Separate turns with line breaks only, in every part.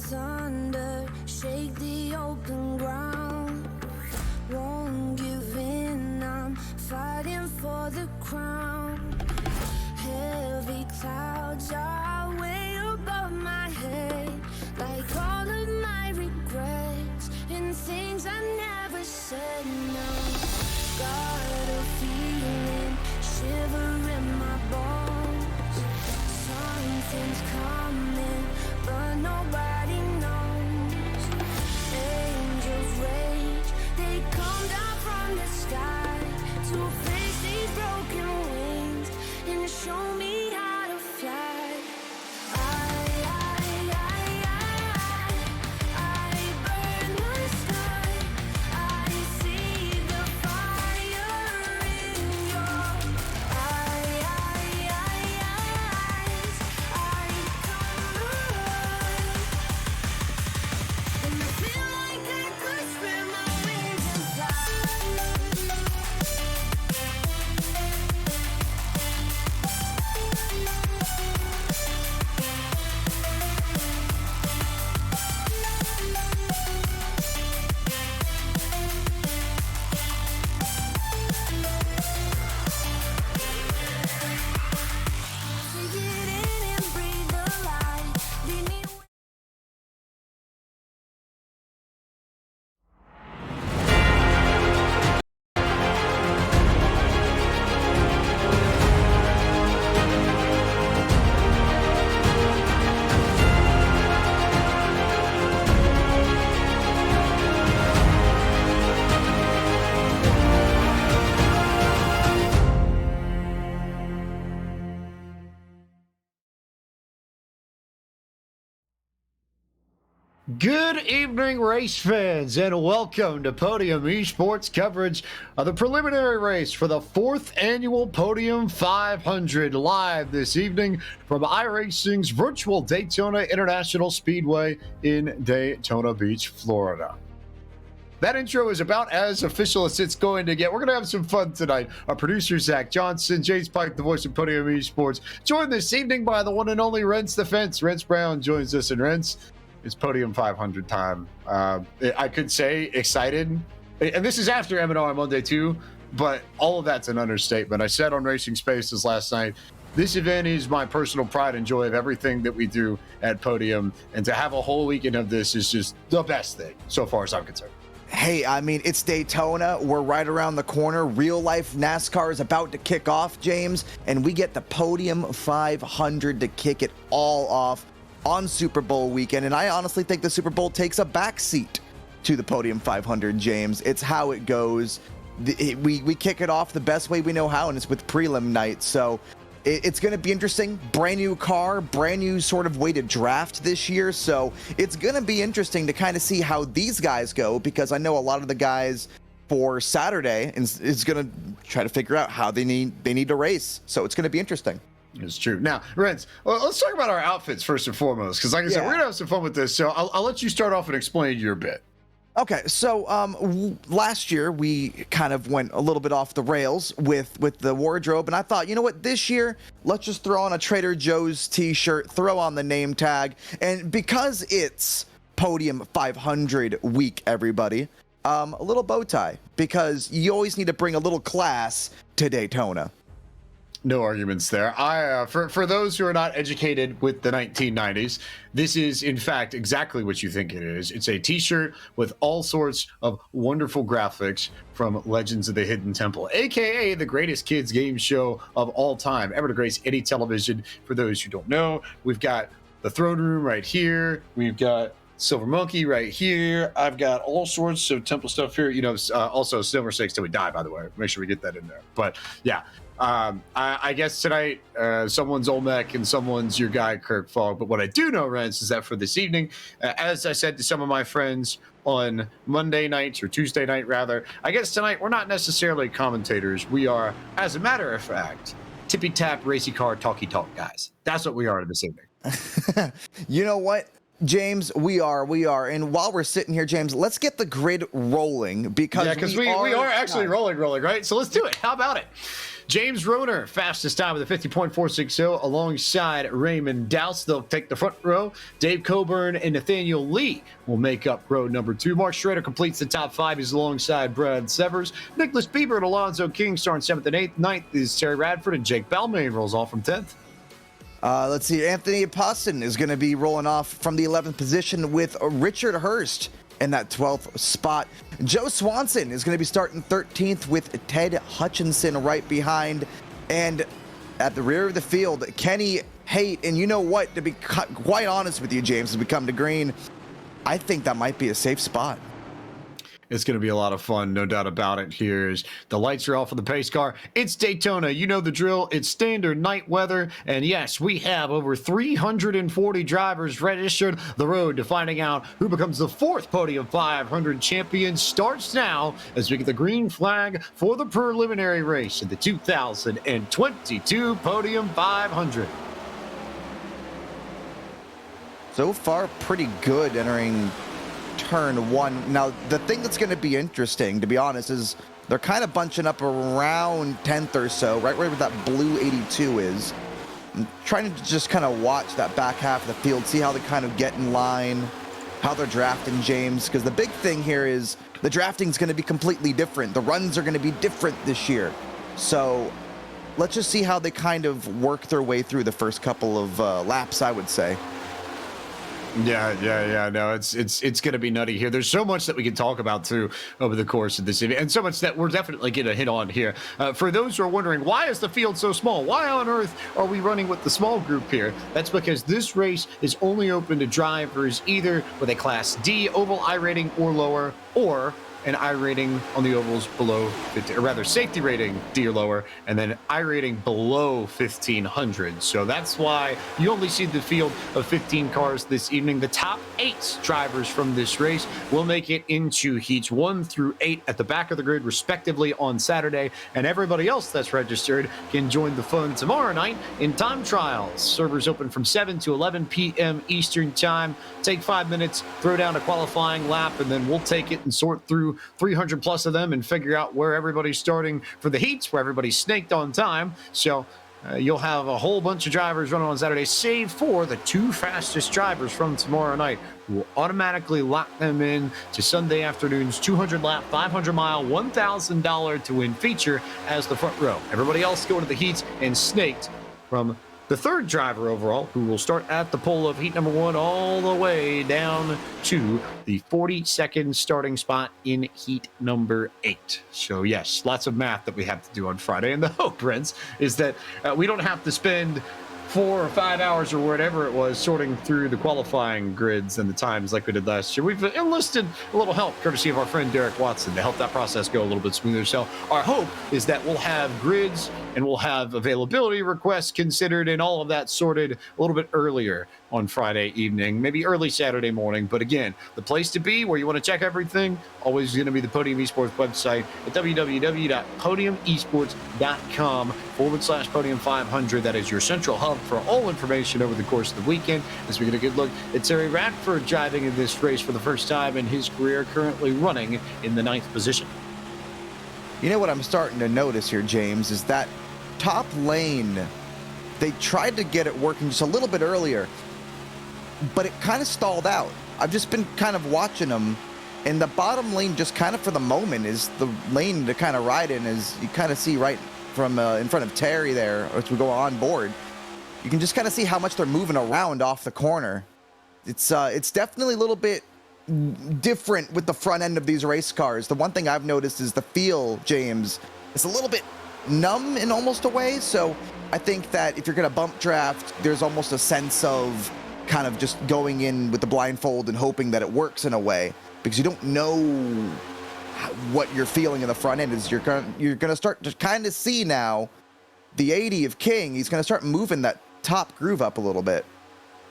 thunder, shake the open ground. Won't give in, I'm fighting for the crown. Heavy clouds are way above my head, like all of my regrets and things I never said. No, got a feeling, shiver in my bones. Something's coming, but nobody knows. Angels rage, they come down from the sky to fix these broken wings and show me how to fly. I burn the sky. I see the fire in your eyes. I come alive, and I feel like I could spread my wings and fly. Take it in and breathe the light. Leave me.
Good evening, race fans, and welcome to Podium Esports coverage of the preliminary race for the 4th annual Podium 500, live this evening from iRacing's virtual Daytona International Speedway in Daytona Beach, Florida. That intro is about as official as it's going to get. We're going to have some fun tonight. Our producer, Zach Johnson, James Pike, the voice of Podium Esports, joined this evening by the one and only Rents the Fence. Rents Brown joins us, and Rents, it's Podium 500 time. I could say excited, and this is after M&R Monday too, but all of that's an understatement. I said on Racing Spaces last night, this event is my personal pride and joy of everything that we do at Podium, and to have a whole weekend of this is just the best thing so far as I'm concerned.
Hey, I mean, it's Daytona. We're right around the corner. Real life NASCAR is about to kick off, James, and we get the Podium 500 to kick it all off on Super Bowl weekend. And I honestly think the Super Bowl takes a backseat to the Podium 500, James. It's how it goes. We kick it off the best way we know how, and it's with prelim night. So it's going to be interesting. Brand new car, brand new sort of way to draft this year. So it's going to be interesting to kind of see how these guys go, because I know a lot of the guys for Saturday is going to try to figure out how they need to race. So it's going to be interesting.
It's true. Now, Renz, let's talk about our outfits first and foremost, because like I said, we're going to have some fun with this. So I'll let you start off and explain your bit.
Okay, so last year we kind of went a little bit off the rails with the wardrobe, and I thought, you know what, this year, let's just throw on a Trader Joe's t-shirt, throw on the name tag, and because it's Podium 500 week, everybody, a little bow tie, because you always need to bring a little class to Daytona.
No arguments there. For those who are not educated with the 1990s, this is in fact exactly what you think it is. It's a t-shirt with all sorts of wonderful graphics from Legends of the Hidden Temple, aka the greatest kids game show of all time, ever to grace any television. For those who don't know, we've got the throne room right here. We've got Silver Monkey right here. I've got all sorts of temple stuff here. You know, also Silver Stakes Till We Die, by the way. Make sure we get that in there. But yeah. I guess tonight someone's Olmec and someone's your guy Kirk Fogg. But what I do know, Rents, is that for this evening, as I said to some of my friends on Monday nights, or Tuesday night rather, I guess tonight we're not necessarily commentators. We are, as a matter of fact, tippy tap racy car talky talk guys. That's what we are this evening.
You know what, James, we are. And while we're sitting here, James, let's get the grid rolling, because
we are actually rolling, right? So let's do it. How about it? James Roner, fastest time with a 50.460 alongside Raymond Douse. They'll take the front row. Dave Coburn and Nathaniel Lee will make up row number 2. Mark Schrader completes the top 5. He's alongside Brad Severs. Nicholas Bieber and Alonzo King start in 7th and 8th. 9th is Terry Radford, and Jake Balmain rolls off from 10th.
Let's see. Anthony Apostin is going to be rolling off from the 11th position with Richard Hurst in that 12th spot. Joe Swanson is going to be starting 13th with Ted Hutchinson right behind. And at the rear of the field, Kenny Haight. And you know what? To be quite honest with you, James, as we come to green, I think that might be a safe spot.
It's going to be a lot of fun, no doubt about it. Here's the lights are off of the pace car. It's Daytona. You know the drill. It's standard night weather. And yes, we have over 340 drivers registered. The road to finding out who becomes the 4th Podium 500 champion starts now as we get the green flag for the preliminary race in the 2022 Podium 500.
So far, pretty good entering turn 1. Now, the thing that's going to be interesting, to be honest, is they're kind of bunching up around 10th or so, right where that blue 82 is. I'm trying to just kind of watch that back half of the field, see how they kind of get in line, how they're drafting, James, because the big thing here is the drafting is going to be completely different. The runs are going to be different this year. So let's just see how they kind of work their way through the first couple of laps, I would say.
Yeah. No, it's going to be nutty here. There's so much that we can talk about too over the course of this event, and so much that we're definitely going to hit on here. For those who are wondering, why is the field so small? Why on earth are we running with the small group here? That's because this race is only open to drivers either with a Class D oval I rating or lower, or an I rating on the ovals below 50, or rather safety rating D or lower, and then I rating below 1500. So that's why you only see the field of 15 cars this evening. The top 8 drivers from this race will make it into heats 1 through 8 at the back of the grid respectively on Saturday, and everybody else that's registered can join the fun tomorrow night in time trials. Servers open from 7 to 11 p.m. Eastern time. Take 5 minutes, throw down a qualifying lap, and then we'll take it and sort through 300 plus of them and figure out where everybody's starting for the heats, where everybody's snaked on time. So you'll have a whole bunch of drivers running on Saturday, save for the 2 fastest drivers from tomorrow night, who will automatically lock them in to Sunday afternoon's 200 lap, 500 mile, $1,000 to win feature as the front row. Everybody else going to the heats and snaked from the 3rd driver overall, who will start at the pole of heat number 1 all the way down to the 42nd starting spot in heat number 8. So yes, lots of math that we have to do on Friday. And the hope, Brents, is that we don't have to spend 4 or 5 hours or whatever it was sorting through the qualifying grids and the times like we did last year. We've enlisted a little help courtesy of our friend Derek Watson to help that process go a little bit smoother. So our hope is that we'll have grids and we'll have availability requests considered and all of that sorted a little bit earlier on Friday evening, maybe early Saturday morning. But again, the place to be where you want to check everything, always going to be the Podium Esports website at www.podiumesports.com/Podium 500. That is your central hub for all information over the course of the weekend, as we get a good look at Terry Radford driving in this race for the first time in his career, currently running in the 9th position.
You know what I'm starting to notice here, James, is that top lane, they tried to get it working just a little bit earlier, but it kind of stalled out. I've just been kind of watching them, and the bottom lane just kind of for the moment is the lane to kind of ride in, as you kind of see right from in front of Terry there, as we go on board. You can just kind of see how much they're moving around off the corner. It's definitely a little bit different with the front end of these race cars. The one thing I've noticed is the feel, James, it's a little bit numb in almost a way. So I think that if you're going to bump draft, there's almost a sense of kind of just going in with the blindfold and hoping that it works in a way, because you don't know what you're feeling in the front end. Is you're gonna start to kind of see now the 80 of King. He's gonna start moving that top groove up a little bit.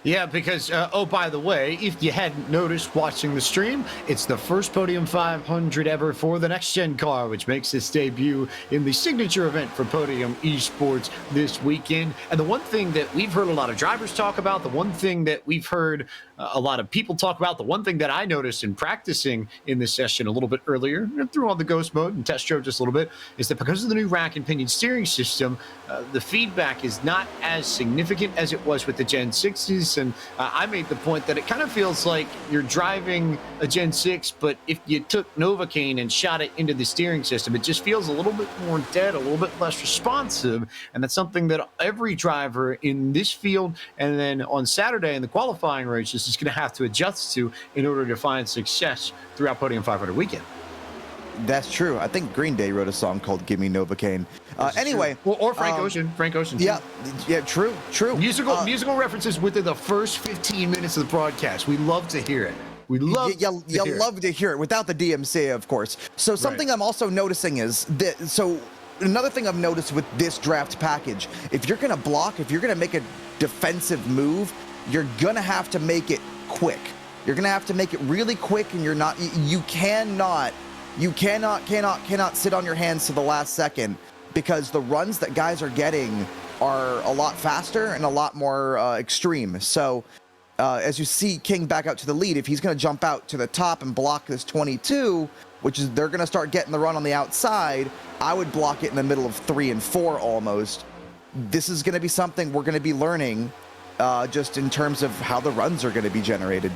Yeah, because, oh, by the way, if you hadn't noticed watching the stream, it's the first Podium 500 ever for the next-gen car, which makes its debut in the signature event for Podium Esports this weekend. And the one thing that we've heard a lot of drivers talk about, the one thing that we've heard a lot of people talk about, the one thing that I noticed in practicing in this session a little bit earlier, through all the ghost mode and test drove just a little bit, is that because of the new rack and pinion steering system, the feedback is not as significant as it was with the Gen 6s. And I made the point that it kind of feels like you're driving a Gen 6, but if you took Novocaine and shot it into the steering system, it just feels a little bit more dead, a little bit less responsive. And that's something that every driver in this field and then on Saturday in the qualifying races is going to have to adjust to in order to find success throughout Podium 500 weekend.
That's true. I think Green Day wrote a song called "Give Me Novocaine." Anyway,
well, or Frank Ocean. Frank Ocean. Too.
Yeah, true.
Musical references within the first 15 minutes of the broadcast. We love to hear it. We love.
You love to hear it without the DMCA, of course. So something I'm also noticing is that. So another thing I've noticed with this draft package, if you're gonna block, if you're gonna make a defensive move, you're gonna have to make it quick. You're gonna have to make it really quick, and you're not. You cannot sit on your hands to the last second, because the runs that guys are getting are a lot faster and a lot more extreme. So as you see King back out to the lead, if he's going to jump out to the top and block this 22, which is they're going to start getting the run on the outside, I would block it in the middle of 3 and 4 almost. This is going to be something we're going to be learning just in terms of how the runs are going to be generated.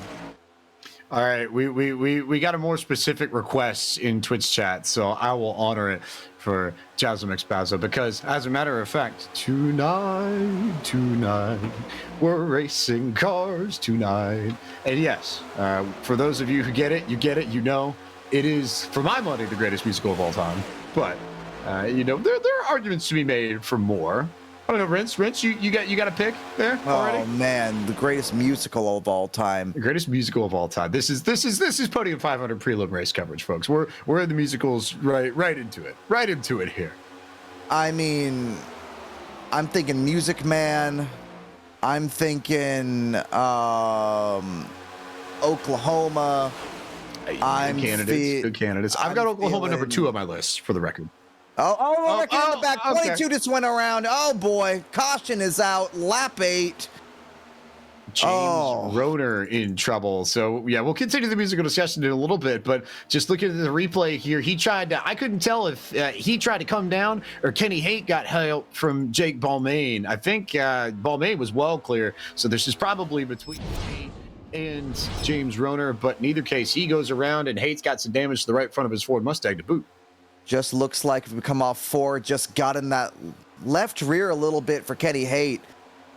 All right, we got a more specific request in Twitch chat, so I will honor it for Jasmine Expazo, because as a matter of fact, tonight, we're racing cars tonight. And yes, for those of you who get it, you know, it is, for my money, the greatest musical of all time. But, you know, there are arguments to be made for more. I don't know, Rince, you got a pick there already?
Oh man, the greatest musical of all time.
The greatest musical of all time. This is Podium 500 prelim race coverage, folks. We're in the musicals right into it here.
I mean, I'm thinking Music Man. I'm thinking Oklahoma.
Good candidates. I've got Oklahoma number 2 on my list, for the record.
Oh, in the back. 22 just went around. Oh, boy. Caution is out. Lap 8.
James Roeder in trouble. So, yeah, we'll continue the musical discussion in a little bit, but just looking at the replay here, I couldn't tell if he tried to come down or Kenny Haight got help from Jake Balmain. I think Balmain was well clear, so this is probably between Haight and James Roeder, but in either case, he goes around and Haight's got some damage to the right front of his Ford Mustang to boot.
Just looks like if we come off 4, just got in that left rear a little bit for Kenny Haight.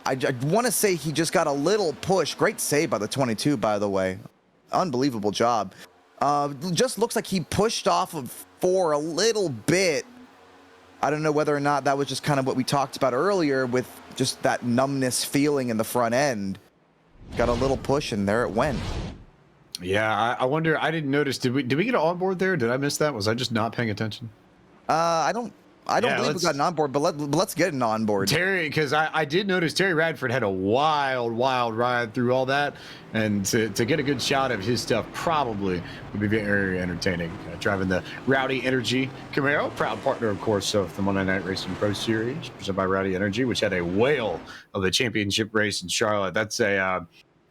I want to say he just got a little push. Great save by the 22, by the way. Unbelievable job. Just looks like he pushed off of 4 a little bit. I don't know whether or not that was just kind of what we talked about earlier with just that numbness feeling in the front end. Got a little push, and there it went.
Yeah, I wonder. I didn't notice. Did we get an onboard there? Did I miss that? Was I just not paying attention?
I don't believe we got an onboard, but let's get an onboard.
Terry, because I did notice Terry Radford had a wild ride through all that, and to get a good shot of his stuff probably would be very entertaining. Driving the Rowdy Energy Camaro, proud partner, of course, of the Monday Night Racing Pro Series, presented by Rowdy Energy, which had a whale of a championship race in Charlotte. That's a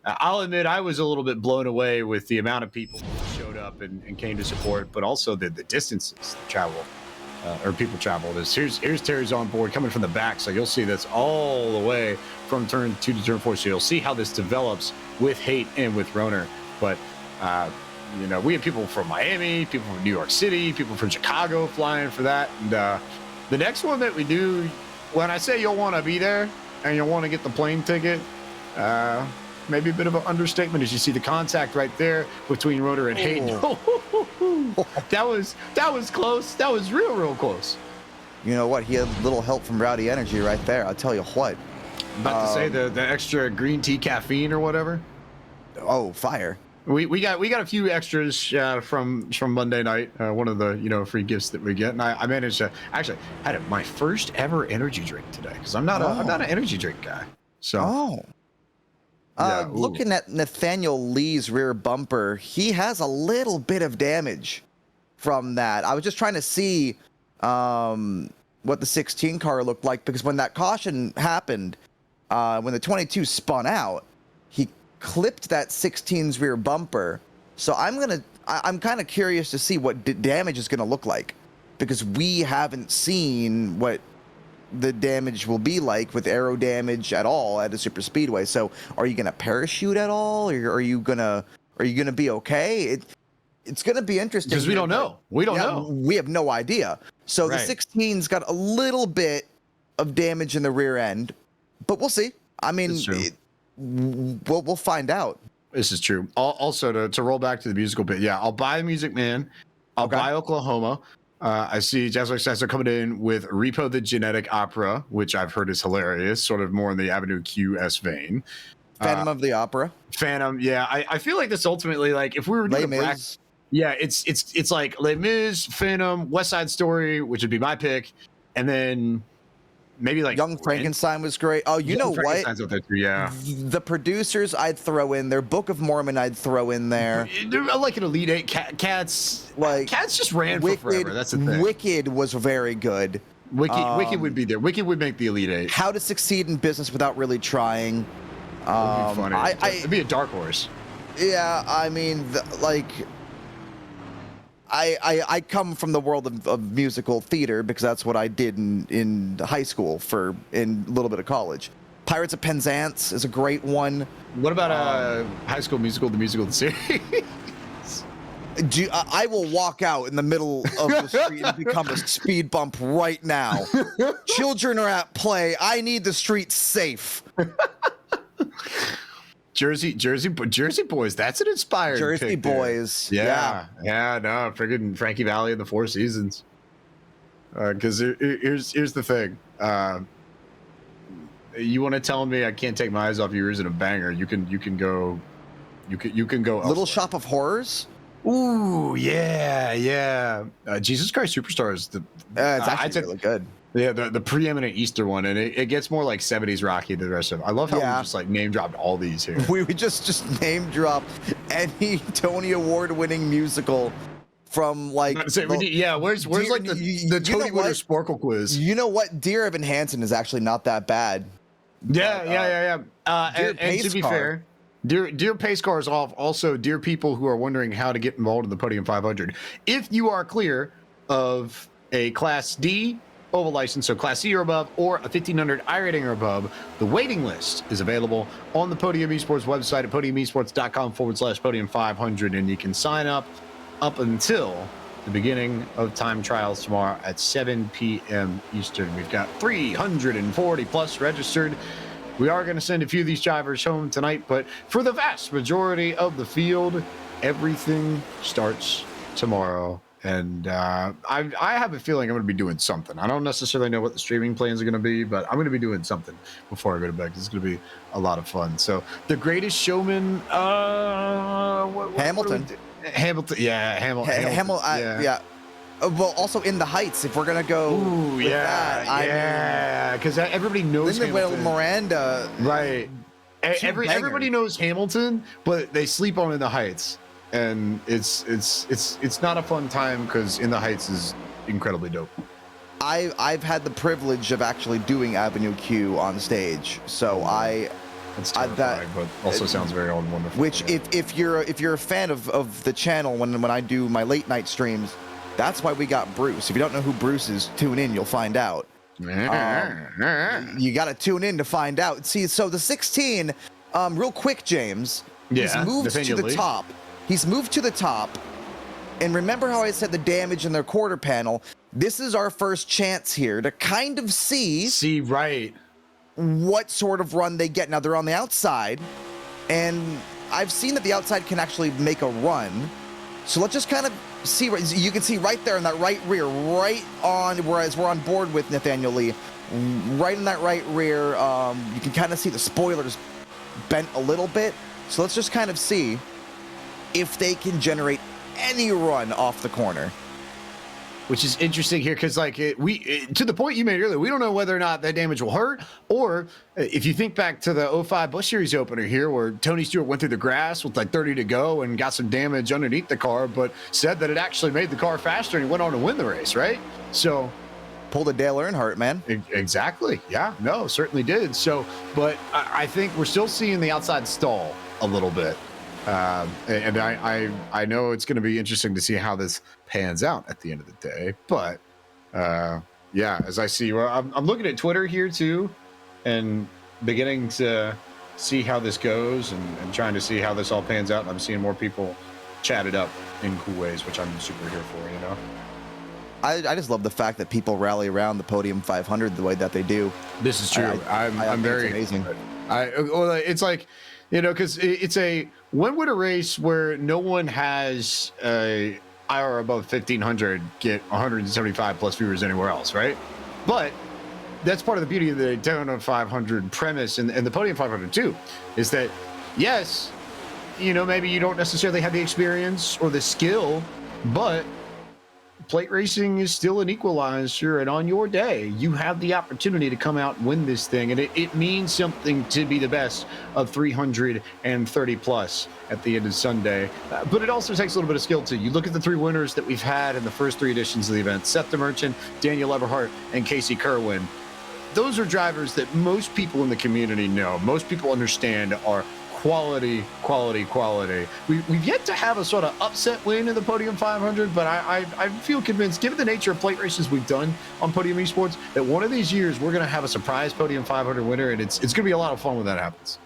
I'll admit I was a little bit blown away with the amount of people who showed up and came to support, but also the distances travel, or people traveled. Here's Terry's on board coming from the back, so you'll see this all the way from turn 2 to turn 4. So you'll see how this develops with Haight and with Roeder. But you know, we have people from Miami, people from New York City, people from Chicago flying for that. And the next one that we do, when I say you'll want to be there and you'll want to get the plane ticket, maybe a bit of an understatement, as you see the contact right there between Roeder and Haight. That was close. That was real close.
You know what? He had a little help from Rowdy Energy right there. I'll tell you what.
About to say the extra green tea caffeine or whatever.
Oh, fire.
We got a few extras from Monday night. One of the free gifts that we get, and I managed to actually had my first ever energy drink today, because I'm not an energy drink guy. So Yeah, ooh.
Looking at Nathaniel Lee's rear bumper, he has a little bit of damage from that. I was just trying to see what the 16 car looked like, because when that caution happened, when the 22 spun out, he clipped that 16's rear bumper. So I'm kind of curious to see what damage is gonna look like, because we haven't seen what the damage will be like with aero damage at all at a super speedway. So are you gonna parachute at all, or are you gonna be okay? It's gonna be interesting,
because we don't know. We don't know.
We have no idea. So
Right.
the 16's got a little bit of damage in the rear end, but we'll see. I mean,
It's true.
we'll find out.
This is true. Also, to roll back to the musical bit, yeah, I'll buy Music Man. I'll
Okay.
buy Oklahoma. I see Jasper Sasser coming in with Repo the Genetic Opera, which I've heard is hilarious, sort of more in the Avenue QS vein.
Phantom of the Opera.
Phantom, yeah. I feel like this ultimately, like, if we were doing
Les
a
Mis.
yeah, it's like Les Mis, Phantom, West Side Story, which would be my pick, and then maybe like
Young Frankenstein was great. Oh, you know what?
Frankenstein's out there too, yeah.
The producers I'd throw in there. Book of Mormon I'd throw in there.
I like an Elite Eight. Cats,
Like,
Cats just ran for forever. That's the thing.
Wicked was very good.
Wicked would be there. Wicked would make the Elite Eight.
How to Succeed in Business Without Really Trying.
That would be funny.
It'd
It'd be a dark horse.
Yeah, I mean, I come from the world of musical theater, because that's what I did in high school in a little bit of college. Pirates of Penzance is a great one.
What about High School Musical, the musical series?
I will walk out in the middle of the street and become a speed bump right now. Children are at play. I need the streets safe.
Jersey Boys. That's an inspired
Jersey
pick there.
Boys.
Yeah. No, friggin' Frankie Valli and the Four Seasons. Because here's the thing. You want to tell me I can't take my eyes off yours in a banger? You can go.
Little
elsewhere.
Shop of Horrors.
Ooh, yeah. Jesus Christ Superstar is the.
It's
I'd
actually
say-
really good.
Yeah, the preeminent Easter one, and it gets more like 70s rocky than the rest of them. I love how we just like name dropped all these here.
We would just name drop any Tony Award winning musical from like.
Where's like the Tony winner Sporkle quiz?
You know what? Dear Evan Hansen is actually not that bad.
Yeah.
Dear
And to be
Pace Car.
fair, Dear Pace Car is off. Also, dear people who are wondering how to get involved in the Podium 500, if you are clear of a Class D oval license, so Class C or above, or a 1500 iRating or above, the waiting list is available on the Podium Esports website at podiumesports.com/Podium 500, and you can sign up until the beginning of time trials tomorrow at 7 p.m. Eastern. We've got 340 plus registered. We are going to send a few of these drivers home tonight, but for the vast majority of the field, everything starts tomorrow. And I have a feeling I'm going to be doing something. I don't necessarily know what the streaming plans are going to be, but I'm going to be doing something before I go to bed. It's going to be a lot of fun. So the Greatest Showman,
Hamilton.
Hamilton, yeah, Hamilton,
yeah. Well, also In the Heights, if we're gonna go.
Ooh,
with
yeah,
that,
yeah, because everybody knows
Lin-Manuel
Hamilton.
Miranda.
Right. Everybody
bangers.
knows Hamilton, but they sleep on In the Heights, and it's not a fun time because In the Heights is incredibly dope.
I've had the privilege of actually doing Avenue Q on stage, so
It's terrifying, but also sounds very old and wonderful.
Which,
yeah.
if you're a fan of the channel, when I do my late night streams, that's why we got Bruce. If you don't know who Bruce is, tune in, you'll find out. You got to tune in to find out. See, so the 16, real quick, James, he's moved to the top. He's moved to the top. And remember how I said the damage in their quarter panel? This is our first chance here to kind of see
right.
what sort of run they get. Now, they're on the outside, and I've seen that the outside can actually make a run. So let's just kind of see. You can see right there in that right rear, right on, whereas we're on board with Nathaniel Lee, right in that right rear, you can kind of see the spoilers bent a little bit. So let's just kind of see if they can generate any run off the corner.
which is interesting here because like to the point you made earlier, we don't know whether or not that damage will hurt, or if you think back to the '05 Busch Series opener here where Tony Stewart went through the grass with like 30 to go and got some damage underneath the car, but said that it actually made the car faster and he went on to win the race, right? So
pulled a Dale Earnhardt, man.
Exactly. Yeah, no, certainly did. So, but I think we're still seeing the outside stall a little bit. And I know it's going to be interesting to see how this pans out at the end of the day. But yeah, as I see, well, I'm looking at Twitter here too, and beginning to see how this goes and trying to see how this all pans out. And I'm seeing more people chat it up in cool ways, which I'm super here for, you know?
I just love the fact that people rally around the Podium 500 the way that they do.
This is true. I'm very
amazing.
Well, it's like, you know, because it's when would a race where no one has a IR above 1500 get 175 plus viewers anywhere else, right? But that's part of the beauty of the Daytona 500 premise and the Podium 500 too, is that yes, you know, maybe you don't necessarily have the experience or the skill, but plate racing is still an equalizer, and on your day, you have the opportunity to come out and win this thing, and it means something to be the best of 330 plus at the end of Sunday. But it also takes a little bit of skill, too. You look at the three winners that we've had in the first three editions of the event, Seth DeMerchant, Daniel Eberhardt, and Casey Kerwin. Those are drivers that most people in the community know, most people understand are quality. We've yet to have a sort of upset win in the Podium 500, but I feel convinced, given the nature of plate races we've done on Podium Esports, that one of these years we're going to have a surprise Podium 500 winner, and it's going to be a lot of fun when that happens.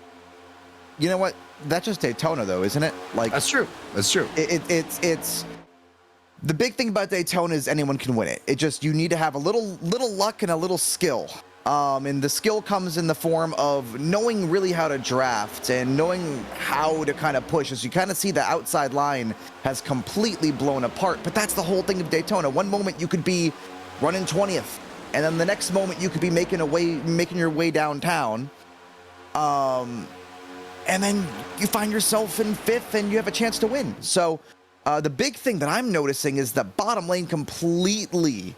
You know what? That's just Daytona, though, isn't it? Like
that's true.
It's the big thing about Daytona is anyone can win it. It just, you need to have a little luck and a little skill. And the skill comes in the form of knowing really how to draft and knowing how to kind of push. As you kind of see, the outside line has completely blown apart. But that's the whole thing of Daytona. One moment you could be running 20th, and then the next moment you could be making your way downtown. And then you find yourself in 5th, and you have a chance to win. So the big thing that I'm noticing is the bottom lane completely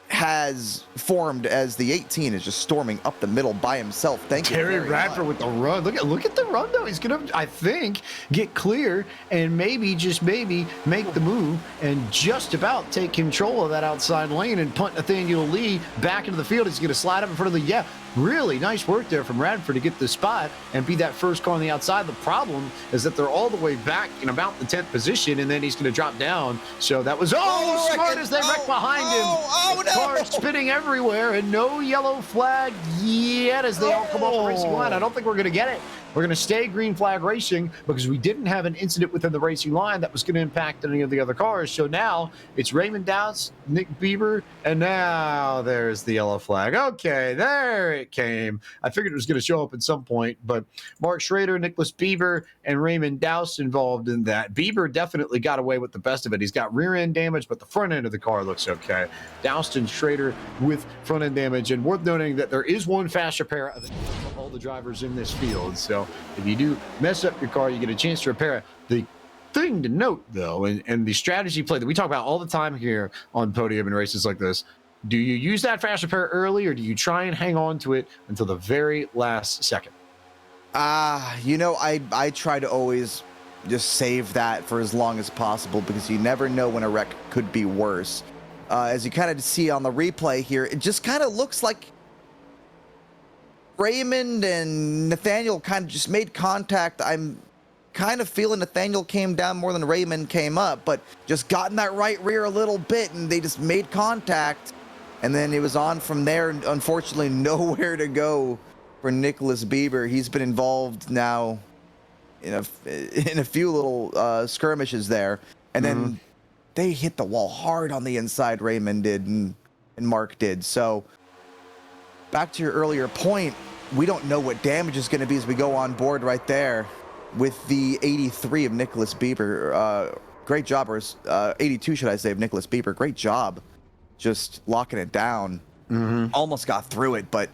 has formed as the 18 is just storming up the middle by himself. Thank you,
Terry Radford with the run. Look at the run though. He's gonna, I think, get clear and maybe, just maybe, make the move and just about take control of that outside lane and punt Nathaniel Lee back into the field. He's gonna slide up in front of the really nice work there from Radford to get the spot and be that first car on the outside. The problem is that they're all the way back in about the 10th position, and then he's going to drop down. So that was smart as they wrecked behind him.
No.
Cars spinning everywhere, and no yellow flag yet as they all come off the racing line. I don't think we're going to get it. We're going to stay green flag racing because we didn't have an incident within the racing line that was going to impact any of the other cars. So now it's Raymond Dowse, Nick Bieber, and now there's the yellow flag. Okay, there it came. I figured it was going to show up at some point, but Mark Schrader, Nicholas Bieber, and Raymond Dowse involved in that. Bieber definitely got away with the best of it. He's got rear end damage, but the front end of the car looks okay. Dowse and Schrader with front end damage, and worth noting that there is one fast repair of all the drivers in this field. So if you do mess up your car, you get a chance to repair it. The thing to note, though, and the strategy play that we talk about all the time here on Podium and races like this, do you use that fast repair early, or do you try and hang on to it until the very last second?
You know, I try to always just save that for as long as possible because you never know when a wreck could be worse. As you kind of see on the replay here, it just kind of looks like Raymond and Nathaniel kind of just made contact. I'm kind of feeling Nathaniel came down more than Raymond came up, but just got in that right rear a little bit, and they just made contact. And then it was on from there. Unfortunately, nowhere to go for Nicholas Bieber. He's been involved now in a few little skirmishes there. And then they hit the wall hard on the inside, Raymond did, and Mark did. So back to your earlier point, we don't know what damage is going to be as we go on board right there with the 83 of Nicholas Bieber. Great job, or 82, should I say, of Nicholas Bieber. Great job just locking it down. Almost got through it, but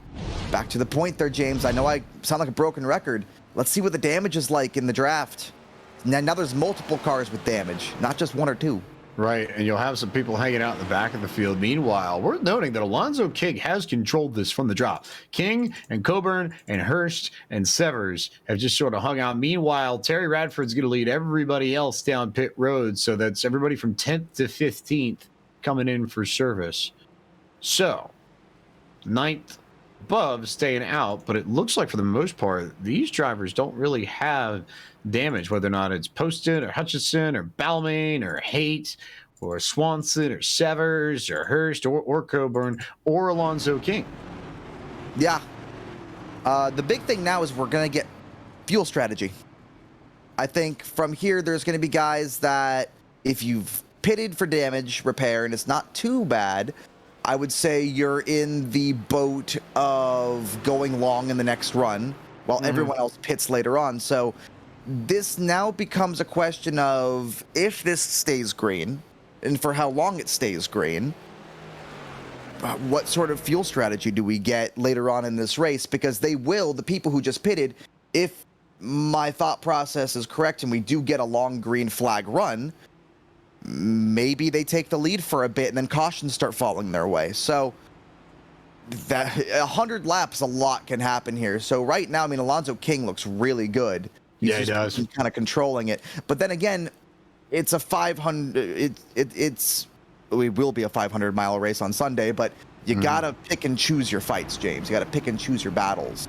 back to the point there, James. I know I sound like a broken record. Let's see what the damage is like in the draft. Now there's multiple cars with damage, not just one or two.
Right, and you'll have some people hanging out in the back of the field. Meanwhile, worth noting that Alonso King has controlled this from the drop. King and Coburn and Hurst and Severs have just sort of hung out. Meanwhile, Terry Radford's going to lead everybody else down pit road, so that's everybody from 10th to 15th coming in for service. So, 9th above staying out, but it looks like for the most part, these drivers don't really have damage, whether or not it's Poston or Hutchison or Balmain or Haight or Swanson or Severs or Hurst or Coburn or Alonso King.
Yeah. The big thing now is we're going to get fuel strategy. I think from here, there's going to be guys that if you've pitted for damage repair and it's not too bad, I would say you're in the boat of going long in the next run while everyone else pits later on. So this now becomes a question of if this stays green and for how long it stays green, what sort of fuel strategy do we get later on in this race? Because they will, the people who just pitted, if my thought process is correct and we do get a long green flag run, maybe they take the lead for a bit and then cautions start falling their way. So that 100 laps, a lot can happen here. So right now, I mean, Alonso King looks really good.
Yeah, he does.
He's kind of controlling it. But then again, it's a 500. We will be a 500-mile race on Sunday, but you gotta pick and choose your fights, James. You gotta pick and choose your battles.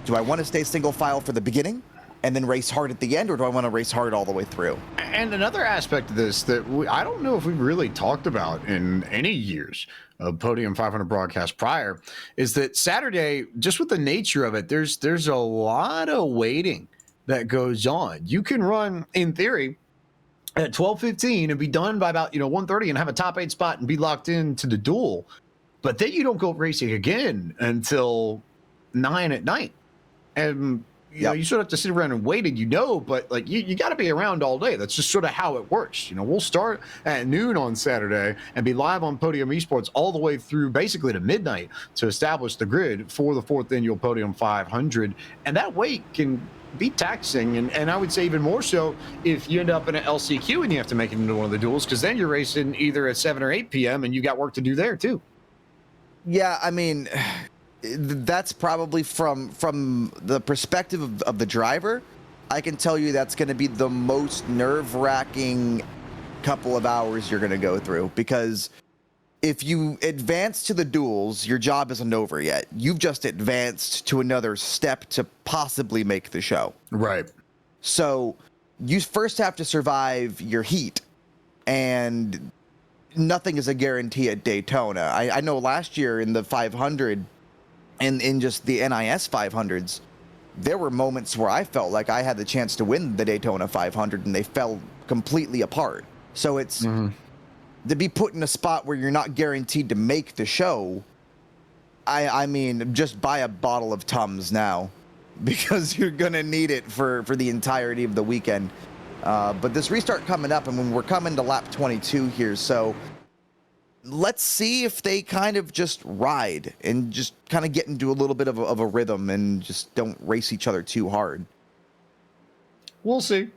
Do I want to stay single file for the beginning and then race hard at the end, or do I want to race hard all the way through?
And another aspect of this that I don't know if we've really talked about in any years of Podium 500 broadcast prior is that Saturday, just with the nature of it, there's a lot of waiting that goes on. You can run, in theory, at 12:15 and be done by about 1:30 and have a top 8 spot and be locked into the duel, but then you don't go racing again until 9 at night, and you know, you sort of have to sit around and wait, and but like you got to be around all day. That's just sort of how it works. We'll start at noon on Saturday and be live on Podium Esports all the way through basically to midnight to establish the grid for the 4th annual Podium 500, and that wait can be taxing, and I would say even more so if you end up in an LCQ and you have to make it into one of the duels, because then you're racing either at 7 or 8 p.m. and you got work to do there too.
Yeah, I mean, that's probably from the perspective of the driver. I can tell you that's going to be the most nerve-wracking couple of hours you're going to go through, because if you advance to the duels, your job isn't over yet. You've just advanced to another step to possibly make the show.
Right.
So you first have to survive your heat, and nothing is a guarantee at Daytona. I know last year in the 500 and in just the NIS 500s, there were moments where I felt like I had the chance to win the Daytona 500 and they fell completely apart. So it's to be put in a spot where you're not guaranteed to make the show. I mean, just buy a bottle of Tums now, because you're going to need it for the entirety of the weekend. But this restart coming up, and when we're coming to lap 22 here, so let's see if they kind of just ride and just kind of get into a little bit of a rhythm and just don't race each other too hard.
We'll see.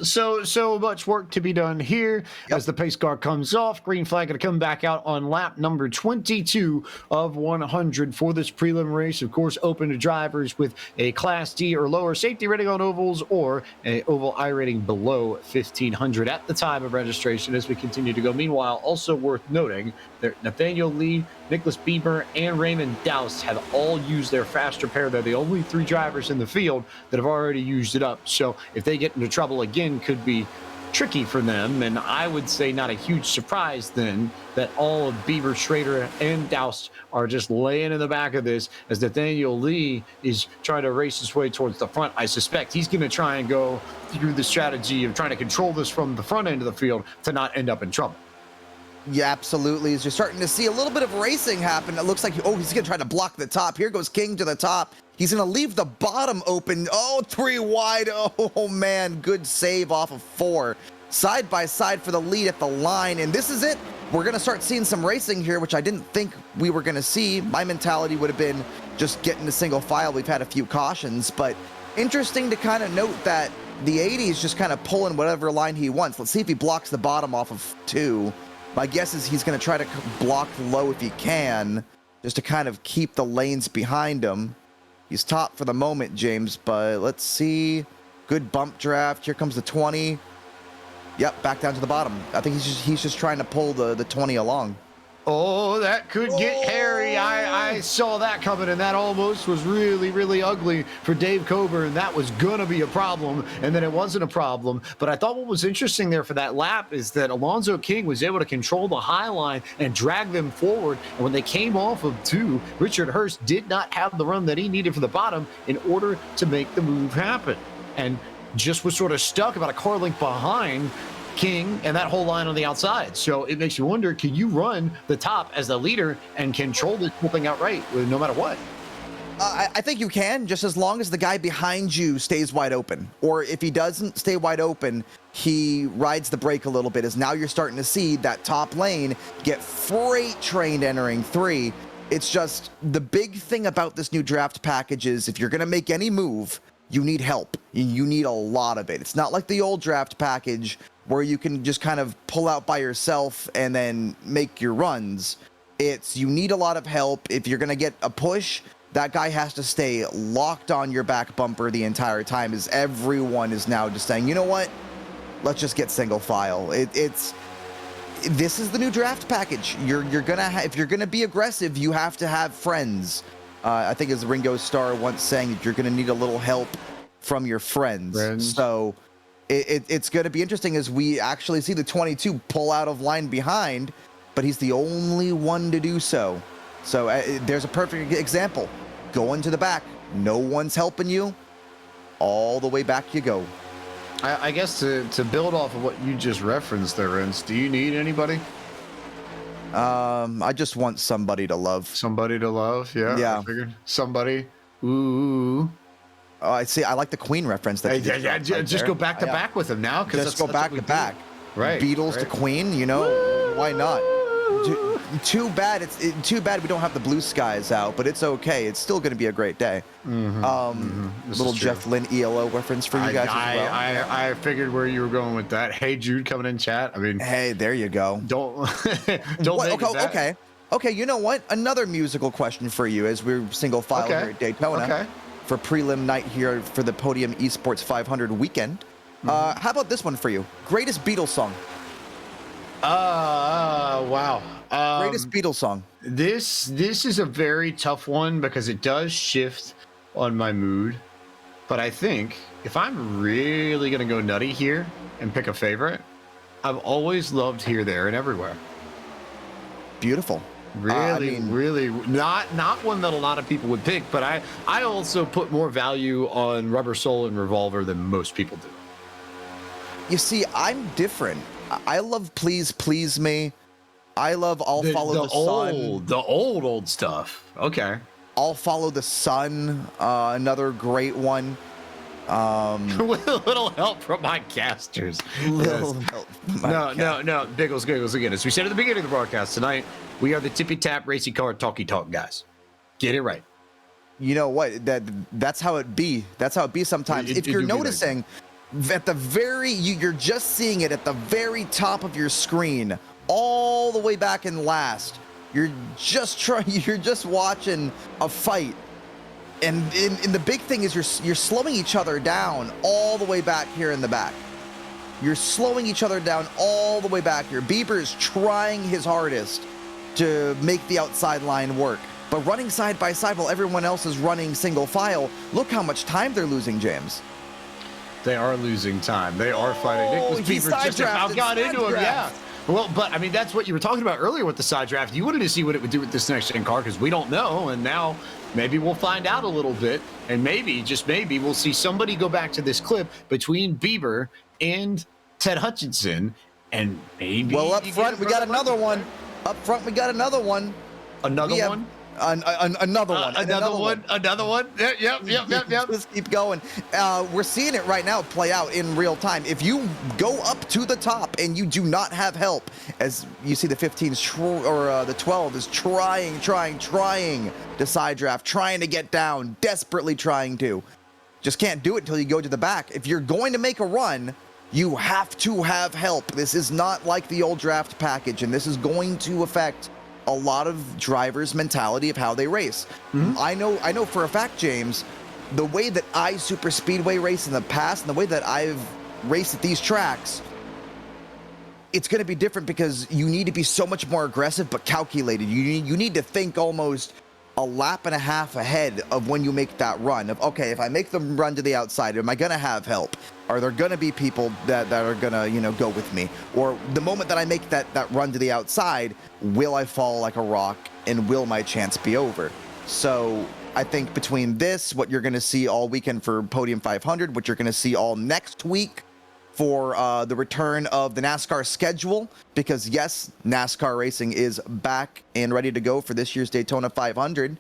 So much work to be done here as the pace car comes off. Green flag going to come back out on lap number 22 of 100 for this prelim race. Of course, open to drivers with a Class D or lower safety rating on ovals, or a oval I rating below 1500 at the time of registration as we continue to go. Meanwhile, also worth noting that Nathaniel Lee, Nicholas Bieber, and Raymond Doust have all used their fast repair. They're the only 3 drivers in the field that have already used it up. So if they get into trouble again, could be tricky for them. And I would say not a huge surprise then that all of Bieber, Schrader, and Doust are just laying in the back of this as Nathaniel Lee is trying to race his way towards the front. I suspect he's going to try and go through the strategy of trying to control this from the front end of the field to not end up in trouble.
Yeah, absolutely. As you're starting to see a little bit of racing happen, it looks like, he's going to try to block the top. Here goes King to the top. He's going to leave the bottom open. Oh, 3 wide. Oh, man. Good save off of 4. Side by side for the lead at the line. And this is it. We're going to start seeing some racing here, which I didn't think we were going to see. My mentality would have been just getting to single file. We've had a few cautions, but interesting to kind of note that the 80 is just kind of pulling whatever line he wants. Let's see if he blocks the bottom off of 2. My guess is he's going to try to block low if he can, just to kind of keep the lanes behind him. He's top for the moment, James, but let's see. Good bump draft. Here comes the 20. Yep, back down to the bottom. I think he's just trying to pull the 20 along.
Oh, that could get hairy. I saw that coming, and that almost was really, really ugly for Dave Coburn. That was going to be a problem, and then it wasn't a problem. But I thought what was interesting there for that lap is that Alonso King was able to control the high line and drag them forward. And when they came off of 2, Richard Hurst did not have the run that he needed for the bottom in order to make the move happen. And just was sort of stuck about a car length behind King and that whole line on the outside. So it makes you wonder, can you run the top as the leader and control this whole thing outright no matter what?
I think you can, just as long as the guy behind you stays wide open. Or if he doesn't stay wide open, he rides the brake a little bit, as now you're starting to see that top lane get freight trained entering 3. It's just the big thing about this new draft package is if you're going to make any move, you need help. You need a lot of it. It's not like the old draft package where you can just kind of pull out by yourself and then make your runs. It's you need a lot of help. If you're going to get a push, that guy has to stay locked on your back bumper the entire time, as everyone is now just saying, you know what? Let's just get single file. This is the new draft package. You're gonna if you're gonna be aggressive, you have to have friends. I think as Ringo Starr once sang, you're gonna need a little help from your friends. So it's going to be interesting as we actually see the 22 pull out of line behind, but he's the only one to do so. So there's a perfect example. Going to the back, no one's helping you. All the way back you go.
I guess to build off of what you just referenced there, Vince, do you need anybody?
I just want somebody to love.
Somebody to love? Yeah. I figured. Somebody. Ooh.
I see. I like the Queen reference. That
just go back to back with him now.
Just go back to back.
Right.
Beatles to Queen. You know, why not? Too bad. Too bad we don't have the blue skies out, but it's okay. It's still going to be a great day. Little Jeff Lynne ELO reference for you guys as well.
I figured where you were going with that. Hey Jude coming in chat. I mean,
hey, there you go.
Don't
Okay. You know what? Another musical question for you as we're single file here at Daytona. Okay. For prelim night here for the Podium Esports 500 weekend. How about this one for you? Greatest Beatles song.
Wow.
Greatest Beatles song.
This is a very tough one because it does shift on my mood. But I think if I'm really going to go nutty here and pick a favorite, I've always loved Here, There, and Everywhere.
Beautiful.
Really not one that a lot of people would pick, but I also put more value on Rubber Soul and Revolver than most people do.
You see, I'm different. I love Please Please Me. I love I'll Follow the Sun.
The old stuff. Okay.
I'll Follow the Sun, another great one.
With a little help from my casters. No, Biggles, Giggles again. As we said at the beginning of the broadcast tonight, we are the tippy tap racing car talky talk guys. Get it right.
You know what? That's how it be. That's how it be sometimes. If you're noticing, at the you're just seeing it at the very top of your screen, all the way back in last. You're just watching a fight. And the big thing is you're slowing each other down all the way back here in the back. You're slowing each other down all the way back here. Bieber is trying his hardest to make the outside line work. But running side by side while everyone else is running single file, look how much time they're losing, James.
They are losing time. They are fighting. Nicholas Bieber just about got into him, yeah. Well, but I mean, that's what you were talking about earlier with the side draft. You wanted to see what it would do with this next gen car because we don't know. And now maybe we'll find out a little bit. And maybe, just maybe, we'll see somebody go back to this clip between Bieber and Ted Hutchinson. And maybe.
Well, up front, we got another one. Up front, we got another one.
Another one?
Another one.
Another one. Yep.
Let's keep going. We're seeing it right now play out in real time. If you go up to the top and you do not have help, as you see the 15s or the 12 is trying to side draft, trying to get down, desperately trying to. Just can't do it until you go to the back. If you're going to make a run, you have to have help. This is not like the old draft package, and this is going to affect a lot of drivers' mentality of how they race. I know for a fact, James, the way that I super speedway race in the past and the way that I've raced at these tracks, it's going to be different because you need to be so much more aggressive but calculated. You need to think almost a lap and a half ahead of when you make that run of, okay, if I make the run to the outside, am I going to have help? Are there going to be people that are going to, go with me? Or the moment that I make that run to the outside, will I fall like a rock and will my chance be over? So I think between this, what you're going to see all weekend for Podium 500, what you're going to see all next week for the return of the NASCAR schedule, because yes, NASCAR racing is back and ready to go for this year's Daytona 500.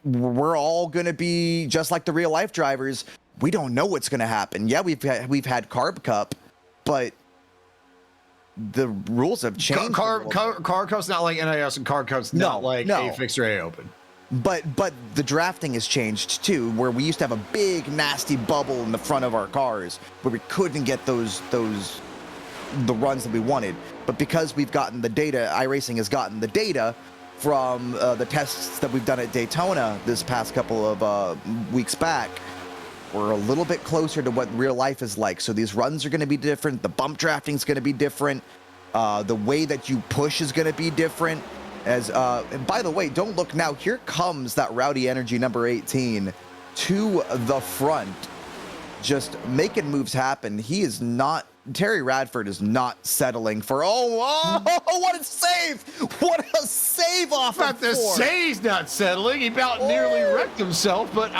We're all going to be just like the real life drivers. We don't know what's going to happen. Yeah, we've had Carb Cup, but the rules have changed.
Carb Cup's not like NIS, and Carb Cup's not like A Fixed or A Open.
But the drafting has changed too, where we used to have a big nasty bubble in the front of our cars where we couldn't get the runs that we wanted. But because we've gotten the data, iRacing has gotten the data from the tests that we've done at Daytona this past couple of weeks back, we're a little bit closer to what real life is like. So these runs are going to be different. The bump drafting is going to be different. The way that you push is going to be different. And by the way, don't look now. Here comes that Rowdy Energy number 18 to the front, just making moves happen. He is not. Terry Radford is not settling for. Oh, what a save! What a save off
of the say he's not settling. He about nearly wrecked himself, but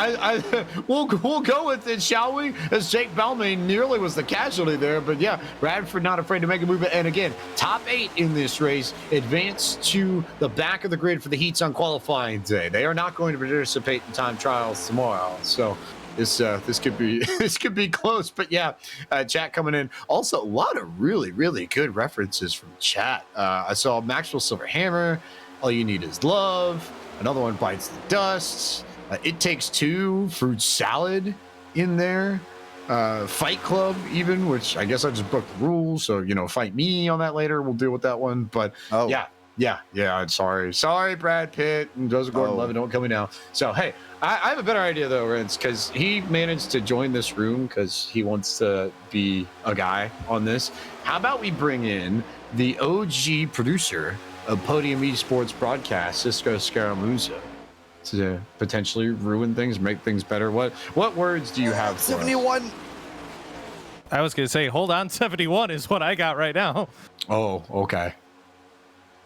we'll go with it, shall we? As Jake Balmain nearly was the casualty there, but yeah, Radford not afraid to make a move. And again, top 8 in this race advance to the back of the grid for the heats on qualifying day. They are not going to participate in time trials tomorrow, so. This could be close, but yeah, chat coming in. Also, a lot of really good references from chat. I saw Maxwell Silver Hammer. All you need is love. Another one, bites the dust. It Takes Two, fruit salad in there. Fight Club even, which I guess I just broke the rules. So fight me on that later. We'll deal with that one. But yeah. I'm sorry, Brad Pitt and Joseph Gordon-Levitt, don't kill me now. So hey. I have a better idea though, Rance, because he managed to join this room because he wants to be a guy on this. How about we bring in the OG producer of Podium Esports broadcast, Cisco Scaramouza, to potentially ruin things, make things better? What words do you have for
71?
us?
I was going to say, hold on, 71 is what I got right now.
Oh, okay.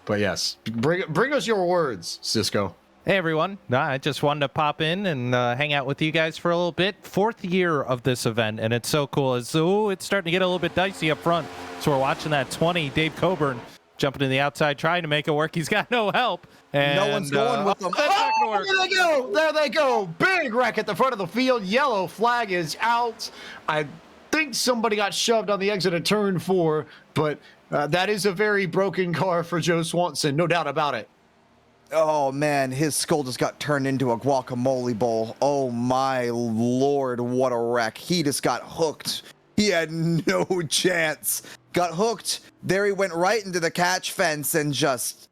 But yes, bring us your words, Cisco.
Hey everyone, I just wanted to pop in and hang out with you guys for a little bit. 4th year of this event, and it's so cool. It's starting to get a little bit dicey up front. So we're watching that 20, Dave Coburn, jumping to the outside, trying to make it work. He's got no help. And
no one's going with them.
That's not gonna work.
There they go. Big wreck at the front of the field. Yellow flag is out. I think somebody got shoved on the exit of turn 4, but that is a very broken car for Joe Swanson, no doubt about it.
Oh man, his skull just got turned into a guacamole bowl. Oh my lord, what a wreck. He just got hooked. He had no chance. Got hooked. There he went right into the catch fence and just,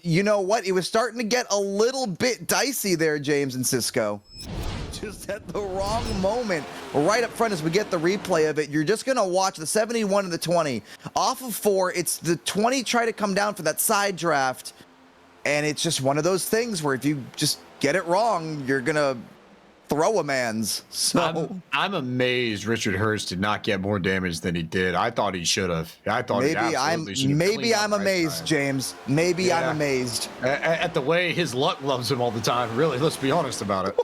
you know what? It was starting to get a little bit dicey there, James and Cisco. Just at the wrong moment. Right up front as we get the replay of it, you're just going to watch the 71 and the 20. Off of 4, it's the 20 try to come down for that side draft. And it's just one of those things where if you just get it wrong, you're going to throw a man's. So
I'm amazed Richard Hurst did not get more damage than he did. I thought he should have. I thought
maybe I'm amazed, James. Maybe I'm amazed
at the way his luck loves him all the time. Really, let's be honest about it.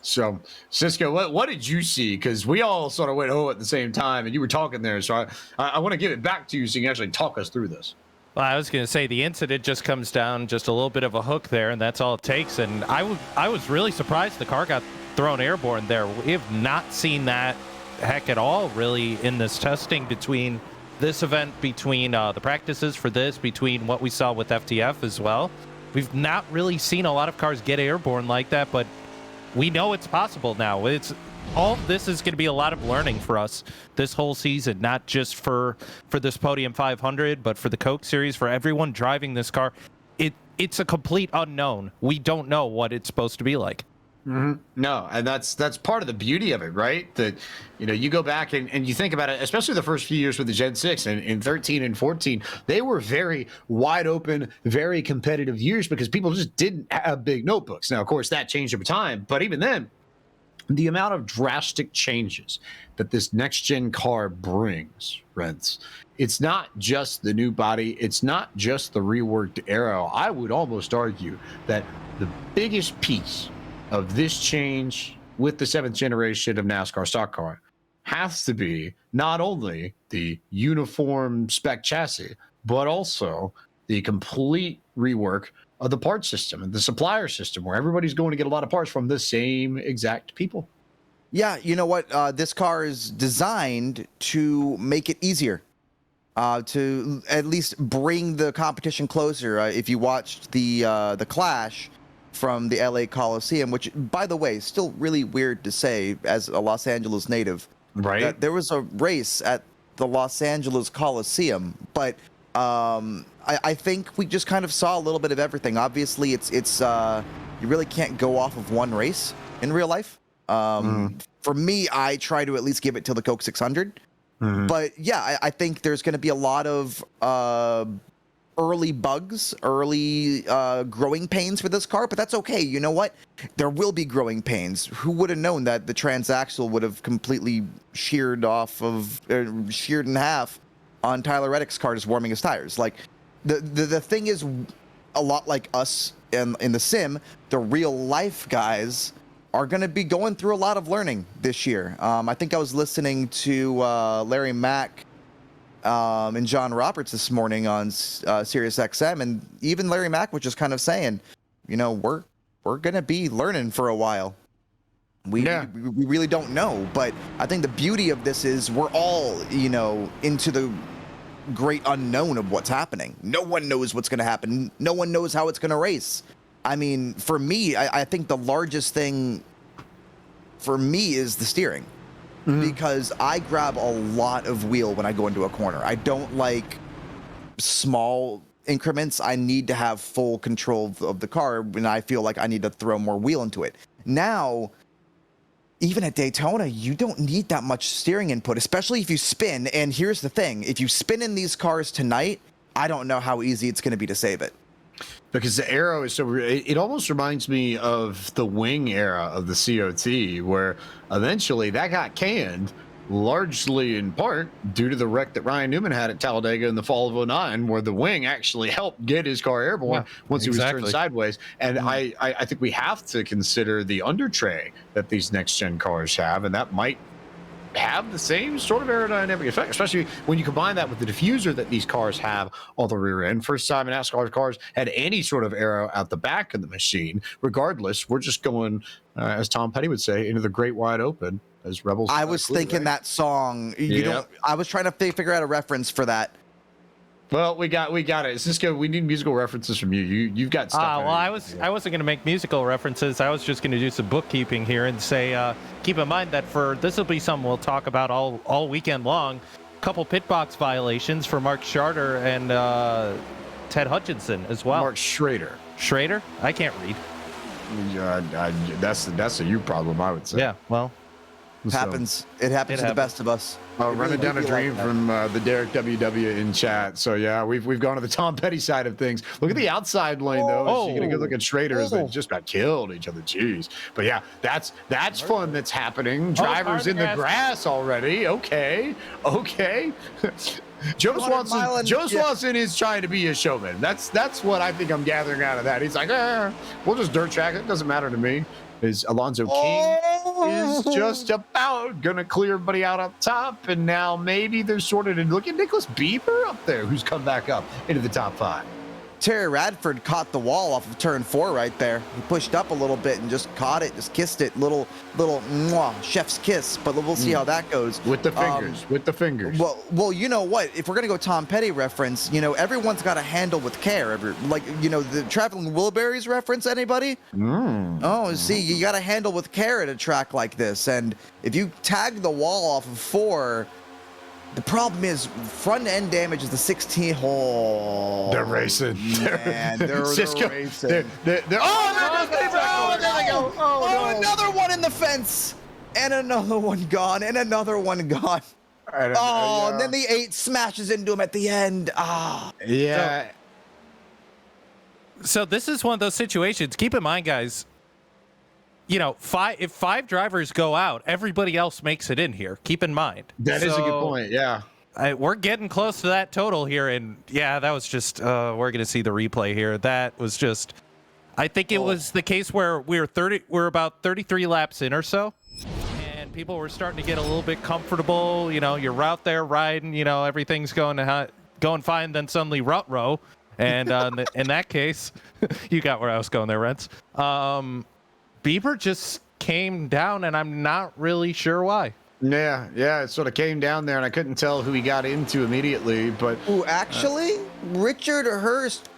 So, Cisco, what did you see? Because we all sort of went at the same time, and you were talking there. So I want to give it back to you so you can actually talk us through this.
Well, I was going to say the incident just comes down just a little bit of a hook there, and that's all it takes. And I was really surprised the car got thrown airborne there. We have not seen that heck at all, really, in this testing between this event, between the practices for this, between what we saw with FTF as well. We've not really seen a lot of cars get airborne like that, but we know it's possible now. It's all this is going to be a lot of learning for us this whole season, not just for this Podium 500, but for the Coke Series, for everyone driving this car. It's a complete unknown. We don't know what it's supposed to be like.
No, and that's part of the beauty of it, right? That, you go back and you think about it, especially the first few years with the Gen 6 and in 13 and 14, they were very wide open, very competitive years because people just didn't have big notebooks. Now, of course, that changed over time, but even then, the amount of drastic changes that this next gen car brings, Rents, it's not just the new body, it's not just the reworked aero. I would almost argue that the biggest piece of this change with the 7th generation of NASCAR stock car has to be not only the uniform spec chassis, but also the complete rework of the parts system and the supplier system, where everybody's going to get a lot of parts from the same exact people.
Yeah, you know what? This car is designed to make it easier, to at least bring the competition closer. If you watched the Clash from the LA Coliseum, which, by the way, is still really weird to say as a Los Angeles native,
right?
That there was a race at the Los Angeles Coliseum, but I think we just kind of saw a little bit of everything. Obviously, it's you really can't go off of one race in real life. For me, I try to at least give it till the Coke 600. But yeah, I think there's going to be a lot of early bugs, early growing pains for this car, but that's okay. You know what? There will be growing pains. Who would have known that the transaxle would have completely sheared in half on Tyler Reddick's car just warming his tires? Like, the thing is, a lot like us in the sim, the real life guys are going to be going through a lot of learning this year. I think I was listening to Larry Mack and John Roberts this morning on Sirius XM, and even Larry Mack was just kind of saying, we're going to be learning for a while. We really don't know, but I think the beauty of this is we're all, into the great unknown of what's happening. No one knows what's going to happen. No one knows how it's going to race. I mean, for me, I think the largest thing for me is the steering, because I grab a lot of wheel when I go into a corner. I don't like small increments. I need to have full control of the car, and I feel like I need to throw more wheel into it. Now, even at Daytona, you don't need that much steering input, especially if you spin. And here's the thing. If you spin in these cars tonight, I don't know how easy it's going to be to save it.
Because the aero is so, it almost reminds me of the wing era of the COT, where eventually that got canned, largely in part due to the wreck that Ryan Newman had at Talladega in the fall of '09, where the wing actually helped get his car airborne once he was turned sideways. And I think we have to consider the under tray that these next gen cars have, and that might have the same sort of aerodynamic effect, especially when you combine that with the diffuser that these cars have on the rear end. First time in NASCAR cars had any sort of aero out the back of the machine. Regardless, we're just going, as Tom Petty would say, into the great wide open as Rebels.
I was thinking that song. I was trying to figure out a reference for that.
Well, we got it. Cisco, we need musical references from you. You've got stuff.
Well, I wasn't going to make musical references. I was just going to do some bookkeeping here and say, keep in mind that this will be something we'll talk about all weekend long. Couple pit box violations for Mark Schrader and Ted Hutchinson as well.
Mark Schrader.
Schrader? I can't read.
That's a you problem, I would say.
Yeah. Well.
It happens to the best of us.
Running down a dream from the Derek WW in chat. So yeah, we've gone to the Tom Petty side of things. Look at the outside lane though. You get a good look at Schrader as they just got killed each other. Jeez. But yeah, that's fun that's happening. Drivers in the grass already. Okay. Joe Swanson is trying to be a showman. That's what I think I'm gathering out of that. He's like, we'll just dirt track it. Doesn't matter to me. Is Alonzo King is just about going to clear everybody out up top. And now maybe there's look at Nicholas Bieber up there, who's come back up into the top 5.
Terry Radford caught the wall off of turn 4 right there. He pushed up a little bit and just caught it, just kissed it. Little mwah, chef's kiss, but we'll see how that goes.
With the fingers, with the fingers.
Well, you know what? If we're going to go Tom Petty reference, everyone's got to handle with care. The Traveling Wilburys reference, anybody? Oh, see, you got to handle with care at a track like this. And if you tag the wall off of 4, the problem is front end damage is the 16 hole.
They're racing.
Man, they're
Cisco,
racing.
there they go. Oh, there they go.
Oh, another one in the fence. And another one gone. And another one gone. And then the 8 smashes into him at the end.
Yeah.
So this is one of those situations. Keep in mind, guys, if 5 drivers go out, everybody else makes it in here. Keep in mind.
That is a good point, yeah.
We're getting close to that total here, and yeah, that was just, we're going to see the replay here. That was just, I think it was the case where we're about 33 laps in or so, and people were starting to get a little bit comfortable. You're out there riding, everything's going fine, then suddenly rut row, and in that case, you got where I was going there, Rents. Bieber just came down, and I'm not really sure why.
Yeah, it sort of came down there, and I couldn't tell who he got into immediately, but...
Ooh, actually, Richard Hurst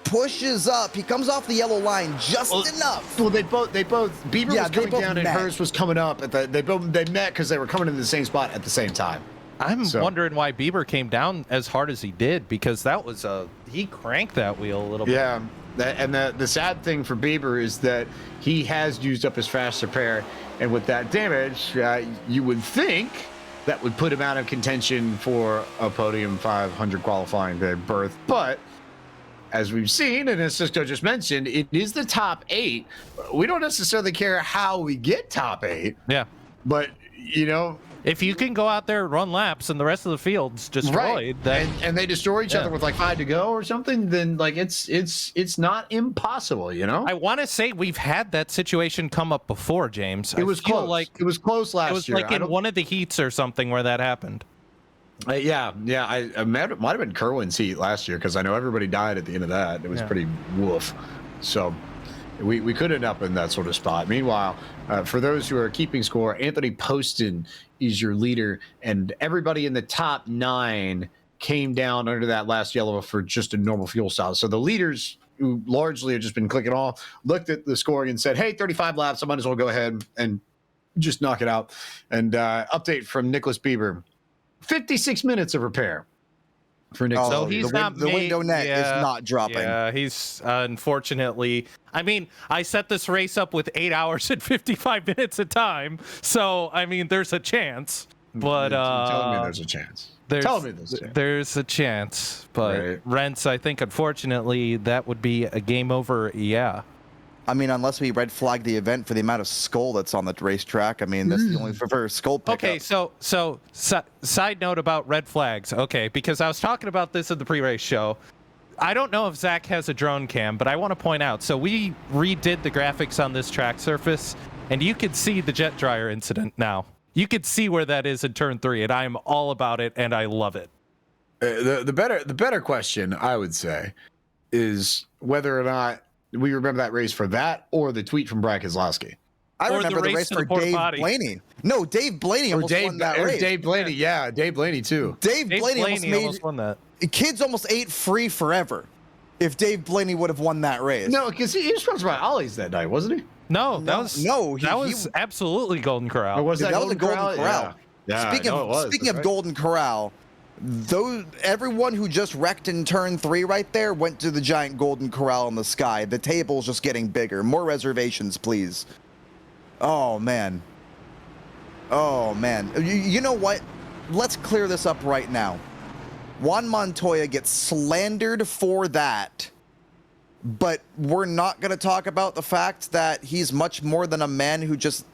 pushes up. He comes off the yellow line just enough.
Well, Bieber was coming down, and Hurst was coming up. They met because they were coming into the same spot at the same time.
I'm wondering why Bieber came down as hard as he did, because that was he cranked that wheel a little bit.
Yeah. And the sad thing for Bieber is that he has used up his fast repair, and with that damage, you would think that would put him out of contention for a Podium 500 qualifying berth. But as we've seen, and as Cisco just mentioned, it is the top 8. We don't necessarily care how we get top 8.
Yeah.
But,
if you can go out there and run laps and the rest of the field's destroyed,
right. and they destroy each other with like 5 to go or something, then like it's not impossible,
I want to say we've had that situation come up before, James.
It was close. It was close last year.
It was like in one of the heats or something where that happened.
Yeah. It might have been Kerwin's heat last year, because I know everybody died at the end of that. It was pretty woof. So we could end up in that sort of spot. Meanwhile, for those who are keeping score, Anthony Poston is your leader, and everybody in the top 9 came down under that last yellow for just a normal fuel style. So the leaders, who largely have just been clicking off, looked at the scoring and said, hey, 35 laps, I might as well go ahead and just knock it out. And update from Nicholas Bieber, 56 minutes of repair for Nick.
So he's the
window net is not dropping.
Yeah, he's unfortunately. I mean, I set this race up with 8 hours and 55 minutes of time, so I mean, there's a chance. But
tell me there's a chance. Tell me there's a chance.
There's a chance, but
Right.
Rents, I think, unfortunately, that would be a game over. Yeah.
I mean, unless we red flag the event for the amount of skull that's on the racetrack. I mean, that's the only for skull pickup.
Okay, so side note about red flags. Okay, because I was talking about this in the pre-race show. I don't know if Zach has a drone cam, but I want to point out. So we redid the graphics on this track surface, and you can see the jet dryer incident now. You can see where that is in turn 3, and I'm all about it, and I love it.
The better question, I would say, is whether or not we remember that race for that, or the tweet from Brad Keselowski.
I
Or
remember the race
to
for
the porta
Dave
potty.
Blaney. No, Dave Blaney almost won that race.
Dave Blaney, yeah, Dave Blaney too.
Dave Blaney
almost won that.
Kids almost ate free forever if Dave Blaney would have won that race.
No, because he was sponsored by Ollie's that night, wasn't he?
No, that
he
was absolutely Golden Corral.
Or was that
was a Golden Corral.
Yeah.
Speaking of Golden Corral, everyone who just wrecked in turn 3 right there went to the giant Golden Corral in the sky. The table's just getting bigger. More reservations, please. Oh man. You know what? Let's clear this up right now. Juan Montoya gets slandered for that, but we're not going to talk about the fact that he's much more than a man who just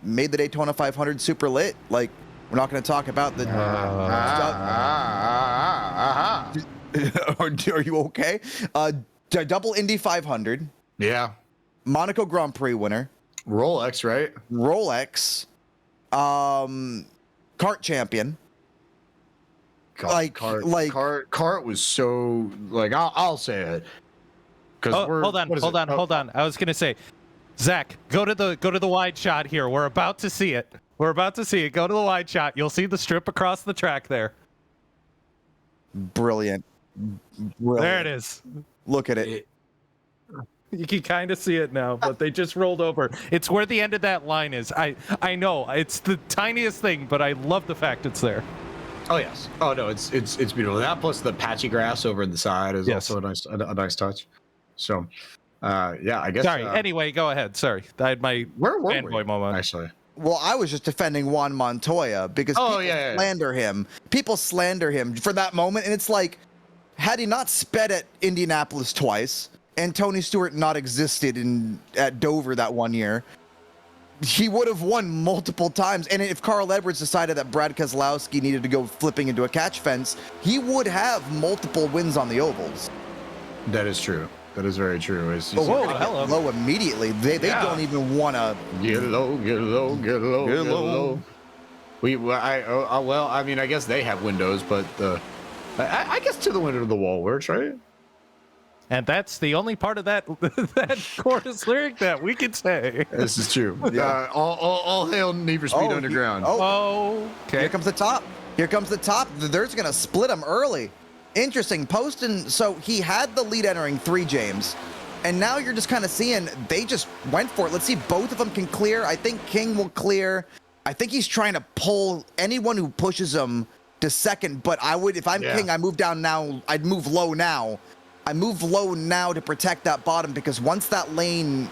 made the Daytona 500 super lit. Like, we're not going to talk about the Are you okay? Double Indy 500.
Yeah.
Monaco Grand Prix winner.
Rolex, right?
Rolex. Kart champion. Like-
Cart was so like I'll say it.
Oh, hold on. I was gonna say, Zach, go to the wide shot here. We're about to see it. Go to the wide shot. You'll see the strip across the track there.
Brilliant.
There it is.
Look at it.
You can kind of see it now, but they just rolled over. It's where the end of that line is. I know it's the tiniest thing, but I love the fact it's there.
Oh yes. Oh no, it's beautiful. That plus the patchy grass over in the side is also a nice touch. So, yeah, I guess.
Uh,
Sorry. Anyway, go ahead. Sorry, I had my
where were
fanboy
we,
moment.
actually?
Well, I was just defending Juan Montoya because people slander him. People slander him for that moment, and it's like, had he not sped at Indianapolis twice, and Tony Stewart not existed at Dover that one year, he would have won multiple times. And if Carl Edwards decided that Brad Keselowski needed to go flipping into a catch fence, he would have multiple wins on the ovals.
That is true. That is very true.
Hello. Low immediately. They don't even want to
get low. Well, I mean, I guess they have windows, but I guess to the window of the wall works, right?
And that's the only part of that chorus lyric that we can say.
This is true. All hail Need for Speed Underground.
Okay.
Here comes the top. They're just gonna split them early. Interesting. Poston, so he had the lead entering 3, James, and now you're just kind of seeing they just went for it. Let's see, both of them can clear. I think King will clear. I think he's trying to pull anyone who pushes him to second, but I would, if I'm King, I move down now. I'd move low now. I move low now to protect that bottom, because once that lane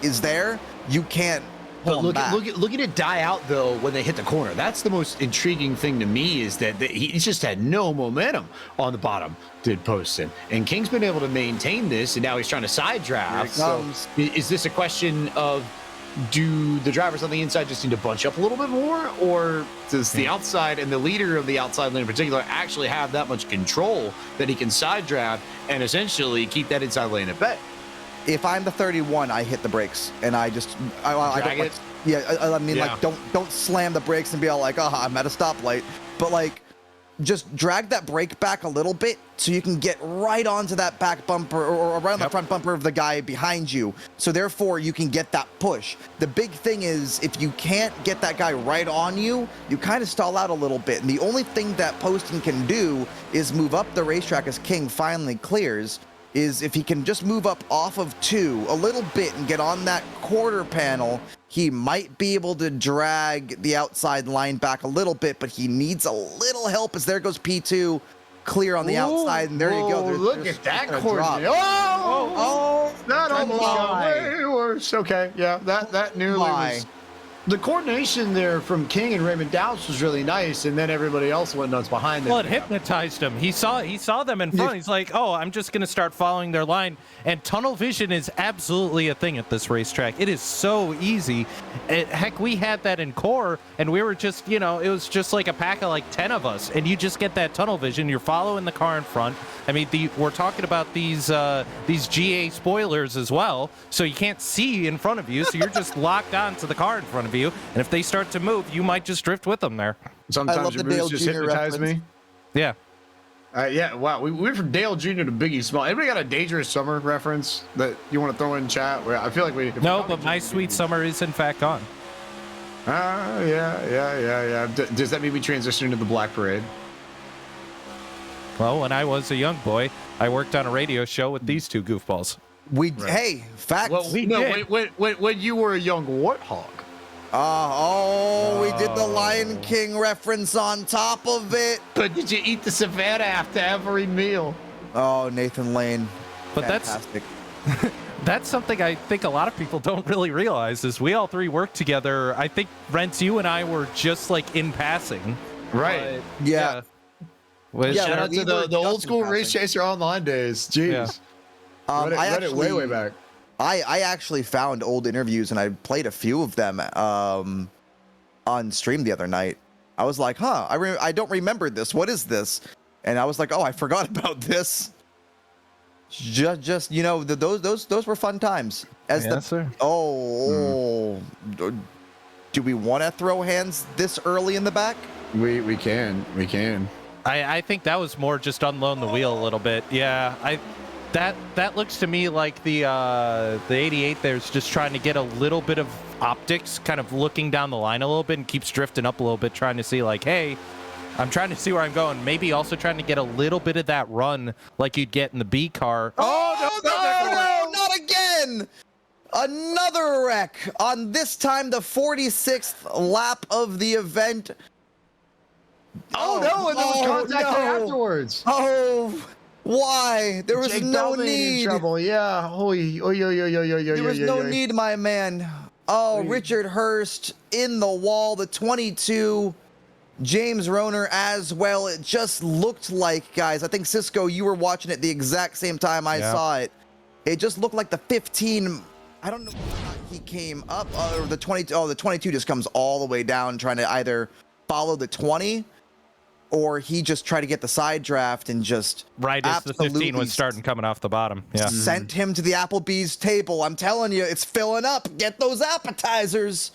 is there, you can't pull him back.
Look at it die out though when they hit the corner. That's the most intriguing thing to me, is that he just had no momentum on the bottom. Did Poston, and King's been able to maintain this, and now he's trying to side draft. So is this a question of, do the drivers on the inside just need to bunch up a little bit more, or does the outside and the leader of the outside lane in particular actually have that much control that he can side draft and essentially keep that inside lane at bay?
If I'm the 31, I hit the brakes, and I don't like, like don't slam the brakes and be all like, oh, I'm at a stoplight, but like just drag that brake back a little bit so you can get right onto that back bumper or right on the front bumper of the guy behind you. So therefore you can get that push. The big thing is, if you can't get that guy right on you, you kind of stall out a little bit. And the only thing that Poston can do is move up the racetrack as King finally clears, is if he can just move up off of 2 a little bit and get on that quarter panel, he might be able to drag the outside line back a little bit, but he needs a little help, as there goes P2 clear on the outside, and there you go.
Look at that corner. That almost got way worse. Okay, yeah, that nearly was. The coordination there from King and Raymond Dowse was really nice, and then everybody else went nuts behind them.
Well, it hypnotized him. He saw them in front. He's like, oh, I'm just going to start following their line. And tunnel vision is absolutely a thing at this racetrack. It is so easy. Heck, we had that in core, and we were just, it was just like a pack of like 10 of us, and you just get that tunnel vision. You're following the car in front. I mean, we're talking about these GA spoilers as well, so you can't see in front of you, so you're just locked on to the car in front of you, and if they start to move, you might just drift with them there.
Sometimes your moves just hypnotize me.
Yeah.
Yeah, wow. We went from Dale Jr. to Biggie Small. Anybody got a Dangerous Summer reference that you want to throw in chat? Where I feel like
No, but My Sweet Summer is in fact on.
Yeah. Does that mean we transition into the Black Parade?
Well, when I was a young boy, I worked on a radio show with these two goofballs.
Hey, facts.
Well, when you were a young warthog.
We did the Lion King reference on top of it.
But did you eat the Savannah after every meal?
Oh, Nathan Lane.
But
fantastic.
That's something I think a lot of people don't really realize, is we all three worked together. I think, Rents, you and I were just like in passing.
Right.
Yeah.
Shout out to the old school Race Chaser Online days. Jeez.
Yeah.
Read it way back.
I actually found old interviews, and I played a few of them on stream the other night. I was like, I don't remember this. What is this? And I was like, oh, I forgot about this. Just those were fun times.
Sir.
Do we want to throw hands this early in the back?
We can.
I think that was more just unload the wheel a little bit. Yeah, that looks to me like the 88 there's just trying to get a little bit of optics, kind of looking down the line a little bit and keeps drifting up a little bit, trying to see like, hey, I'm trying to see where I'm going. Maybe also trying to get a little bit of that run like you'd get in the B car.
Oh, no, not again! Another wreck on this time the 46th lap of the event.
Oh no, and there was contact afterwards.
Oh, why? There was
Jake
no
Bellman
need.
in trouble. Yeah.
There was no need, my man. Oh, Richard Hurst in the wall, the 22. James Roner as well. It just looked like, guys, I think Cisco, you were watching it the exact same time I saw it. It just looked like the 15. I don't know whether or not he came up or the 22. Oh, the 22 just comes all the way down, trying to either follow the 20 or he just tried to get the side draft and just
right as the 15 was starting coming off the bottom. Yeah.
Sent him to the Applebee's table. I'm telling you, it's filling up. Get those appetizers.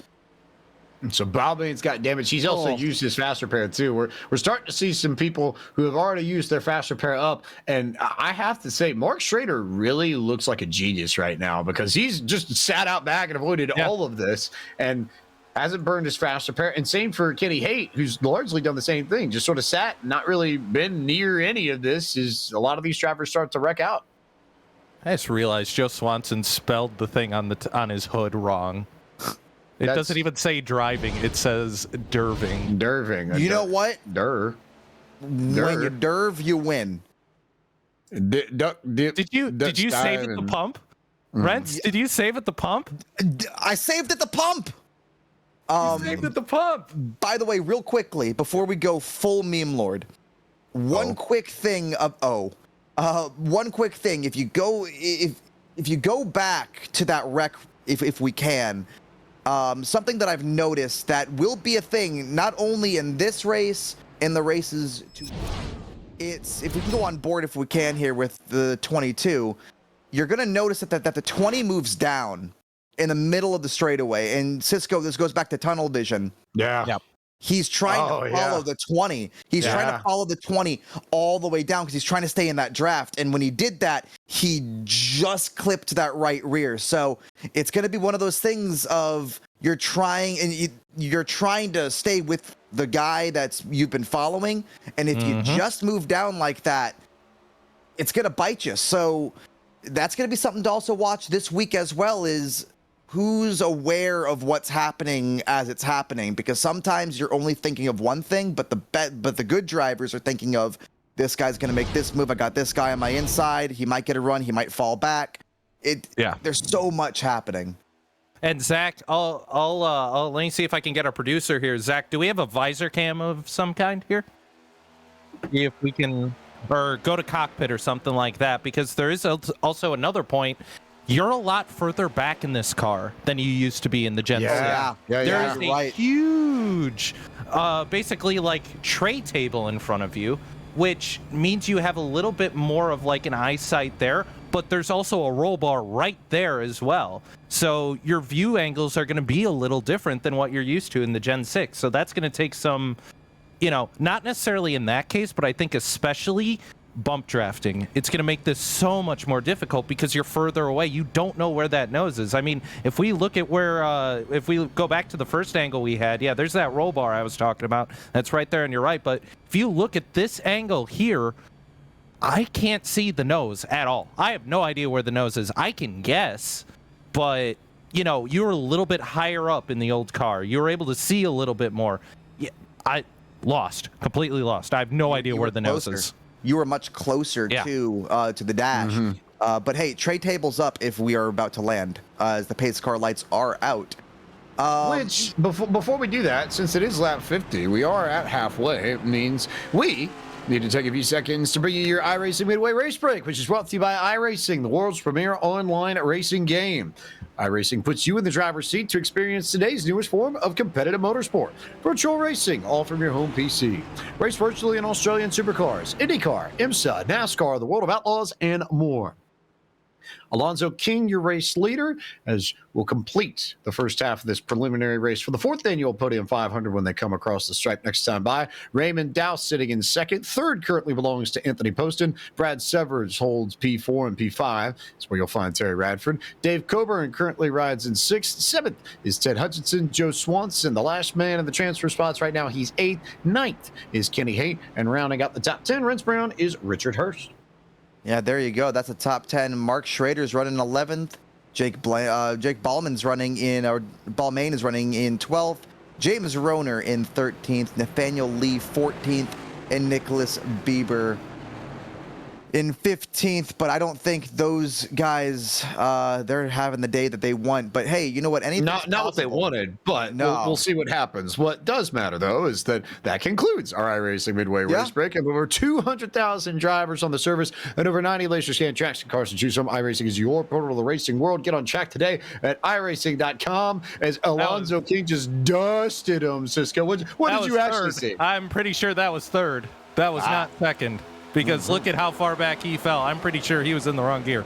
So Balmain's got damage. He's also used his fast repair too. We're starting to see some people who have already used their fast repair up, and I have to say, Mark Schrader really looks like a genius right now because he's just sat out back and avoided all of this and hasn't burned his fast repair. And same for Kenny Haight, who's largely done the same thing, just sort of sat, not really been near any of this. As a lot of these drivers start to wreck out.
I just realized Joe Swanson spelled the thing on his hood wrong. It doesn't even say driving. It says derving.
Derving.
You know what?
When
you derv, you win.
Did you save at the pump? Rents, did you save at the pump?
I saved at the pump.
Saved at the pump.
By the way, real quickly, before we go full meme lord, one quick thing. One quick thing. If you go back to that wreck, if we can. Something that I've noticed that will be a thing not only in this race, in the races to it's if we can go on board if we can here with the 22, you're gonna notice that the 20 moves down in the middle of the straightaway. And Cisco, this goes back to tunnel vision.
Yeah.
Yep.
He's trying to follow the 20. He's trying to follow the 20 all the way down because he's trying to stay in that draft. And when he did that, he just clipped that right rear. So it's going to be one of those things of you're trying to stay with the guy you've been following. And if you just move down like that, it's going to bite you. So that's going to be something to also watch this week as well is who's aware of what's happening as it's happening, because sometimes you're only thinking of one thing, but the good drivers are thinking of this guy's going to make this move. I got this guy on my inside. He might get a run. He might fall back. There's so much happening.
And Zach, let me see if I can get our producer here. Zach, do we have a visor cam of some kind here? See if we can, or go to cockpit or something like that, because there is also another point. You're a lot further back in this car than you used to be in the Gen 6. There is a huge, basically like tray table in front of you, which means you have a little bit more of like an eyesight there, but there's also a roll bar right there as well. So your view angles are going to be a little different than what you're used to in the Gen 6. So that's going to take some, not necessarily in that case, but I think especially bump drafting. It's going to make this so much more difficult because you're further away. You don't know where that nose is. I mean, if we look at where, if we go back to the first angle we had, there's that roll bar I was talking about. That's right there, and you're right. But if you look at this angle here, I can't see the nose at all. I have no idea where the nose is. I can guess, but, you're a little bit higher up in the old car. You were able to see a little bit more. I completely lost. I have no idea where the nose is.
You were much closer to the dash. But hey, tray table's up if we are about to land, as the pace car lights are out.
Which, before we do that, since it is lap 50, we are at halfway. It means we need to take a few seconds to bring you your iRacing Midway Race Break, which is brought to you by iRacing, the world's premier online racing game. iRacing puts you in the driver's seat to experience today's newest form of competitive motorsport. Virtual racing, all from your home PC. Race virtually in Australian supercars, IndyCar, IMSA, NASCAR, the World of Outlaws, and more. Alonzo King, your race leader, as we'll complete the first half of this preliminary race for the 4th annual Podium 500 when they come across the stripe next time by. Raymond Dowse sitting in 2nd. 3rd currently belongs to Anthony Poston. Brad Severs holds P4 and P5. That's where you'll find Terry Radford. Dave Coburn currently rides in 6th. 7th is Ted Hutchinson. Joe Swanson, the last man in the transfer spots right now, he's 8th. 9th is Kenny Haight. And rounding out the top 10, Rance Brown, is Richard Hurst.
Yeah, there you go. That's a top 10. Mark Schrader's running 11th. Jake Ballman's running in, or Balmain is running in 12th. James Roner in 13th. Nathaniel Lee 14th. And Nicholas Bieber in 15th, but I don't think those guys, they're having the day that they want. But hey, you know what? Anything's
not what they wanted, but
No.
we'll see what happens. What does matter, though, is that concludes our iRacing Midway race break. And over 200,000 drivers on the service and over 90 laser scan tracks and cars to choose from. iRacing is your portal to the racing world. Get on track today at iRacing.com as Alonzo King just dusted him, Cisco. What did you actually
third.
see?
I'm pretty sure that was 3rd. That was not 2nd. Because look at how far back he fell. I'm pretty sure he was in the wrong gear.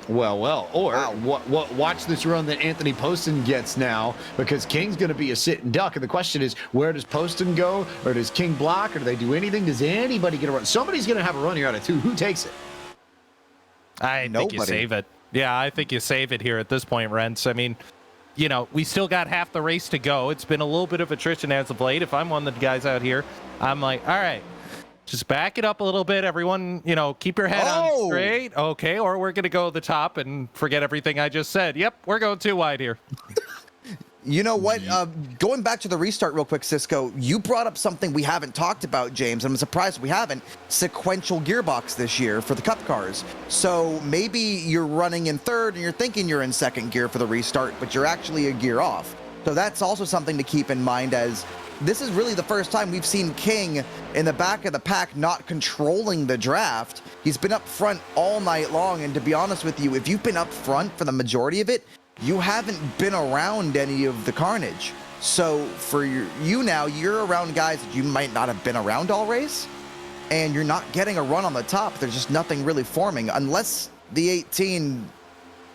Well. Or
Wow.
watch this run that Anthony Poston gets now, because King's going to be a sit and duck. And the question is, where does Poston go? Or does King block? Or do they do anything? Does anybody get a run? Somebody's going to have a run here out of 2. Who takes it?
I think you
Nobody.
save it. Yeah, I think you save it here at this point, Rents. I mean, you know, we still got half the race to go. It's been a little bit of attrition as of late. If I'm one of the guys out here, I'm like, all right, just back it up a little bit. Everyone, you know, keep your head on straight. Okay, or we're going to go to the top and forget everything I just said. Yep, we're going too wide here.
You know what? Going back to the restart real quick, Cisco, you brought up something we haven't talked about, James, and I'm surprised we haven't. Sequential gearbox this year for the Cup cars. So maybe you're running in 3rd and you're thinking you're in 2nd gear for the restart, but you're actually a gear off. So that's also something to keep in mind, as this is really the first time we've seen King in the back of the pack not controlling the draft. He's been up front all night long, and to be honest with you, if you've been up front for the majority of it, you haven't been around any of the carnage. So for you now, you're around guys that you might not have been around all race, and you're not getting a run on the top. There's just nothing really forming unless the 18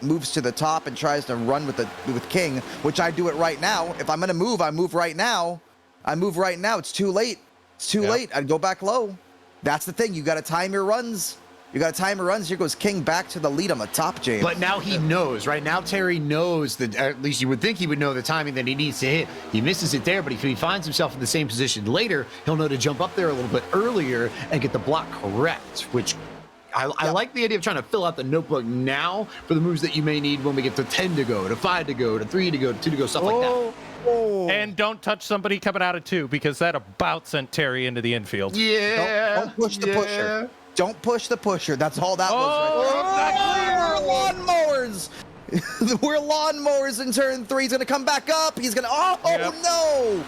moves to the top and tries to run with King, which I do it right now. If I'm gonna move, I move right now. It's too late. Late. I'd go back low. That's the thing. You got to time your runs. Here goes King back to the lead on the top, James.
But now he knows. Right now, Terry knows that, at least you would think he would know the timing that he needs to hit. He misses it there, but if he finds himself in the same position later, he'll know to jump up there a little bit earlier and get the block correct, which I like the idea of trying to fill out the notebook now for the moves that you may need when we get to 10 to go, to 5 to go, to 3 to go, to 2 to go, stuff like that.
And don't touch somebody coming out of 2, because that about sent Terry into the infield.
Yeah.
Don't push the pusher. Don't push the pusher. That's all that was. Right there. Lawnmowers. We're lawnmowers in turn 3. He's going to come back up. He's going to... no.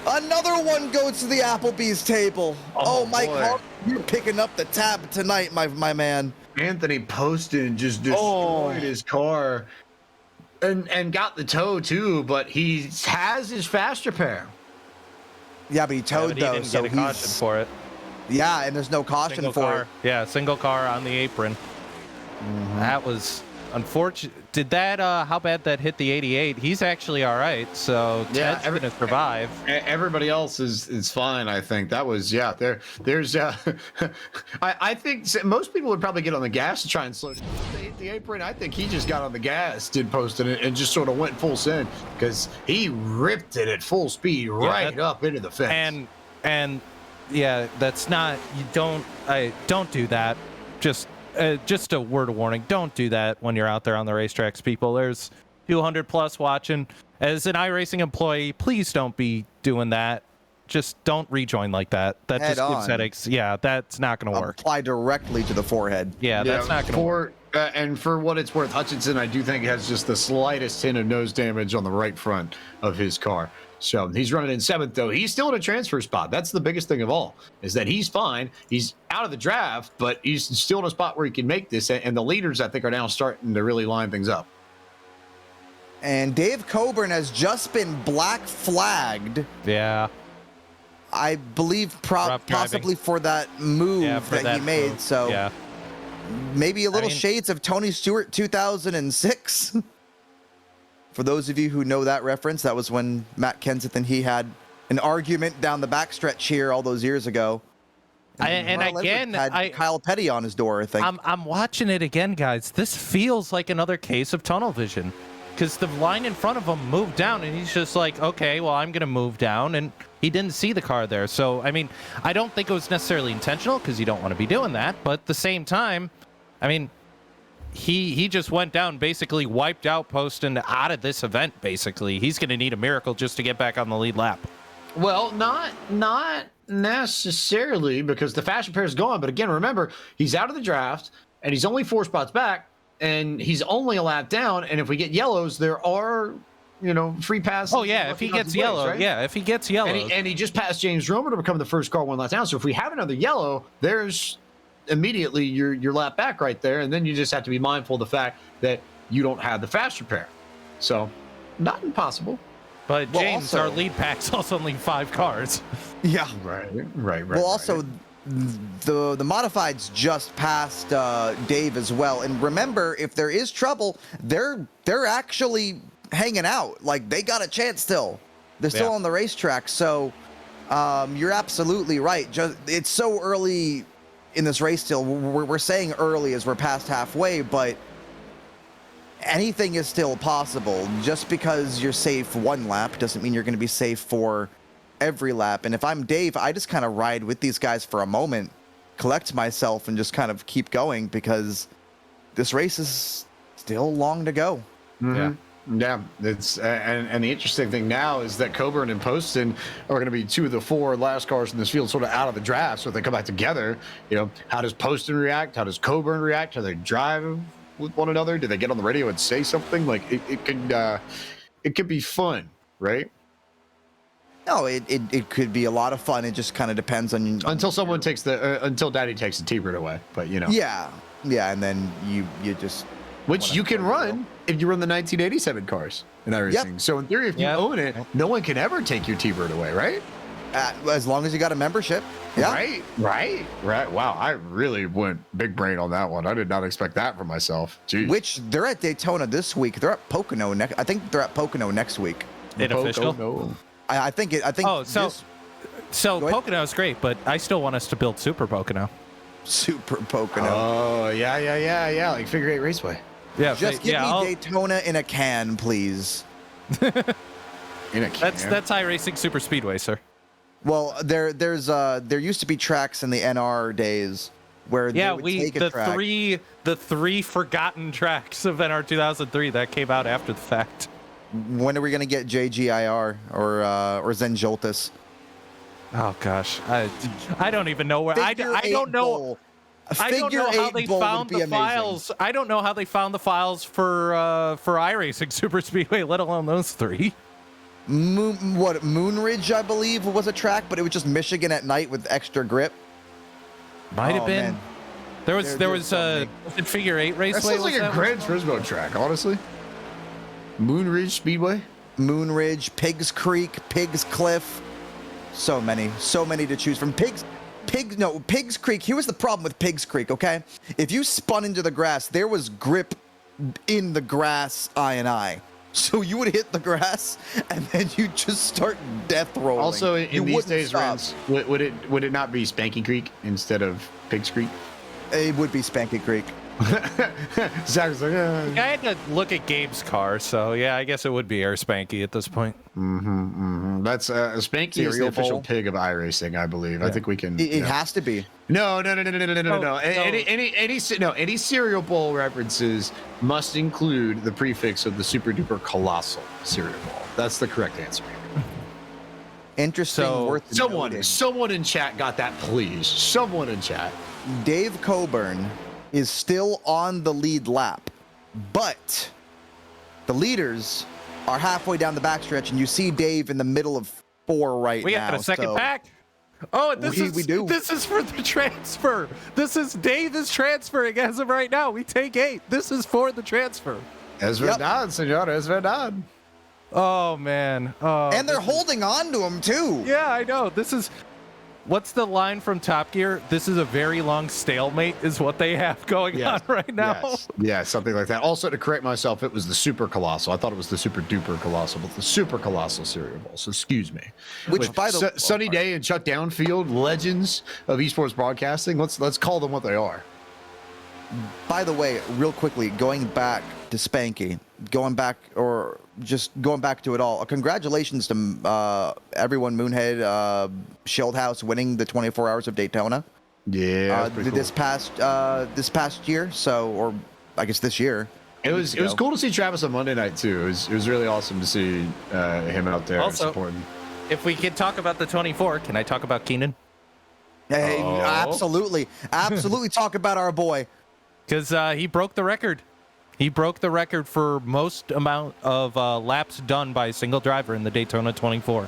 Another one goes to the Applebee's table. Mike, you're picking up the tab tonight, my man.
Anthony Poston just destroyed his car and got the tow too, but he has his fast repair.
Yeah, but he towed
he
though,
didn't
so
get a caution for it.
Yeah, and there's no caution
Single
for
car.
it.
Yeah, single car on the apron. That was unfortunate. Did that, how bad that hit the 88? He's actually all right, so Ted's going to survive.
Everybody else is fine, I think. That was, there's, I think most people would probably get on the gas to try and slow down the apron. I think he just got on the gas, did Poston, and just sort of went full send, because he ripped it at full speed up into the fence.
And yeah, that's not, don't do that. Just a word of warning, don't do that when you're out there on the racetracks, people. There's 200 plus watching. As an iRacing employee, please don't be doing that. Just don't rejoin like that. That
Head
just gives
on.
headaches. Yeah, that's not going to work.
Apply directly to the forehead.
Yeah, that's not going to work.
And for what it's worth, Hutchinson, I do think, has just the slightest hint of nose damage on the right front of his car. So he's running in 7th, though. He's still in a transfer spot. That's the biggest thing of all, is that he's fine. He's out of the draft, but he's still in a spot where he can make this. And the leaders, I think, are now starting to really line things up.
And Dave Coburn has just been black flagged.
Yeah.
I believe possibly for that move
for
that he made.
move.
So
yeah.
maybe a little
mean-
shades of Tony Stewart 2006. For those of you who know that reference, that was when Matt Kenseth and he had an argument down the backstretch here all those years ago.
And
Carl
again,
Edwards had Kyle Petty on his door, I think.
I'm watching it again, guys. This feels like another case of tunnel vision, because the line in front of him moved down, and he's just like, okay, well, I'm gonna move down, and he didn't see the car there. So I mean, I don't think it was necessarily intentional, because you don't want to be doing that. But at the same time, I mean, he just went down, basically wiped out Poston out of this event. Basically, he's gonna need a miracle just to get back on the lead lap.
Well, not necessarily, because the fast repair is gone. But again, remember, he's out of the draft and he's only 4 spots back, and he's only a lap down. And if we get yellows, there are, free passes.
Oh yeah, if he gets yellow,
right?
yeah, if he gets yellow,
And he just passed James Romer to become the first car 1 lap down. So if we have another yellow, there's immediately your lap back right there, and then you just have to be mindful of the fact that you don't have the fast repair. So not impossible.
But
Well,
James,
also-
our lead pack's also only 5 cars.
Yeah.
Right.
Well, also, the modifieds just passed Dave as well. And remember, if there is trouble, they're actually hanging out. Like, they got a chance still. They're still
Yeah.
on the racetrack. So you're absolutely right. It's so early in this race still. We're saying early as we're past halfway, but anything is still possible. Just because you're safe 1 lap doesn't mean you're going to be safe for every lap. And if I'm Dave, I just kind of ride with these guys for a moment, collect myself, and just kind of keep going, because this race is still long to go.
Yeah.
Yeah, it's and the interesting thing now is that Coburn and Poston are going to be 2 of the 4 last cars in this field, sort of out of the draft. So if they come back together, how does Poston react? How does Coburn react? How do they drive with one another? Do they get on the radio and say something? Like it could be fun, right?
No, it could be a lot of fun. It just kind of depends on
Until someone takes until Daddy takes the T-bird away. But
Yeah, and then you just
which you can run if you run the 1987 cars in iRacing.
Yep.
So in theory, if you
Yep.
own it, no one can ever take your T-bird away, right?
as long as you got a membership. Yeah.
Right. Wow, I really went big brain on that one. I did not expect that for myself. Jeez.
Which they're at Daytona this week. They're at Pocono next. I think they're at Pocono next week.
Unofficial?
No.
I think.
Oh, so
this
so
Go ahead.
Pocono is great, but I still want us to build Super Pocono.
Super Pocono.
Oh yeah, like figure 8 raceway
Yeah,
Just give me Daytona in a can, please.
in a can.
That's iRacing Super Speedway, sir.
Well, there used to be tracks in the NR days where
Yeah,
they would take a
the
track.
three forgotten tracks of NR 2003 that came out after the fact.
When are we gonna get JGIR or Zen Joltis?
Oh gosh, I don't even know where I
Figure
don't
eight
know.
bowl. A
I don't know
figure
how
eight
they
bowl would
found
be
the
amazing.
files. I don't know how they found the files for iRacing Super Speedway, let alone those 3.
Moonridge, I believe, was a track, but it was just Michigan at night with extra grip.
Might have
Oh,
been.
man.
There was
There's so
a
many.
was it Figure 8
That
Raceway.
sounds like
was
a
that
Gran Turismo track, honestly. Moonridge Speedway.
Moonridge, Pigs Creek, Pigs Cliff. So many to choose from. Pigs Creek. Here was the problem with Pigs Creek, okay? If you spun into the grass, there was grip in the grass, I. So you would hit the grass, and then you just start death rolling.
Also,
You
in these
wouldn't
days,
stop.
Rens, would it not be Spanky Creek instead of Pigs Creek?
It would be Spanky Creek.
Zach was like,
I had to look at Gabe's car, so yeah, I guess it would be Air Spanky at this point.
That's Spanky is the
Cereal
official
bowl?
pig of iRacing, I believe. I think we can.
It has to be.
No.
no.
Any cereal bowl references must include the prefix of the super duper colossal cereal bowl. That's the correct answer.
Interesting.
So,
Worth noting.
Someone in chat got that, please. Someone in chat.
Dave Coburn is still on the lead lap, but the leaders are halfway down the backstretch, and you see Dave in the middle of 4 right
We
now.
got a second
so-
pack. Oh, and
We do.
This is for the transfer. This is Dave is transferring as of right now. We take 8. This is for the transfer.
Es verdad, senor, es verdad.
Oh man. Oh,
And they're holding on to him too.
Yeah, I know. This is What's the line from Top Gear? This is a very long stalemate, is what they have going on right now.
Yes. Yeah, something like that. Also, to correct myself, it was the Super Colossal. I thought it was the Super Duper Colossal, but the Super Colossal Cereal Bowl. So excuse me.
Which, by the way,
Sunny Day and Chuck Downfield, legends of esports broadcasting. Let's call them what they are.
By the way, real quickly, going back to Spanky, going back to it all. Congratulations to everyone, Moonhead, Shieldhouse winning the 24 Hours of Daytona.
Yeah,
this past year. So, or I guess this year.
It was cool to see Travis on Monday night too. It was really awesome to see him out there
also
supporting.
If we could talk about the 24, can I talk about Keenan?
Hey, absolutely talk about our boy.
Because he broke the record. He broke the record for most amount of laps done by a single driver in the Daytona 24.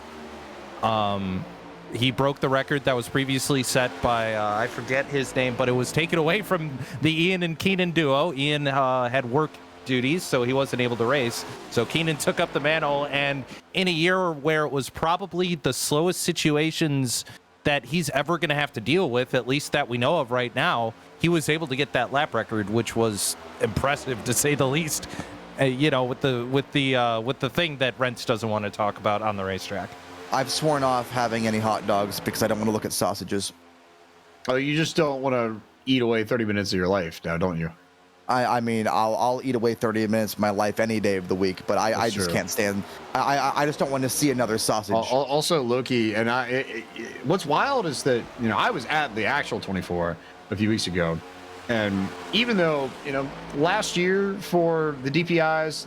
He broke the record that was previously set by, I forget his name, but it was taken away from the Ian and Keenan duo. Ian had work duties, so he wasn't able to race. So Keenan took up the mantle, and in a year where it was probably the slowest situations that he's ever going to have to deal with, at least that we know of right now, he was able to get that lap record, which was impressive to say the least. With the thing that Rents doesn't want to talk about on the racetrack.
I've sworn off having any hot dogs because I don't want to look at sausages.
Oh, you just don't want to eat away 30 minutes of your life now, don't you?
I mean, I'll eat away 30 minutes of my life any day of the week, but I just can't stand. I just don't want to see another sausage.
Also, Loki, and what's wild is that I was at the actual 24 a few weeks ago, and even though last year for the DPIs,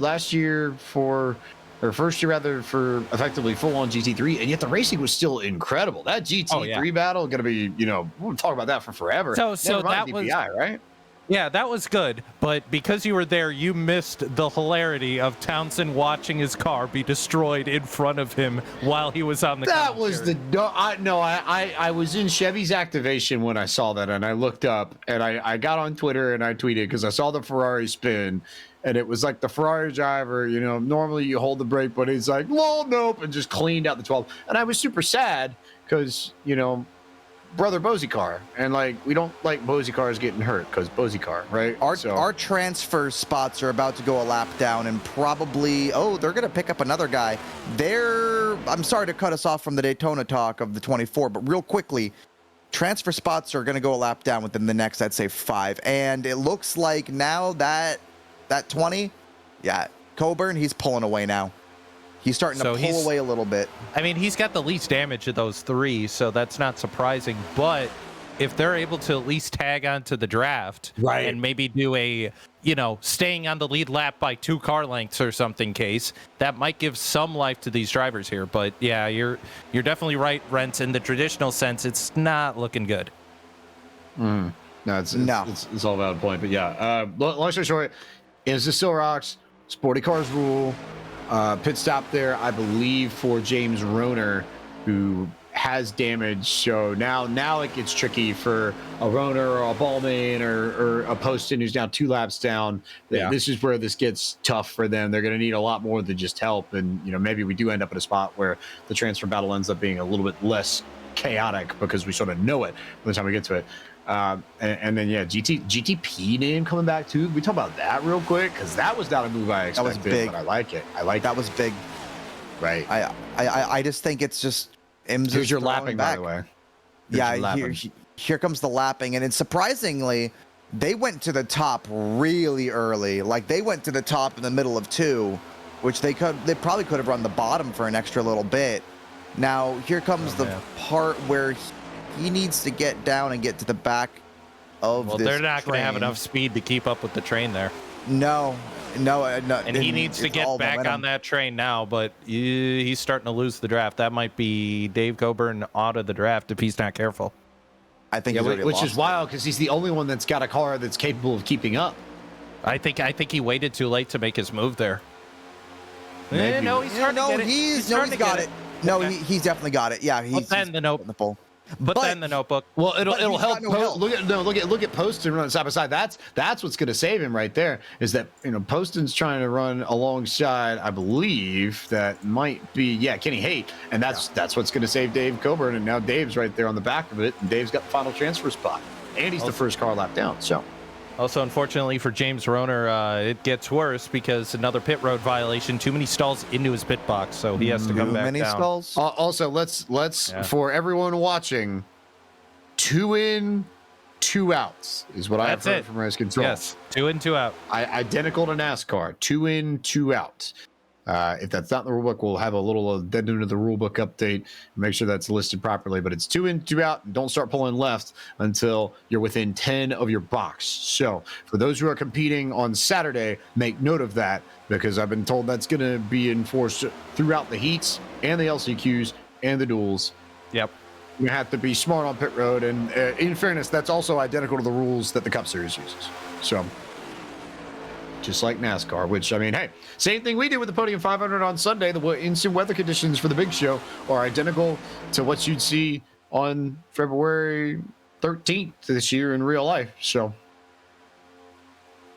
first year rather for effectively full-on GT3, and yet the racing was still incredible. That GT3 battle going to be we'll talk about that for forever.
So that
DPI,
was
right.
Yeah, that was good, but because you were there, you missed the hilarity of Townsend watching his car be destroyed in front of him while he was on the
That was
commentary.
I was in Chevy's activation when I saw that, and I looked up, and I got on Twitter, and I tweeted, because I saw the Ferrari spin, and it was like the Ferrari driver, normally you hold the brake, but he's like, well, nope, and just cleaned out the 12. And I was super sad, because, brother Bozy car, and we don't like Bozy cars getting hurt because Bozy car, right?
Our transfer spots are about to go a lap down, and probably they're gonna pick up another guy. I'm sorry to cut us off from the Daytona talk of the 24, but real quickly, transfer spots are gonna go a lap down within the next, I'd say, 5, and it looks like now that 20, Coburn, he's pulling away now. He's starting to pull away a little bit.
I mean, he's got the least damage of those 3, so that's not surprising. But if they're able to at least tag onto the draft,
right,
and maybe do a, staying on the lead lap by 2 car lengths or something case, that might give some life to these drivers here. But yeah, you're definitely right, Rents. In the traditional sense, it's not looking good.
No, it's all valid point. But yeah, long story short, is the still rocks. Sporty cars rule. Pit stop there, I believe, for James Roner, who has damage. So now it gets tricky for a Roner or a Ballman or a Poston who's now 2 laps down. Yeah. This is where this gets tough for them. They're going to need a lot more than just help. And, maybe we do end up at a spot where the transfer battle ends up being a little bit less chaotic because we sort of know it by the time we get to it. And then GTP name coming back too. We talk about that real quick because that was not a move I expected.
That was big.
But I like it. That
was big.
Right.
I just think it's just IMSA.
Here's your lapping,
back.
By the way.
Here comes the lapping, and it's surprisingly they went to the top really early. Like they went to the top in the middle of 2, which they probably could have run the bottom for an extra little bit. Now here comes the part where he needs to get down and get to the back of this
they're not going to have
train.
enough speed to keep up with the train there.
No.
And he needs to get back on that train now, but he's starting to lose the draft. That might be Dave Coburn out of the draft if he's not careful.
I think
which is wild because he's the only one that's got a car that's capable of keeping up.
I think he waited too late to make his move there.
He's got it. No, he's definitely got it. Yeah, he's
the nope.
in the pole.
But then the notebook.
Well, it'll
he's
help.
got no help.
Look at Poston running side by side. That's what's going to save him right there. Is that Poston's trying to run alongside, I believe that might be Kenny Haight, and that's what's going to save Dave Coburn. And now Dave's right there on the back of it, and Dave's got the final transfer spot, and he's the first car lap down. So.
Also, unfortunately for James Roner, it gets worse because another pit road violation. Too many stalls into his pit box, so he has to come back down.
Too many stalls.
Also, let's for everyone watching, 2 in, 2 outs is what I've heard from Race Control.
Yes, 2 in, 2 out.
Identical to NASCAR, 2 in, 2 out. If that's not in the rulebook, we'll have a little addendum to the rulebook update. Make sure that's listed properly. But it's 2 in, 2 out. And don't start pulling left until you're within 10 of your box. So for those who are competing on Saturday, make note of that because I've been told that's going to be enforced throughout the heats and the LCQs and the duels.
Yep.
You have to be smart on pit road. And in fairness, that's also identical to the rules that the Cup Series uses. So just like NASCAR, which, I mean, hey, same thing we did with the Podium 500 on Sunday. The instant weather conditions for the big show are identical to what you'd see on February 13th this year in real life. So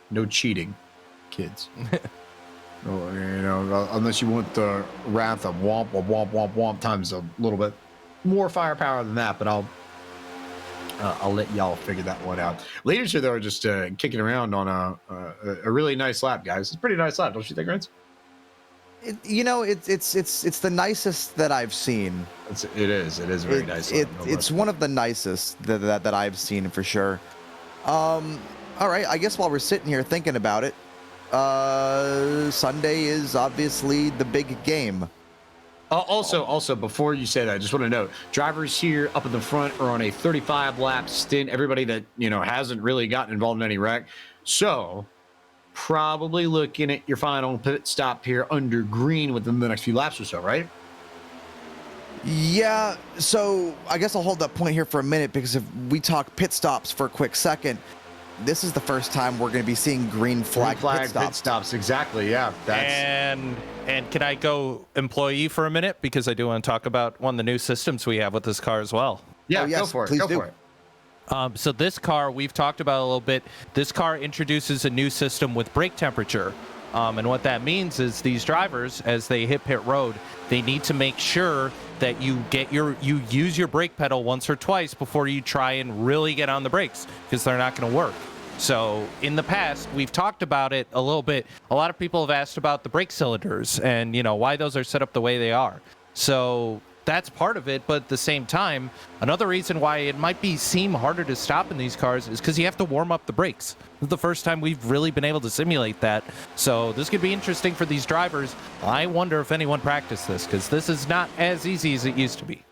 no cheating, kids. Unless you want the wrath of womp, womp, womp, womp, womp times a little bit more firepower than that, but I'll let y'all figure that one out. Leaders here, though, are just kicking around on a really nice lap, guys. It's a pretty nice lap, don't you think, Rance?
It's the nicest that I've seen.
It is a very nice lap.
It's one of the nicest that I've seen for sure. All right, I guess while we're sitting here thinking about it, Sunday is obviously the big game.
Also, before you say that, I just want to note, drivers here up in the front are on a 35-lap stint. Everybody that, hasn't really gotten involved in any wreck. So, probably looking at your final pit stop here under green within the next few laps or so, right?
Yeah, so I guess I'll hold that point here for a minute because if we talk pit stops for a quick second, this is the first time we're going to be seeing green flag pit stops.
Exactly, yeah.
And can I go employee for a minute? Because I do want to talk about one of the new systems we have with this car as well.
Yeah,
yes,
go for it.
Please
Go
do.
for it.
So this car, we've talked about a little bit. This car introduces a new system with brake temperature. And what that means is these drivers, as they hit pit road, they need to make sure that you use your brake pedal once or twice before you try and really get on the brakes because they're not going to work. So in the past, we've talked about it a little bit. A lot of people have asked about the brake cylinders and, why those are set up the way they are. So that's part of it. But at the same time, another reason why it might seem harder to stop in these cars is because you have to warm up the brakes. This is the first time we've really been able to simulate that. So this could be interesting for these drivers. I wonder if anyone practiced this because this is not as easy as it used to be.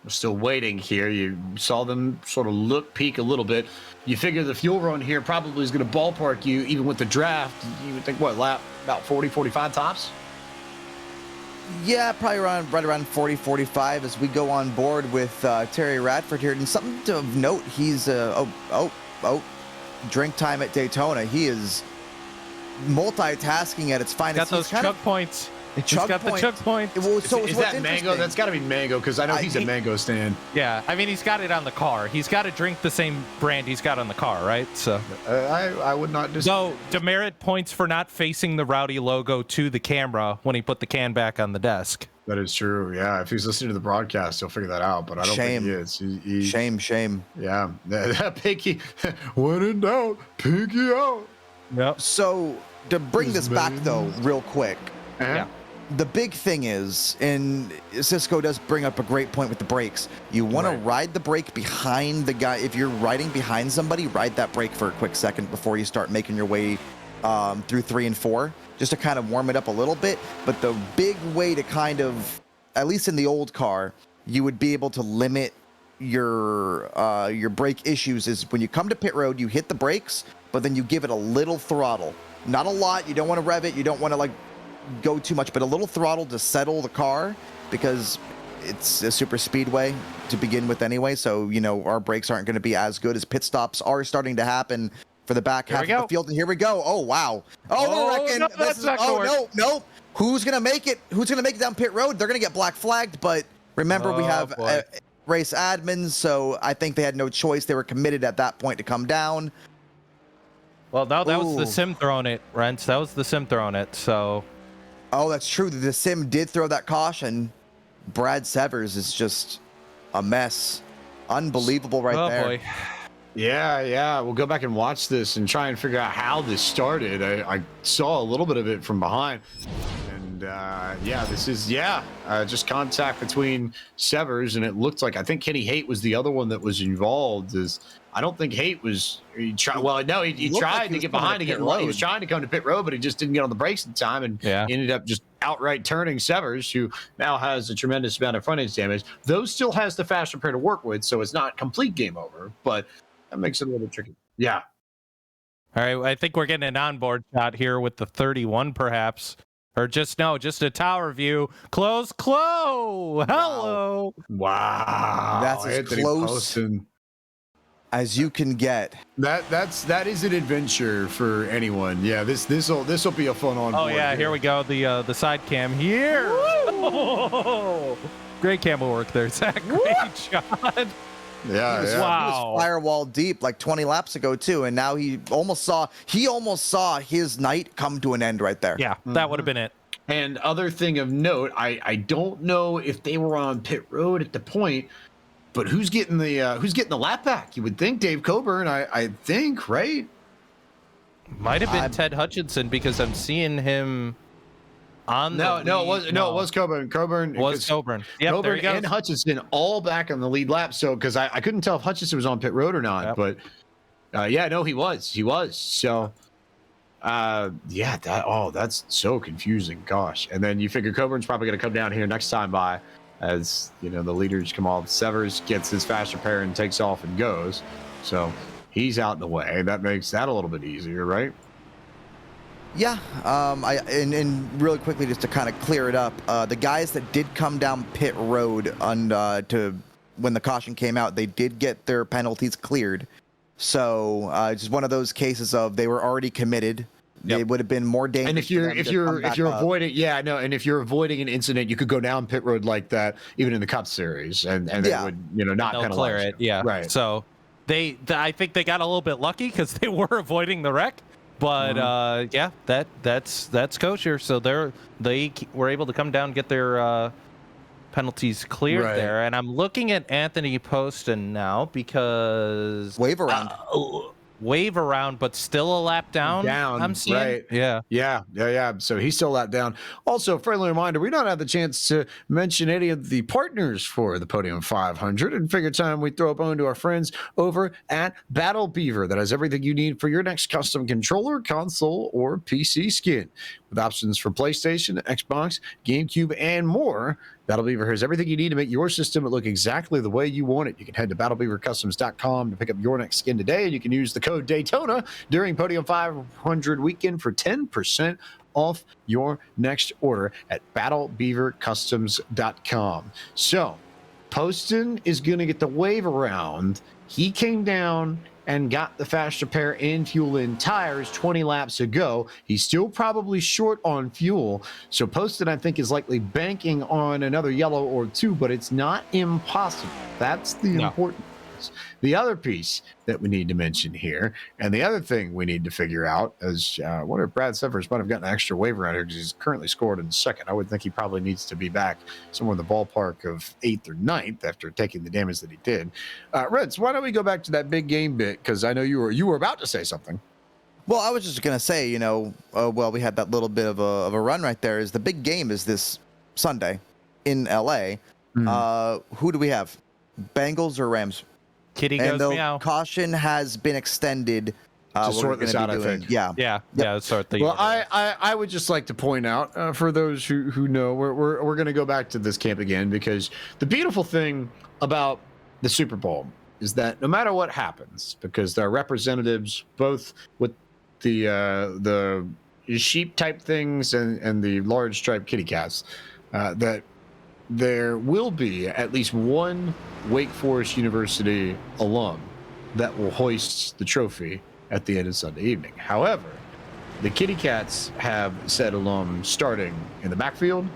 We're still waiting here. You saw them sort of peak a little bit. You figure the fuel run here probably is going to ballpark you, even with the draft. You would think, lap about 40, 45 tops?
Yeah, probably right around 40, 45 as we go on board with Terry Radford here. And something to note, he's, drink time at Daytona. He is multitasking at its finest.
Got those chug points. He's got the chug point.
Is that mango? That's got to be mango because I know he's a mango stand.
Yeah, I mean, he's got it on the car. He's got to drink the same brand he's got on the car, right? So
I would not disagree.
So demerit points for not facing the Rowdy logo to the camera when he put the can back on the desk.
That is true. Yeah, if he's listening to the broadcast, he'll figure that out. But I don't think he is.
Shame.
Yeah, pinky. When in doubt, pinky out.
Yep.
So to bring this back though, real quick.
Yeah.
The big thing is, and Cisco does bring up a great point with the brakes. You want to ride the brake behind the guy. If you're riding behind somebody, ride that brake for a quick second before you start making your way through 3 and 4, just to kind of warm it up a little bit. But the big way to kind of, at least in the old car, you would be able to limit your brake issues is when you come to pit road, you hit the brakes, but then you give it a little throttle. Not a lot. You don't want to rev it. You don't want to go too much, but a little throttle to settle the car because it's a super speedway to begin with anyway. So, our brakes aren't going to be as good as pit stops are starting to happen for the back half of the field. And here we go. Oh, wow. No. Who's going to make it? Who's going to make it down pit road? They're going to get black flagged, but remember we race admins, so I think they had no choice. They were committed at that point to come down.
Well, no, that was the
Ooh.
sim throwing it, Rents. That was the sim throwing it. So,
Oh, that's true. The sim did throw that caution. Brad Severs is just a mess. Unbelievable right
oh
there.
boy.
Yeah. We'll go back and watch this and try and figure out how this started. I saw a little bit of it from behind. And this is just contact between Severs, and it looked like I think Kenny Haight was the other one that was involved. I don't think Haight was. He tried
Like
to get behind to get low. He was trying to come to pit road, but he just didn't get on the brakes in time, and ended up just outright turning Severs, who now has a tremendous amount of front edge damage. Though still has the fast repair to work with, so it's not complete game over, but that makes it a little bit tricky. Yeah.
All right, I think we're getting an onboard shot here with the 31, perhaps. Or just a tower view. Close. Hello.
Wow.
That's as
Anthony
close
Poston.
as you can get.
That is an adventure for anyone. Yeah, this'll be a fun on.
Oh yeah, here we go. The side cam here. Oh, great camera work there, Zach. Great shot.
Yeah,
He was firewall deep like 20 laps ago too, and now he almost saw his night come to an end right there.
Yeah, that would have been it.
And other thing of note, I don't know if they were on pit road at the point, but who's getting the lap back? You would think Dave Coburn. I think, right?
Might have been Ted Hutchinson, because I'm seeing him on
it was Coburn. Coburn
was Coburn. Yep,
Coburn
there he goes.
and Hutchinson all back on the lead lap. So because I couldn't tell if Hutchinson was on pit road or not, but he was. So that's so confusing. Gosh. And then you figure Coburn's probably going to come down here next time by, as the leaders come off. Severs gets his fast repair and takes off and goes. So he's out in the way. That makes that a little bit easier, right?
Yeah. And really quickly, just to kind of clear it up, the guys that did come down pit road when the caution came out, they did get their penalties cleared. So just one of those cases of they were already committed. They would have been more dangerous.
And if you're avoiding an incident, you could go down pit road like that, even in the Cup Series, and they would not
They'll
penalize
clear it.
you.
Yeah,
right.
So I think they got a little bit lucky because they were avoiding the wreck. But that's kosher. So they were able to come down and get their penalties cleared there. And I'm looking at Anthony Poston now because
wave around, but still a lap down. I'm seeing.
Right.
Yeah.
So he's still a lap down. Also, friendly reminder, we don't have the chance to mention any of the partners for the Podium 500, and figure time we throw a bone to our friends over at Battle Beaver. That has everything you need for your next custom controller, console, or PC skin. With options for PlayStation, Xbox, GameCube, and more, Battle Beaver has everything you need to make your system look exactly the way you want it. You can head to battlebeavercustoms.com to pick up your next skin today, and you can use the code Daytona during Podium 500 weekend for 10% off your next order at battlebeavercustoms.com. So, Poston is going to get the wave around. He came down and got the fast repair and fuel in tires 20 laps ago. He's still probably short on fuel. So Poston, I think, is likely banking on another yellow or two, but it's not impossible. That's the important piece. The other piece that we need to mention here, and the other thing we need to figure out is, I wonder if Brad Severs might have gotten an extra waiver out here, because he's currently scored in second. I would think he probably needs to be back somewhere in the ballpark of 8th or 9th after taking the damage that he did. Reds, why don't we go back to that big game bit, because I know you were about to say something.
Well, I was just going to say, we had that little bit of a run right there. Is the big game is this Sunday in LA. Who do we have? Bengals or Rams?
Kitty goes
and
meow.
Caution has been extended.
To sort this out, I think.
Yeah.
Sort the.
Well, I would just like to point out, for those who know, we're going to go back to this camp again, because the beautiful thing about the Super Bowl is that no matter what happens, because there are representatives both with the sheep type things and the large striped kitty cats, that there will be at least one Wake Forest University alum that will hoist the trophy at the end of Sunday evening. However, the Kitty Cats have said alum starting in the backfield,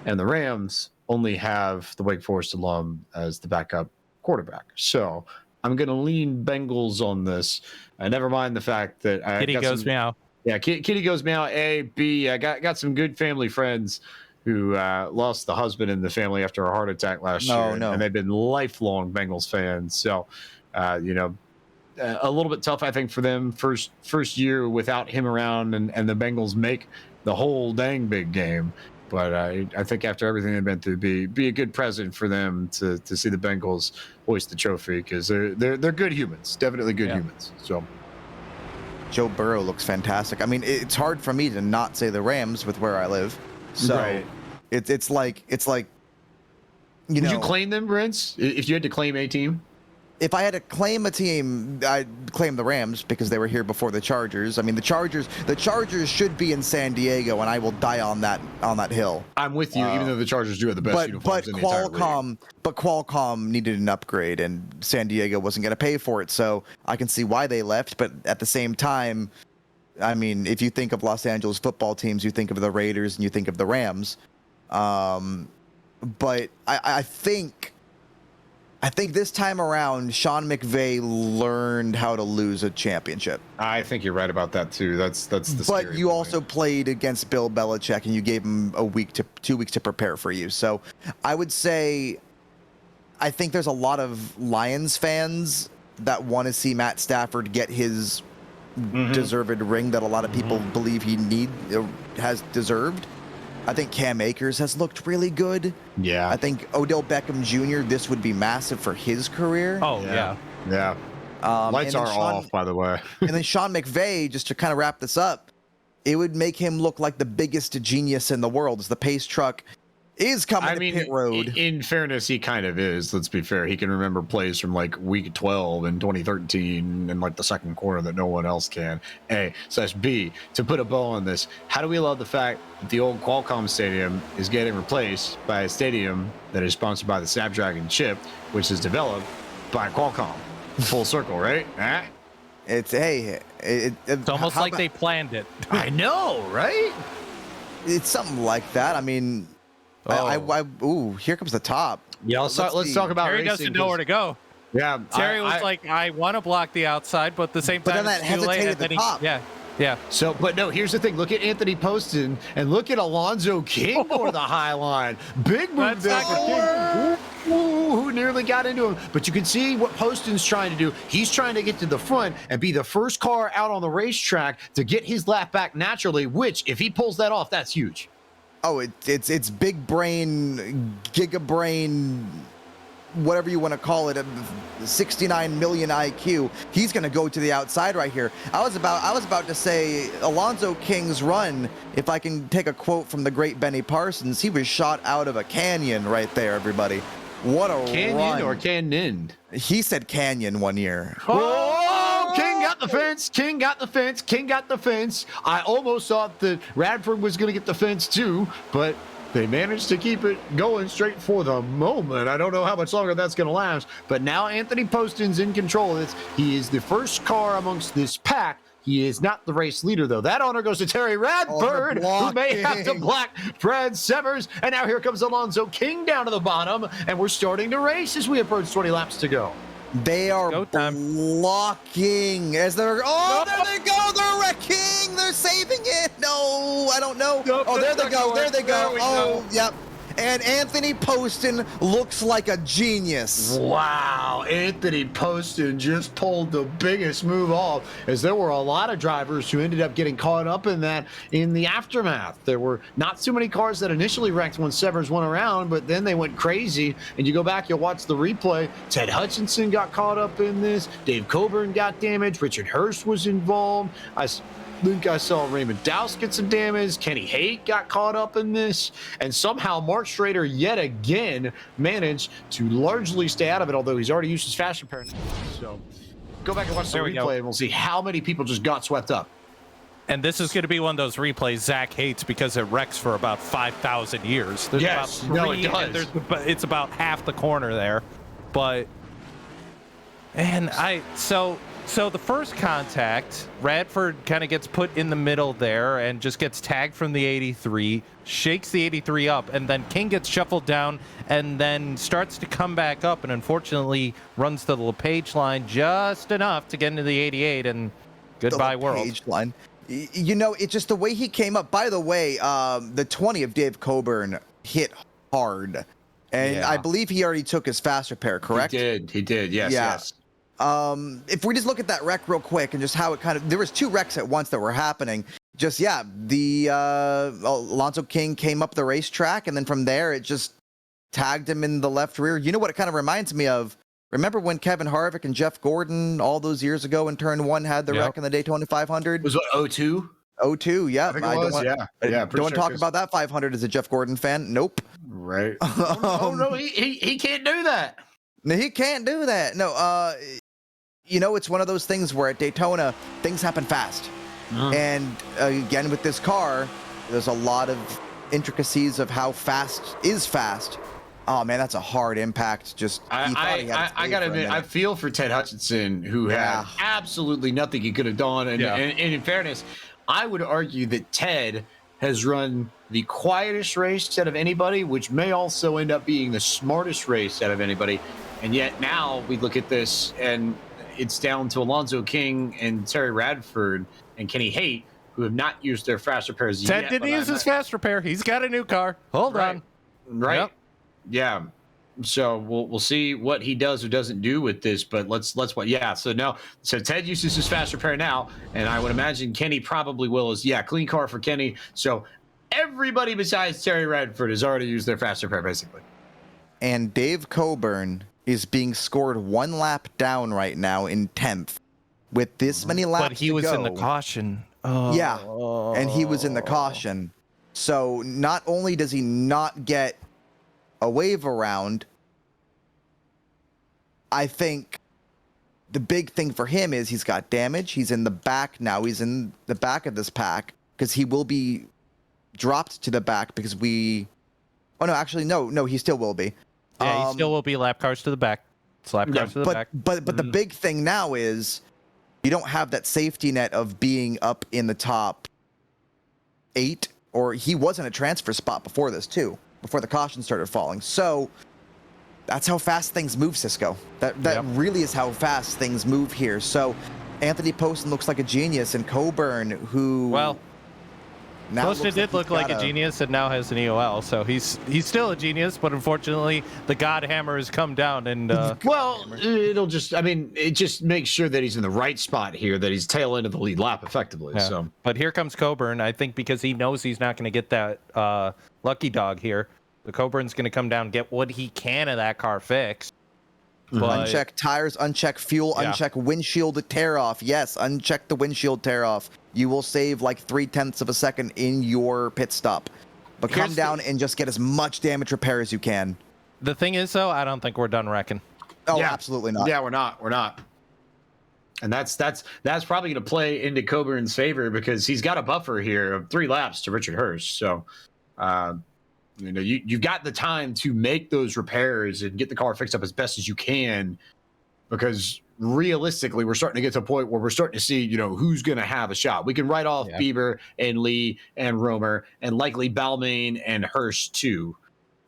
and the Rams only have the Wake Forest alum as the backup quarterback. So I'm going to lean Bengals on this. Never mind the fact that
Kitty goes meow.
Yeah, Kitty goes meow. A, B. I got some good family friends who lost the husband in the family after a heart attack last year, and they've been lifelong Bengals fans. So, a little bit tough, I think, for them first year without him around, and the Bengals make the whole dang big game. But I think after everything they've been through, be a good present for them to see the Bengals hoist the trophy, because they're good humans, definitely good humans. So.
Joe Burrow looks fantastic. I mean, it's hard for me to not say the Rams with where I live. So
right.
it's like
Would you claim them, Brents? If you had to claim a team?
If I had to claim a team, I'd claim the Rams because they were here before the Chargers. I mean, the Chargers should be in San Diego, and I will die on that hill.
I'm with you, even though the Chargers do have the best uniforms in the entire league.
But Qualcomm needed an upgrade, and San Diego wasn't going to pay for it, so I can see why they left. But at the same time, I mean, if you think of Los Angeles football teams, you think of the Raiders and you think of the Rams. But I think this time around, Sean McVay learned how to lose a championship.
I think you're right about that too. That's the.
But you also played against Bill Belichick, and you gave him 2 weeks to prepare for you. So I would say, I think there's a lot of Lions fans that want to see Matt Stafford get his deserved ring that a lot of people believe he has deserved. I think Cam Akers has looked really good.
Yeah.
I think Odell Beckham Jr., this would be massive for his career.
Oh, yeah.
Yeah. Lights are off, by the way.
And then Sean McVay, just to kind of wrap this up, it would make him look like the biggest genius in the world as the pace truck is coming to pit road.
In fairness, he kind of is. Let's be fair. He can remember plays from like week 12 in 2013 and like the second quarter that no one else can. A/B, to put a bow on this, how do we love the fact that the old Qualcomm Stadium is getting replaced by a stadium that is sponsored by the Snapdragon chip, which is developed by Qualcomm? Full circle, right?
It's
almost like they planned it.
I know, right?
It's something like that. I mean, ooh, here comes the top.
Yeah, let's talk about
Terry
racing.
doesn't know where to go.
Yeah,
Terry was like, I want to block the outside, but at the same time,
then that
it's too late.
hesitated at the top.
Yeah.
So, but no, here's the thing. Look at Anthony Poston and look at Alonzo King go to the high line. Big move there for King. Who nearly got into him. But you can see what Poston's trying to do. He's trying to get to the front and be the first car out on the racetrack to get his lap back naturally, which, if he pulls that off, that's huge.
Oh, it's big brain, giga brain, whatever you want to call it, 69 million IQ. He's going to go to the outside right here. I was about to say Alonzo King's run, if I can take a quote from the great Benny Parsons, he was shot out of a canyon right there, everybody. What a
canyon
run.
Or canyon?
He said canyon one year.
Oh, King got the fence. King got the fence. King got the fence. I almost thought that Radford was going to get the fence too, but they managed to keep it going straight for the moment. I don't know how much longer that's going to last, but now Anthony Poston's in control of this. He is the first car amongst this pack. He is not the race leader, though. That honor goes to Terry Radford, who may have to block Brad Severs. And now here comes Alonzo King down to the bottom, and we're starting to race as we approach 20 laps to go.
They are blocking as they're. Oh, there they go. They're wrecking. They're saving it. No, I don't know. Oh, there they go. There they go. Oh, yep. And Anthony Poston looks like a genius.
Wow, Anthony Poston just pulled the biggest move off, as there were a lot of drivers who ended up getting caught up in that in the aftermath. There were not too many cars that initially wrecked when Severs went around, but then they went crazy. And you go back, you'll watch the replay. Ted Hutchinson got caught up in this. Dave Coburn got damaged. Richard Hurst was involved. I think I saw Raymond Dowse get some damage. Kenny Haight got caught up in this. And somehow Mark Schrader yet again managed to largely stay out of it, although he's already used his fashion parents. So go back and watch the replay and we'll see how many people just got swept up.
And this is going to be one of those replays Zach hates because it wrecks for about 5,000 years. There's
yes,
about
no, it does.
It's about half the corner there. But, and so So the first contact, Radford kind of gets put in the middle there and just gets tagged from the 83, shakes the 83 up, and then King gets shuffled down and then starts to come back up and unfortunately runs to the LePage line just enough to get into the 88 and goodbye
The
world.
LePage line. You know, it's just the way he came up. By the way, the 20 of Dave Coburn hit hard. And
Yeah.
I believe he already took his fast repair, correct?
He did. Yes,
Yeah.
yes.
If we just look at that wreck real quick and just how it kind of, there was 2 wrecks at once that were happening. Just, yeah, the Alonzo King came up the racetrack, and then from there it just tagged him in the left rear. You know what it kind of reminds me of? Remember when Kevin Harvick and Jeff Gordon all those years ago in turn 1 had the wreck in the Daytona 500?
Was what, 02?
02, yeah.
I think it was, yeah. Yeah,
Don't want to talk about that 500 as a Jeff Gordon fan. Nope.
Right. Oh, no, he can't do that.
No, he can't do that. No, you know, it's one of those things where at Daytona, things happen fast. And again, with this car, there's a lot of intricacies of how fast is fast. Oh, man, that's a hard impact. Just
I gotta admit, I feel for Ted Hutchinson, who had absolutely nothing he could have done. And in fairness, I would argue that Ted has run the quietest race out of anybody, which may also end up being the smartest race out of anybody. And yet now we look at this and it's down to Alonzo King and Terry Radford and Kenny Haight, who have not used their fast repairs yet.
Ted didn't use his fast repair. He's got a new car. Hold on.
Right.
Yep.
Yeah. So we'll see what he does or doesn't do with this, but let's what. Yeah. So Ted uses his fast repair now, and I would imagine Kenny probably will. Clean car for Kenny. So everybody besides Terry Radford has already used their fast repair basically.
And Dave Coburn is being scored 1 lap down right now in 10th with this many laps
But he was in the caution. Oh.
Yeah, and he was in the caution. So not only does he not get a wave around, I think the big thing for him is he's got damage. He's in the back now. He's in the back of this pack because he will be dropped to the back because we... Oh, no, actually, no, he still will be.
Yeah, he still will be lap cars to the back. Slap cars to the back.
But the big thing now is you don't have that safety net of being up in the top 8, or he was in a transfer spot before this too, before the caution started falling. So that's how fast things move, Cisco. That really is how fast things move here. So Anthony Poston looks like a genius, and Coburn, who
Poston did look like a genius and now has an EOL, so he's still a genius, but unfortunately the God Hammer has come down and
it just makes sure that he's in the right spot here, that he's tail end of the lead lap effectively.
Yeah.
So
but here comes Coburn, I think, because he knows he's not going to get that lucky dog here. The Coburn's going to come down and get what he can of that car fixed. But
uncheck tires, uncheck fuel, uncheck windshield tear off. Yes, uncheck the windshield tear off. You will save like 0.3 of a second in your pit stop. But come down and just get as much damage repair as you can.
The thing is, though, I don't think we're done wrecking.
Oh, absolutely not.
Yeah, we're not. And that's probably going to play into Coburn's favor because he's got a buffer here of 3 laps to Richard Hurst. So, you've got the time to make those repairs and get the car fixed up as best as you can, because realistically, we're starting to get to a point where we're starting to see, who's going to have a shot. We can write off Bieber and Lee and Romer and likely Balmain and Hurst too.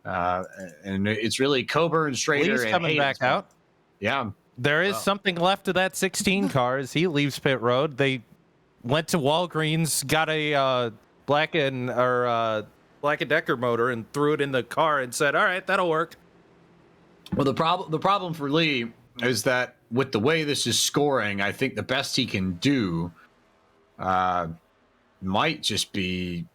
And it's really Coburn, Strader,
Lee's
and
coming
Hayden's
back out.
Yeah.
There is something left of that 16 car as he leaves pit road. They went to Walgreens, got a Black & Decker motor and threw it in the car and said, all right, that'll work.
Well, the problem for Lee is that with the way this is scoring, I think the best he can do might just be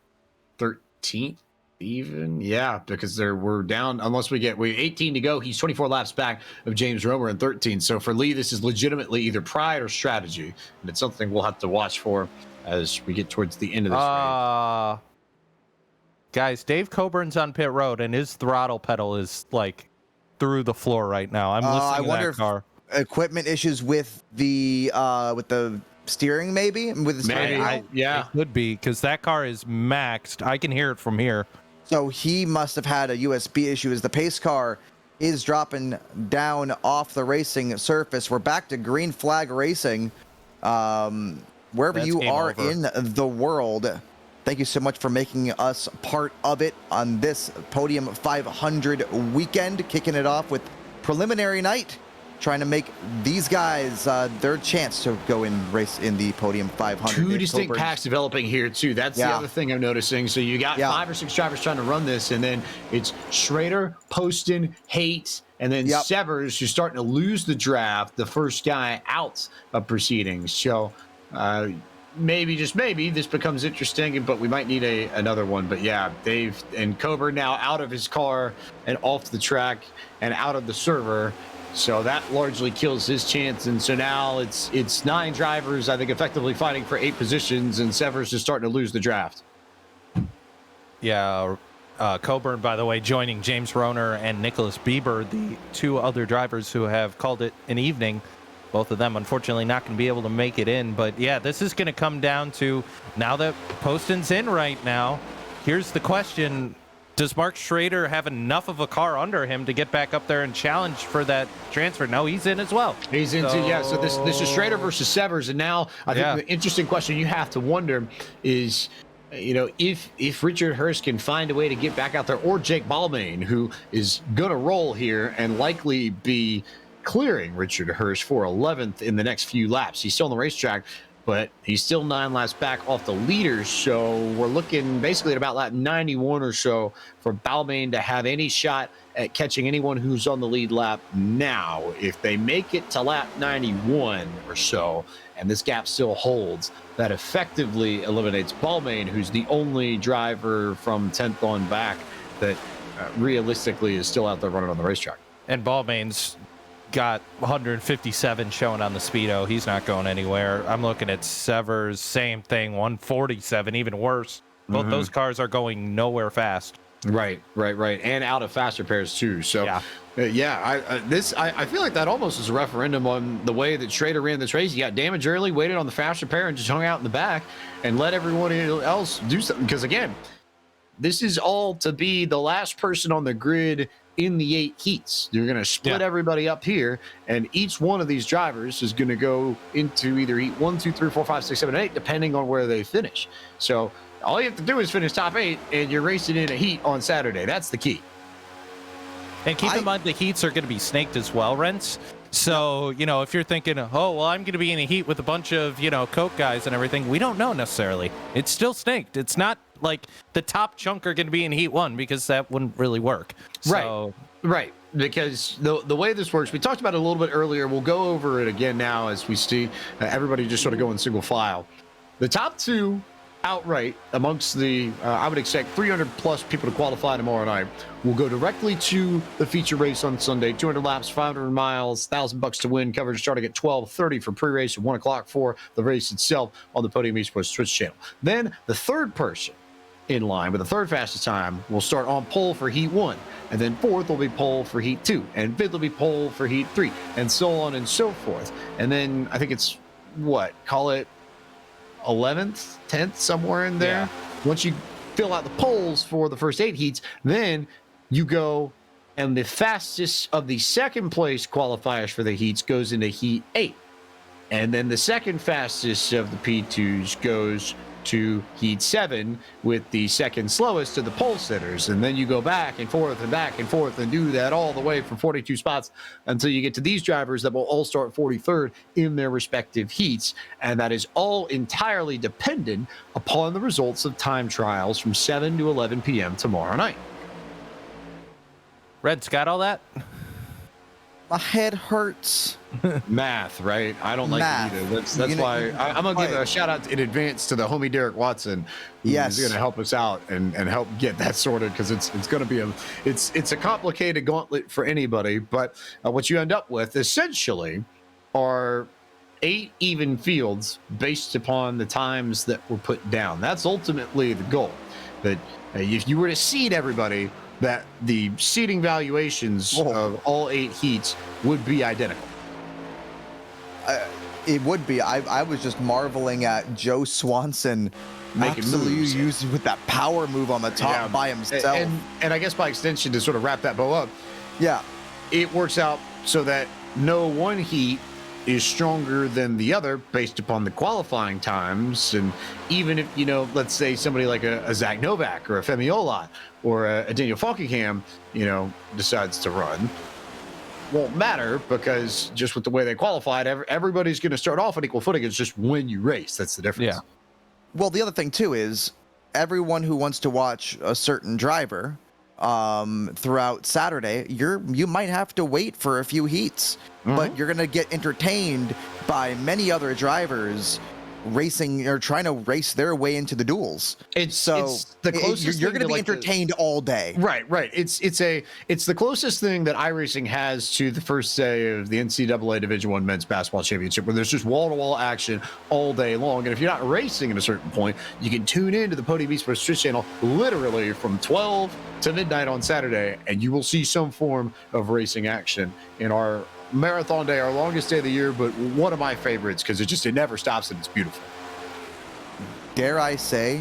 13th even. Yeah, because we're down, unless we 18 to go. He's 24 laps back of James Romer in 13. So for Lee, this is legitimately either pride or strategy. And it's something we'll have to watch for as we get towards the end of this race.
Guys, Dave Coburn's on pit road and his throttle pedal is like through the floor right now. I'm listening to that car.
Equipment issues with the steering, maybe with the steering.
It could be, because that car is maxed. I can hear it from here.
So he must have had a USB issue. As the pace car is dropping down off the racing surface. We're back to green flag racing. Wherever
That's
you
game
are
over.
in the world, thank you so much for making us part of it on this Podium 500 weekend, kicking it off with preliminary night, trying to make these guys their chance to go and race in the Podium 500.
Two
Dave
distinct
Coburn.
packs developing here too. That's the
Yeah.
other thing I'm noticing. So you got
Yeah.
5 or 6 drivers trying to run this, and then it's Schrader, Poston, Haight, and then
Yep.
Severs who's starting to lose the draft, the first guy out of proceedings. So maybe, just maybe, this becomes interesting, but we might need another one. But yeah, Dave and Coburn now out of his car and off the track and out of the server. So that largely kills his chance. And so now it's 9 drivers, I think, effectively fighting for 8 positions, and Severs is starting to lose the draft.
Yeah, Coburn, by the way, joining James Roner and Nicholas Bieber, the 2 other drivers who have called it an evening. Both of them, unfortunately, not going to be able to make it in. But yeah, this is going to come down to, now that Poston's in right now, here's the question. Does Mark Schrader have enough of a car under him to get back up there and challenge for that transfer? No, he's in as well.
He's into, yeah. So this is Schrader versus Severs. And now I think the interesting question you have to wonder is, you know, if Richard Hurst can find a way to get back out there, or Jake Balmain, who is going to roll here and likely be clearing Richard Hurst for 11th in the next few laps. He's still on the racetrack, but he's still 9 laps back off the leaders. So we're looking basically at about lap 91 or so for Balmain to have any shot at catching anyone who's on the lead lap now. If they make it to lap 91 or so, and this gap still holds, that effectively eliminates Balmain, who's the only driver from 10th on back that realistically is still out there running on the racetrack.
And Balmain's got 157 showing on the Speedo. He's not going anywhere. I'm looking at Severs, same thing, 147, even worse. Both those cars are going nowhere fast.
Right. And out of faster pairs too. So
yeah,
I feel like that almost is a referendum on the way that Schrader ran this race. He got damage early, waited on the faster pair, and just hung out in the back and let everyone else do something. Because again, this is all to be the last person on the grid in the 8 heats. You're going to split everybody up here, and each one of these drivers is going to go into either heat 1, 2, 3, 4, 5, 6, 7, 8, depending on where they finish. So all you have to do is finish top 8, and you're racing in a heat on Saturday. That's the key.
And keep in mind, the heats are going to be snaked as well, Rents. So, you know, if you're thinking, oh, well, I'm going to be in a heat with a bunch of, you know, Coke guys and everything, we don't know necessarily. It's still snaked. It's not like the top chunk are going to be in heat 1, because that wouldn't really work. So,
Right. Because the way this works, we talked about it a little bit earlier. We'll go over it again now as we see everybody just sort of go in single file. The top 2 outright amongst the, I would expect 300 plus people to qualify tomorrow night, will go directly to the feature race on Sunday. 200 laps, 500 miles, $1,000 to win. Coverage starting at 12:30 for pre-race and 1 o'clock for the race itself on the Podium Esports Twitch channel. Then the third person in line with the third fastest time will start on pole for heat 1, and then 4th will be pole for heat 2, and 5th will be pole for heat 3, and so on and so forth. And then I think it's call it 11th, 10th, somewhere in there. Once you fill out the poles for the first 8 heats, then you go, and the fastest of the second place qualifiers for the heats goes into heat 8, and then the second fastest of the P2s goes to heat 7 with the second slowest of the pole sitters. And then you go back and forth and do that all the way from 42 spots until you get to these drivers that will all start 43rd in their respective heats. And that is all entirely dependent upon the results of time trials from 7 to 11 p.m. tomorrow night.
Red's got all that?
My head hurts.
Math, right? I don't like
Math.
it either. That's why I'm going to give a shout out in advance to the homie Derek Watson, who's going to help us out and help get that sorted, because it's going to be it's a complicated gauntlet for anybody. But what you end up with essentially are 8 even fields based upon the times that were put down. That's ultimately the goal. That if you were to seed everybody, that the seeding valuations of all 8 heats would be identical.
It would be. I was just marveling at Joe Swanson
making
absolutely
moves
using with that power move on the top by himself.
And I guess by extension, to sort of wrap that bow up, it works out so that no one heat is stronger than the other based upon the qualifying times. And even if, let's say somebody like a Zach Novak or a Femi Olat or a Daniel Falkenham, decides to run, won't matter, because just with the way they qualified, everybody's going to start off on equal footing. It's just when you race. That's the difference.
Yeah.
Well, the other thing too is everyone who wants to watch a certain driver throughout Saturday, you might have to wait for a few heats, but you're going to get entertained by many other drivers racing or trying to race their way into the duels.
It's the closest
you're going to be
like
entertained all day.
Right. It's the closest thing that iRacing has to the first day of the NCAA Division I Men's Basketball Championship, where there's just wall-to-wall action all day long. And if you're not racing at a certain point, you can tune into the Podium Esports Twitch channel literally from 12 to midnight on Saturday, and you will see some form of racing action in our marathon day, our longest day of the year, but one of my favorites because it never stops and it's beautiful.
Dare I say,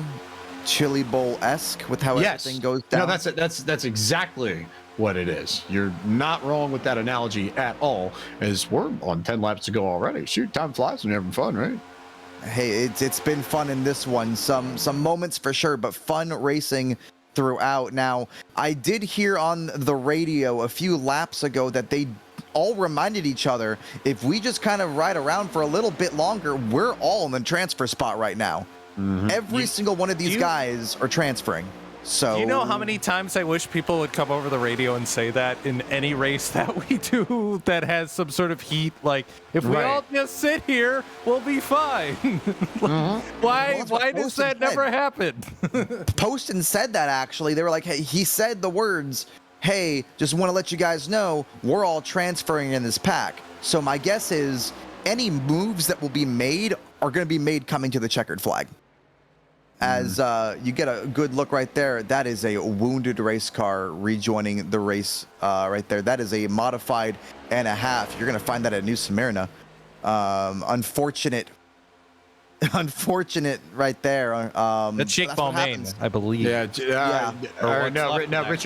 Chili Bowl-esque with how everything goes down.
No, that's exactly what it is. You're not wrong with that analogy at all, as we're on 10 laps to go already. Shoot, time flies when you're having fun, right?
Hey, it's been fun in this one. Some moments for sure, but fun racing throughout. Now, I did hear on the radio a few laps ago that they all reminded each other, if we just kind of ride around for a little bit longer, we're all in the transfer spot right now. Every single one of these guys are transferring. So
do you know how many times I wish people would come over the radio and say that in any race that we do that has some sort of heat? Like, if we all just sit here, we'll be fine. Why does that never happen?
Poston said that, actually. They were like, hey, he said the words, hey, just want to let you guys know we're all transferring in this pack. So my guess is any moves that will be made are going to be made coming to the checkered flag. As you get a good look right there, that is a wounded race car rejoining the race right there. That is a modified and a half. You're going to find that at New Smyrna. Unfortunate right there.
That's Jake Balmain, I believe.
Richard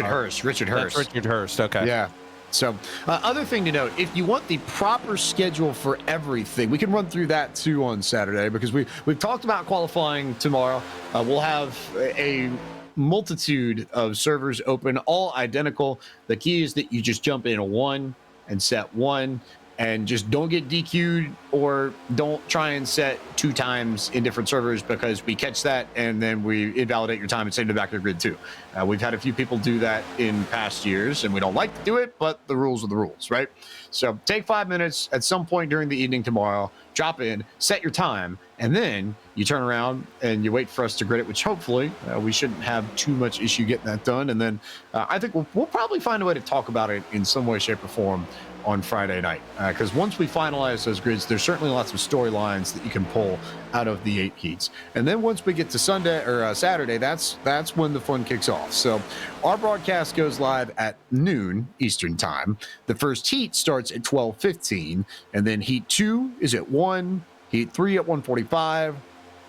Hurst. Richard Hurst.
That's Richard Hurst. Okay.
Yeah. So, other thing to note, if you want the proper schedule for everything, we can run through that too on Saturday, because we've talked about qualifying tomorrow. We'll have a multitude of servers open, all identical. The key is that you just jump in a 1 and set 1. And just don't get DQ'd, or don't try and set 2 times in different servers, because we catch that and then we invalidate your time and send it back to the grid too. We've had a few people do that in past years, and we don't like to do it, but the rules are the rules, right? So take 5 minutes at some point during the evening tomorrow, drop in, set your time, and then you turn around and you wait for us to grid it, which hopefully we shouldn't have too much issue getting that done. And then I think we'll probably find a way to talk about it in some way, shape, or form on Friday night, because once we finalize those grids, there's certainly lots of storylines that you can pull out of the 8 heats. And then once we get to Sunday or Saturday, that's when the fun kicks off. So our broadcast goes live at noon Eastern time. The first heat starts at 12:15, and then heat 2 is at 1, heat 3 at 1:45,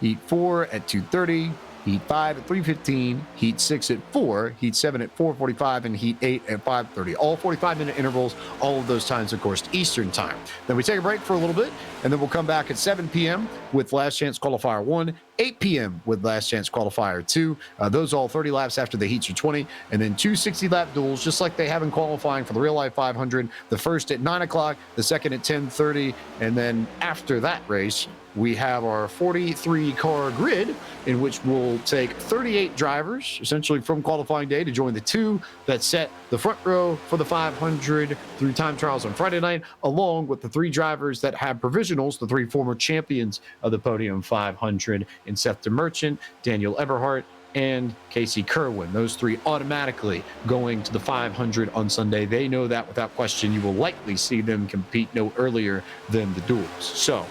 heat 4 at 2:30, heat 5 at 3:15, heat 6 at 4, heat 7 at 4:45, and heat 8 at 5:30. All 45-minute intervals, all of those times, of course, Eastern time. Then we take a break for a little bit, and then we'll come back at 7 p.m. with Last Chance Qualifier 1, 8 p.m. with Last Chance Qualifier 2. Those all 30 laps after the heats are 20, and then 2 60-lap duels, just like they have in qualifying for the Real Life 500. The first at 9 o'clock, the second at 10:30, and then after that race, we have our 43-car grid, in which we'll take 38 drivers, essentially from qualifying day, to join the 2 that set the front row for the 500 through time trials on Friday night, along with the 3 drivers that have provisionals, the 3 former champions of the Podium 500, in Seth DeMerchant, Daniel Eberhardt, and Casey Kerwin. Those 3 automatically going to the 500 on Sunday. They know that without question. You will likely see them compete no earlier than the duels. So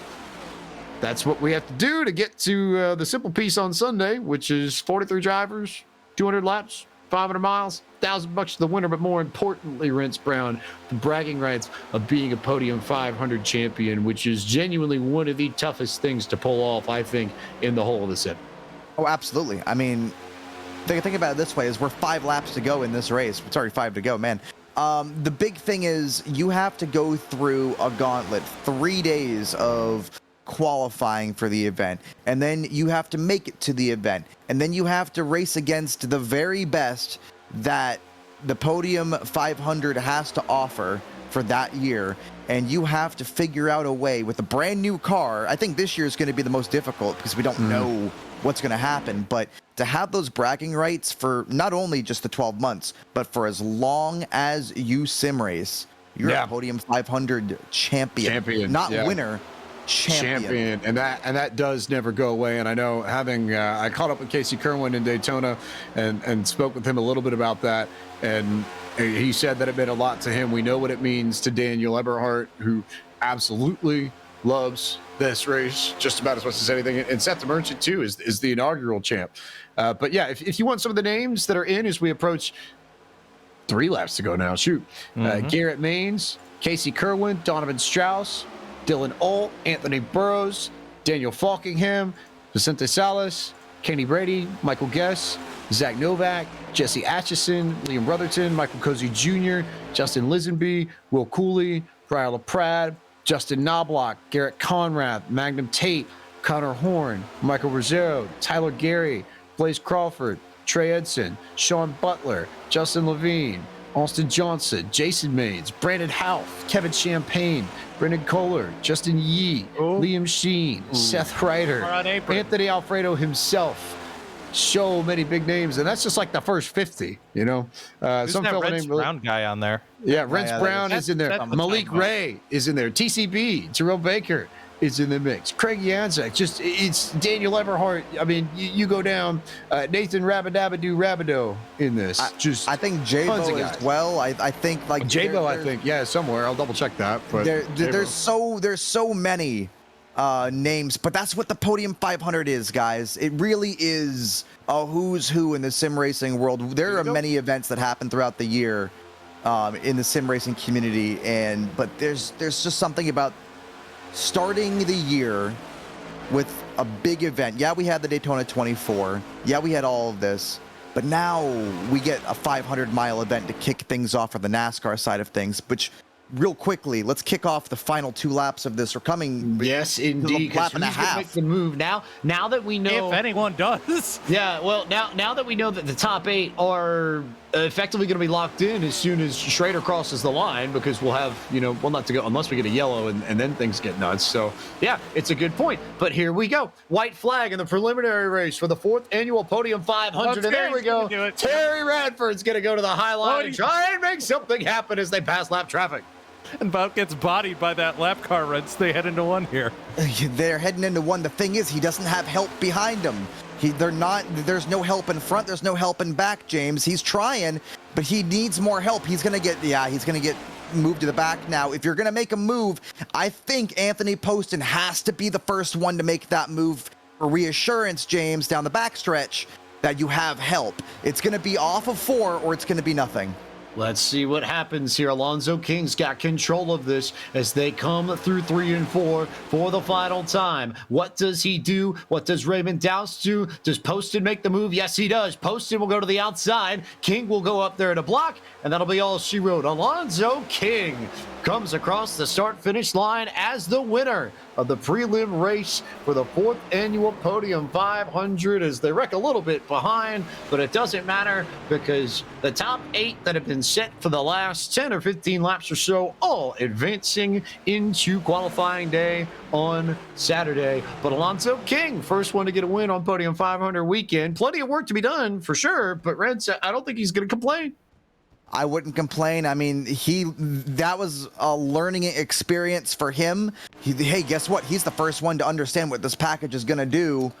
that's what we have to do to get to the simple piece on Sunday, which is 43 drivers, 200 laps, 500 miles, $1,000 to the winner, but more importantly, Rents Brown, the bragging rights of being a Podium 500 champion, which is genuinely one of the toughest things to pull off, I think, in the whole of the set.
Oh, absolutely. I mean, think about it this way: is we're 5 laps to go in this race. It's already 5 to go, man. The big thing is you have to go through a gauntlet, 3 days of qualifying for the event, and then you have to make it to the event, and then you have to race against the very best that the Podium 500 has to offer for that year, and you have to figure out a way with a brand new car. I think this year is going to be the most difficult because we don't know what's going to happen, but to have those bragging rights for not only just the 12 months, but for as long as you sim race, you're a Podium 500 champion. Not winner. Champion.
And that does never go away. And I know having I caught up with Casey Kerwin in Daytona and spoke with him a little bit about that, and he said that it meant a lot to him. We know what it means to Daniel Eberhardt, who absolutely loves this race just about as much as anything, and Seth the Merchant too is the inaugural champ. But yeah, if you want some of the names that are in as we approach 3 laps to go now, Garrett Maines, Casey Kerwin, Donovan Strauss, Dylan Alt, Anthony Burrows, Daniel Falkingham, Vicente Salas, Kenny Brady, Michael Guess, Zach Novak, Jesse Atchison, Liam Brotherton, Michael Cozy Jr., Justin Lisenby, Will Cooley, Brian LaPrade, Justin Knobloch, Garrett Conrad, Magnum Tate, Connor Horn, Michael Rosero, Tyler Gary, Blaze Crawford, Trey Edson, Sean Butler, Justin Levine, Austin Johnson, Jason Maines, Brandon Houff, Kevin Champagne, Brendan Kohler, Justin Yee, Liam Sheen, Seth Ryder, Anthony Alfredo himself. So many big names, and that's just like the first 50, you know.
Who's that Reds Brown guy on there?
Yeah, Reds Brown is in there. Malik Ray is in there. TCB, Terrell Baker is in the mix. Craig Yanzak, it's Daniel Eberhardt. I mean, you go down, Nathan Rabideau in this.
I think J-Bo as well. I think like
J-Bo, I think, yeah, somewhere. I'll double check that. But
there's so many names, but that's what the Podium 500 is, guys. It really is a who's who in the sim racing world. There are many events that happen throughout the year in the sim racing community, but there's just something about starting the year with a big event. Yeah, we had the Daytona 24. Yeah, we had all of this, but now we get a 500-mile event to kick things off for the NASCAR side of things, which real quickly, let's kick off the final 2 laps of this. We're coming.
Yes, indeed.
Lap and a half.
Make the move now. Now that we know,
if anyone does.
Yeah. Well, now that we know that the top 8 are effectively going to be locked in as soon as Schrader crosses the line, because we'll have, well, not to go unless we get a yellow and then things get nuts. So yeah, it's a good point. But here we go. White flag in the preliminary race for the 4th annual Podium 500. And there we go. Terry Radford's going to go to the high line and try and make something happen as they pass lap traffic.
And Bout gets bodied by that lap car, Reds. They head into 1 here.
They're heading into 1. The thing is, he doesn't have help behind him. There's no help in front. There's no help in back, James. He's trying, but he needs more help. He's going to get moved to the back now. If you're going to make a move, I think Anthony Poston has to be the first one to make that move for reassurance, James, down the backstretch that you have help. It's going to be off of 4 or it's going to be nothing.
Let's see what happens here. Alonzo King's got control of this as they come through 3 and 4 for the final time. What does he do? What does Raymond Dowse do? Does Poston make the move? Yes, he does. Poston will go to the outside. King will go up there to block, and that'll be all she wrote. Alonzo King comes across the start-finish line as the winner of the prelim race for the 4th annual Podium 500 as they wreck a little bit behind, but it doesn't matter because the top 8 that have been set for the last 10 or 15 laps or so, all advancing into qualifying day on Saturday. But Alonzo King, first one to get a win on Podium 500 weekend. Plenty of work to be done for sure, but Reds, I don't think he's going to complain.
I wouldn't complain. I mean, that was a learning experience for him. Hey, guess what? He's the first one to understand what this package is going to do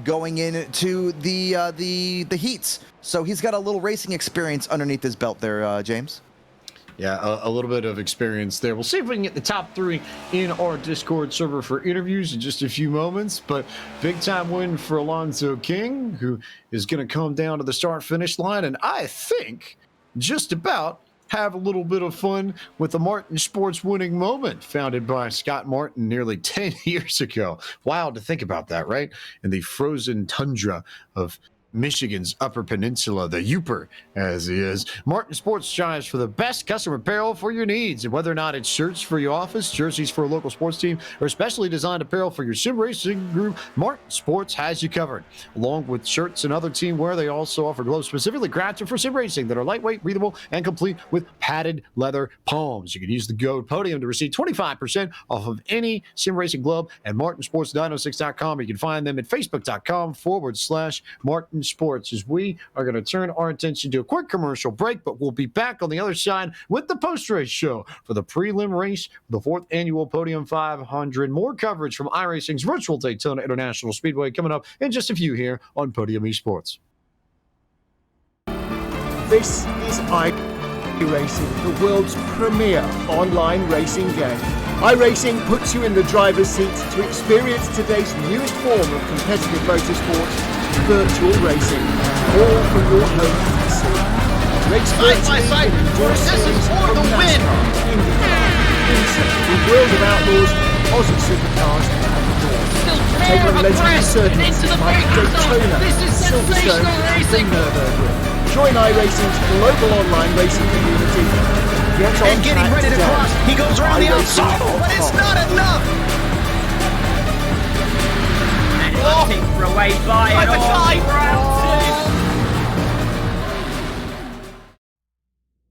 going into the heats. So he's got a little racing experience underneath his belt there, James.
Yeah, a little bit of experience there. We'll see if we can get the top 3 in our Discord server for interviews in just a few moments. But big time win for Alonzo King, who is going to come down to the start-finish line. And I think just about have a little bit of fun with the Martin Sports winning moment founded by Scott Martin nearly 10 years ago. Wild to think about that, right? In the frozen tundra of Michigan's Upper Peninsula, the Uper, as he is. Martin Sports strives for the best customer apparel for your needs. And whether or not it's shirts for your office, jerseys for a local sports team, or specially designed apparel for your sim racing group, Martin Sports has you covered. Along with shirts and other team wear, they also offer gloves specifically crafted for sim racing that are lightweight, breathable, and complete with padded leather palms. You can use the code Podium to receive 25% off of any sim racing glove at martinsports906.com. You can find them at facebook.com/Martin Sports, as we are going to turn our attention to a quick commercial break, but we'll be back on the other side with the post-race show for the prelim race for the 4th annual Podium 500. More coverage from iRacing's virtual Daytona International Speedway coming up in just a few here on Podium Esports.
This is iRacing, the world's premier online racing game. iRacing puts you in the driver's seat to experience today's newest form of competitive motorsport, virtual racing, all from your home PC. Race virtually with endurance series from NASCAR, IndyCar, IMSA, the world of outlaws, Aussie supercars, and more. Take on legendary circuits like Daytona, Silverstone, and the Nürburgring. Join iRacing's global online racing community. Get on
and getting ready to cross, he goes around the outside, but it's not enough.
Tipped away by it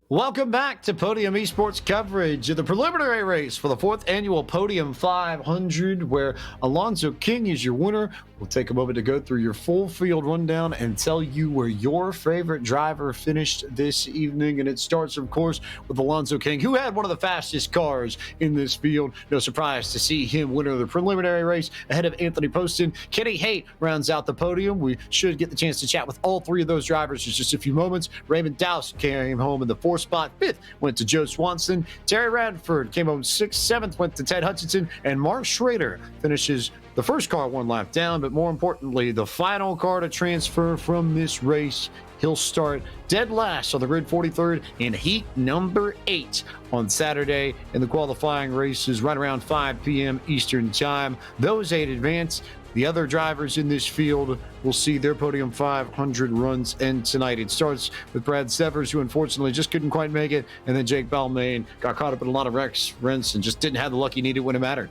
Welcome back to Podium Esports coverage of the preliminary race for the 4th annual Podium 500, where Alonzo King is your winner. We'll take a moment to go through your full field rundown and tell you where your favorite driver finished this evening. And it starts, of course, with Alonzo King, who had one of the fastest cars in this field. No surprise to see him winner of the preliminary race ahead of Anthony Poston. Kenny Haight rounds out the podium. We should get the chance to chat with all three of those drivers in just a few moments. Raymond Dowse came home in the 4th spot. 5th went to Joe Swanson. Terry Radford came home 6th. 7th went to Ted Hutchinson. And Mark Schrader finishes the first car one lap down, but more importantly, the final car to transfer from this race. He'll start dead last on the grid, 43rd, in heat number 8 on Saturday in the qualifying races right around 5 p.m. Eastern time. Those 8 advance. The other drivers in this field will see their Podium 500 runs end tonight. It starts with Brad Severs, who unfortunately just couldn't quite make it, and then Jake Balmain got caught up in a lot of rents and just didn't have the luck he needed when it mattered.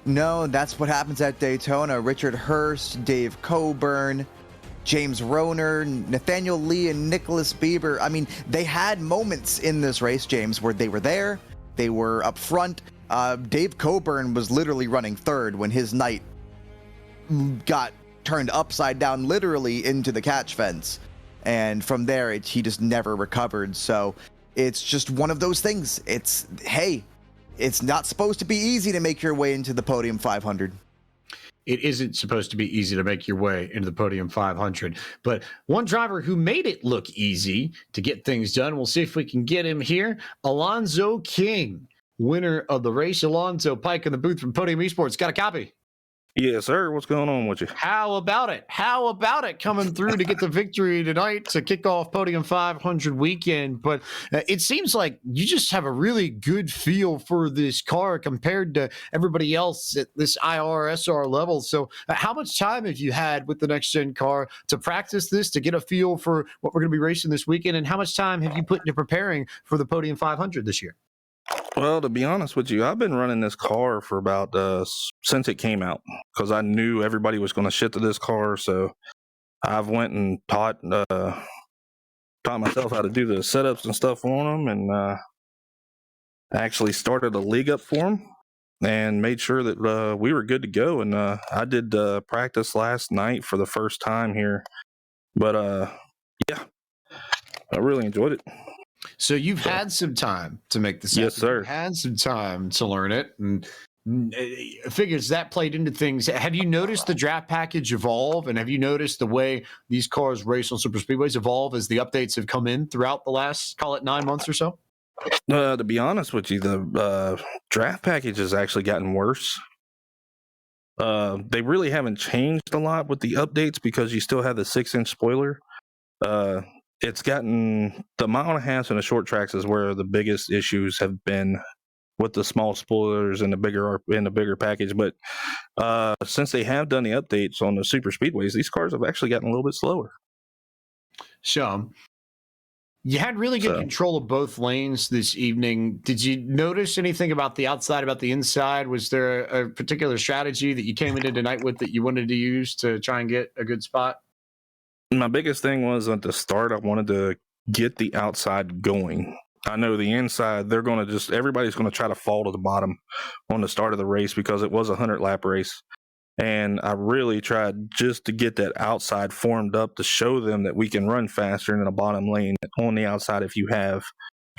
No, that's what happens at Daytona. Richard Hurst, Dave Coburn, James Roner, Nathaniel Lee, and Nicholas Bieber. I mean, they had moments in this race, James, where they were there, they were up front. Dave Coburn was literally running 3rd when his night got turned upside down, literally into the catch fence. And from there, he just never recovered. So it's just one of those things. It's not supposed to be easy to make your way into the Podium 500.
It isn't supposed to be easy to make your way into the Podium 500. But one driver who made it look easy to get things done, we'll see if we can get him here, Alonzo King, winner of the race. Alonzo, Pike in the booth from Podium Esports. Got a copy?
Yes, sir. What's going on with you?
How about it? How about it coming through to get the victory tonight to kick off Podium 500 weekend? But it seems like you just have a really good feel for this car compared to everybody else at this IRSR level. So how much time have you had with the next-gen car to practice this, to get a feel for what we're going to be racing this weekend? And how much time have you put into preparing for the Podium 500 this year?
Well, to be honest with you, I've been running this car for about since it came out, because I knew everybody was going to shit to this car. So I've went and taught myself how to do the setups and stuff on them, and actually started a league up for them and made sure that we were good to go. And I did practice last night for the first time here, but yeah, I really enjoyed it.
So you've had some time to make this happen.
Yes, sir.
You've had some time to learn it, and figures that played into things. Have you noticed the draft package evolve, and have you noticed the way these cars race on super speedways evolve as the updates have come in throughout the last, call it, 9 months or so?
To be honest with you, the draft package has actually gotten worse. They really haven't changed a lot with the updates because you still have the 6-inch spoiler. It's gotten the mile and a half and the short tracks is where the biggest issues have been with the small spoilers and the bigger package. But since they have done the updates on the super speedways, these cars have actually gotten a little bit slower.
So you had really good
So-
control of both lanes this evening. Did you notice anything about the outside, about the inside? Was there a particular strategy that you came into tonight with that you wanted to use to try and get a good spot?
My biggest thing was at the start, I wanted to get the outside going. I know the inside, they're going to everybody's going to try to fall to the bottom on the start of the race because it was a 100-lap race. And I really tried just to get that outside formed up to show them that we can run faster in a bottom lane on the outside if you have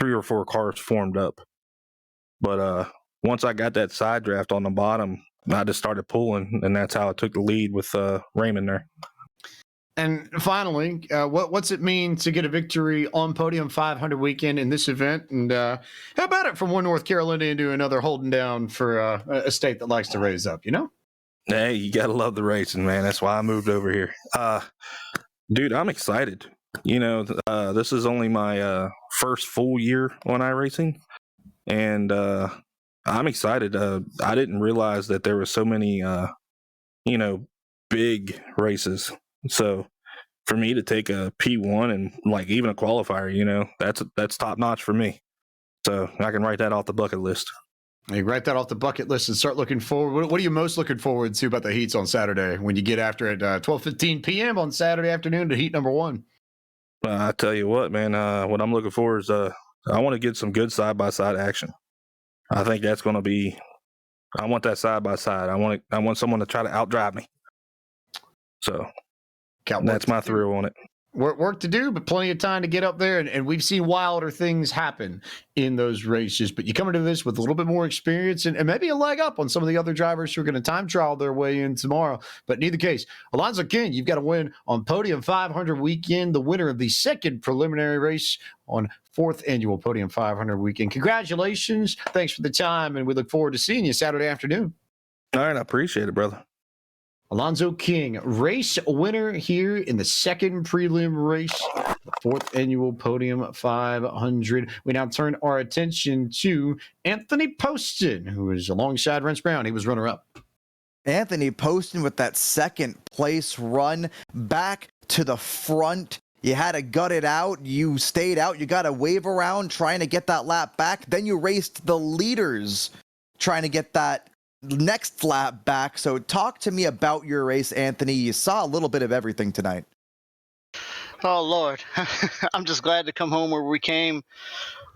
3 or 4 cars formed up. But once I got that side draft on the bottom, I just started pulling, and that's how I took the lead with Raymond there.
And finally, what's it mean to get a victory on Podium 500 weekend in this event? And how about it from one North Carolina into another, holding down for a state that likes to raise up, you know?
Hey, you got to love the racing, man. That's why I moved over here. Dude, I'm excited. You know, this is only my first full year on iRacing, and I'm excited. I didn't realize that there were so many, big races. So for me to take a P1 and like even a qualifier, that's top notch for me. So I can write that off the bucket list.
You write that off the bucket list and start looking forward. What are you most looking forward to about the heats on Saturday when you get after it 12:15 p.m. on Saturday afternoon to heat number 1?
I tell you what, man, what I'm looking for is I want to get some good side-by-side action. I think that's going to be – I want that side-by-side. I want someone to try to outdrive me. So that's my thrill on it.
Work to do, but plenty of time to get up there. And we've seen wilder things happen in those races. But you come into this with a little bit more experience and maybe a leg up on some of the other drivers who are going to time trial their way in tomorrow. But in either case, Alonzo King, you've got to win on Podium 500 weekend, the winner of the second preliminary race on 4th annual Podium 500 weekend. Congratulations. Thanks for the time. And we look forward to seeing you Saturday afternoon.
All right. I appreciate it, brother.
Alonzo King, race winner here in the second prelim race, 4th annual Podium 500. We now turn our attention to Anthony Poston, who is alongside Rance Brown. He was runner-up.
Anthony Poston with that second place run back to the front. You had to gut it out. You stayed out. You got to wave around trying to get that lap back. Then you raced the leaders trying to get that next lap back. So talk to me about your race, Anthony. You saw a little bit of everything tonight.
Oh, Lord. I'm just glad to come home where we came.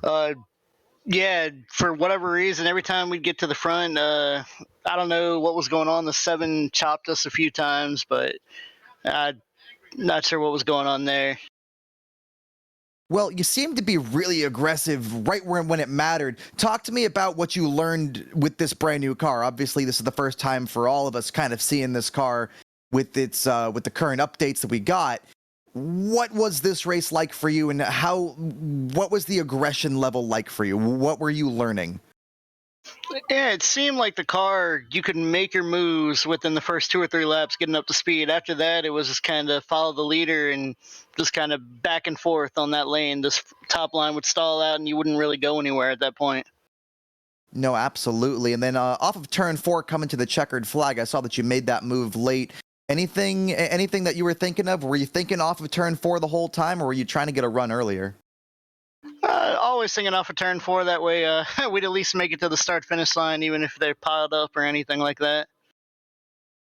Yeah, for whatever reason, every time we'd get to the front, I don't know what was going on. The 7 chopped us a few times, but I'm not sure what was going on there.
Well, you seem to be really aggressive right when it mattered. Talk to me about what you learned with this brand new car. Obviously, this is the first time for all of us kind of seeing this car with its with the current updates that we got. What was this race like for you, and what was the aggression level like for you? What were you learning?
Yeah, it seemed like the car, you could make your moves within the first 2 or 3 laps getting up to speed. After that, it was just kind of follow the leader and just kind of back and forth on that lane. This top line would stall out and you wouldn't really go anywhere at that point.
No, absolutely. And then off of turn 4 coming to the checkered flag, I saw that you made that move late. Anything that you were thinking of? Were you thinking off of turn 4 the whole time, or were you trying to get a run earlier?
Always thinking off of turn 4. That way we'd at least make it to the start-finish line, even if they're piled up or anything like that.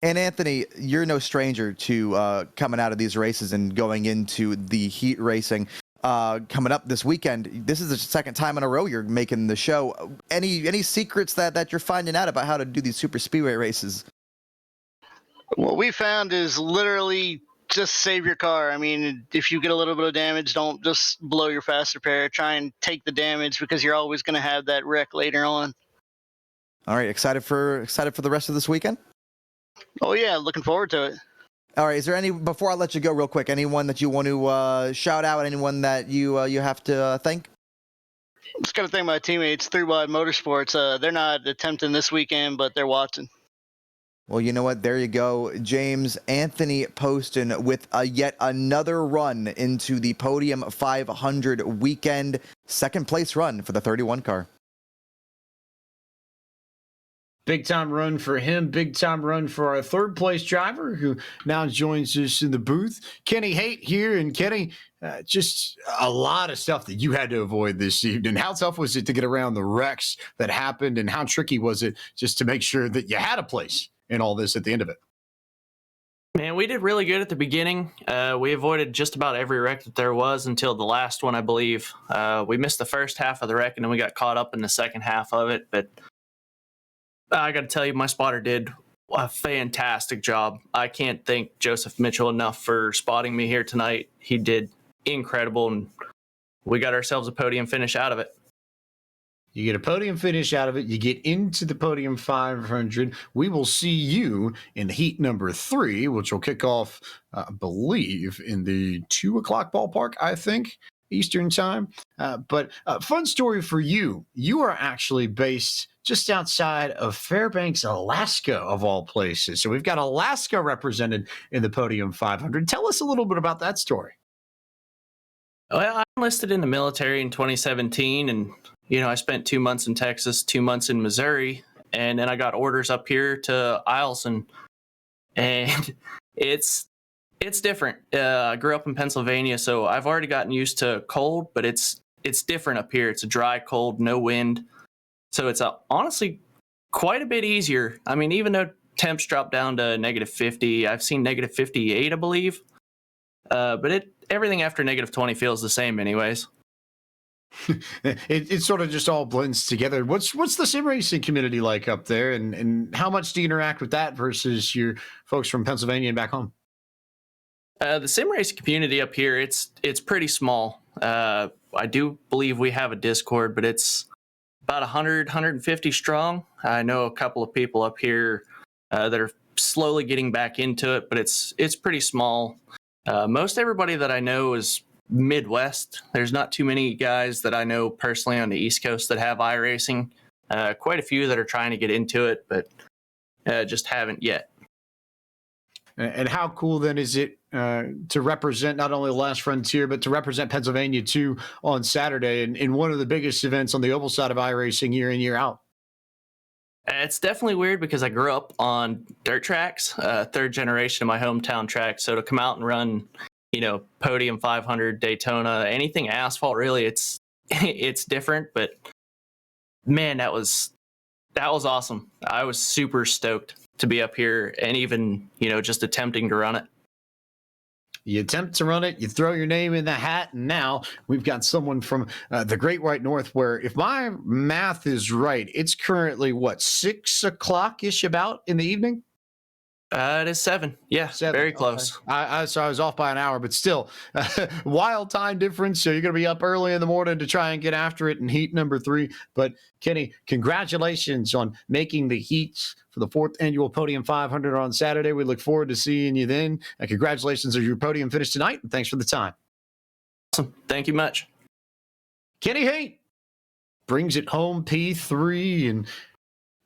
And Anthony, you're no stranger to coming out of these races and going into the heat racing. Coming up this weekend, this is the second time in a row you're making the show. Any secrets that you're finding out about how to do these super speedway races?
What we found is literally just save your car. I mean, if you get a little bit of damage, don't just blow your fast repair. Try and take the damage because you're always going to have that wreck later on.
All right, excited for the rest of this weekend?
Oh yeah, looking forward to it.
All right, is there before I let you go real quick, anyone that you want to shout out, anyone that you have to thank?
Just got to thank my teammates, 3 Wide Motorsports. They're not attempting this weekend, but they're watching.
Well, you know what? There you go. James Anthony Poston with yet another run into the Podium 500 weekend. Second place run for the 31 car.
Big time run for him. Big time run for our third place driver who now joins us in the booth. Kenny Haight here. And Kenny, just a lot of stuff that you had to avoid this evening. How tough was it to get around the wrecks that happened, and how tricky was it just to make sure that you had a place in all this at the end of it?
Man, we did really good at the beginning. We avoided just about every wreck that there was until the last one, I believe. We missed the first half of the wreck, and then we got caught up in the second half of it. But I got to tell you, my spotter did a fantastic job. I can't thank Joseph Mitchell enough for spotting me here tonight. He did incredible, and we got ourselves a podium finish out of it.
You get a podium finish out of it. You get into the Podium 500. We will see you in heat number 3, which will kick off, I believe, in the 2 o'clock ballpark, I think, Eastern time. But fun story for you. You are actually based just outside of Fairbanks, Alaska, of all places. So we've got Alaska represented in the Podium 500. Tell us a little bit about that story.
Well, I enlisted in the military in 2017, and I spent 2 months in Texas, 2 months in Missouri, and then I got orders up here to Eielson, and it's different. I grew up in Pennsylvania, so I've already gotten used to cold, but it's different up here. It's a dry cold, no wind, so it's honestly quite a bit easier. I mean, even though temps drop down to negative 50, I've seen negative 58, I believe, but everything after negative 20 feels the same anyways.
It sort of just all blends together. What's the sim racing community like up there, and how much do you interact with that versus your folks from Pennsylvania and back home?
The sim racing community up here, it's pretty small. I do believe we have a Discord, but it's about 150 strong. I know a couple of people up here that are slowly getting back into it, but it's pretty small. Most everybody that I know is Midwest. There's not too many guys that I know personally on the East Coast that have iRacing. Quite a few that are trying to get into it, but just haven't yet.
And how cool then is it to represent not only the Last Frontier, but to represent Pennsylvania too on Saturday in one of the biggest events on the oval side of iRacing year in, year out?
It's definitely weird because I grew up on dirt tracks, third generation of my hometown track. So to come out and run, Podium 500, Daytona, anything asphalt, really, it's different. But man, that was awesome. I was super stoked to be up here and even, just attempting to run it.
You attempt to run it, you throw your name in the hat, and now we've got someone from the Great White North where, if my math is right, it's currently, 6 o'clock-ish about in the evening?
It is 7. Yeah,
7.
Very close.
Okay. So I was off by an hour, but still, wild time difference. So you're going to be up early in the morning to try and get after it in heat number 3. But Kenny, congratulations on making the heats for the 4th annual Podium 500 on Saturday. We look forward to seeing you then. And congratulations on your podium finish tonight. And thanks for the time.
Awesome. Thank you much.
Kenny Haight brings it home, P3, and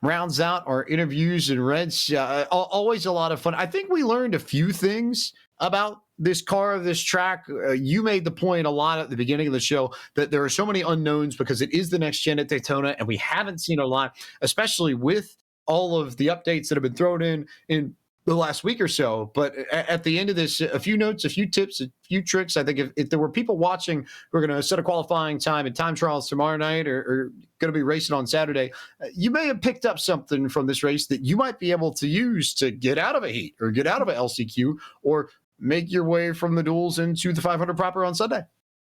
rounds out our interviews and Reds. Always a lot of fun. I think we learned a few things about this car, this track. You made the point a lot at the beginning of the show that there are so many unknowns because it is the next gen at Daytona, and we haven't seen a lot, especially with all of the updates that have been thrown in the last week or so. But at the end of this, a few notes, a few tips, a few tricks. I think if there were people watching who are going to set a qualifying time and time trials tomorrow night or going to be racing on Saturday, you may have picked up something from this race that you might be able to use to get out of a heat or get out of a LCQ or make your way from the duels into the 500 proper on Sunday.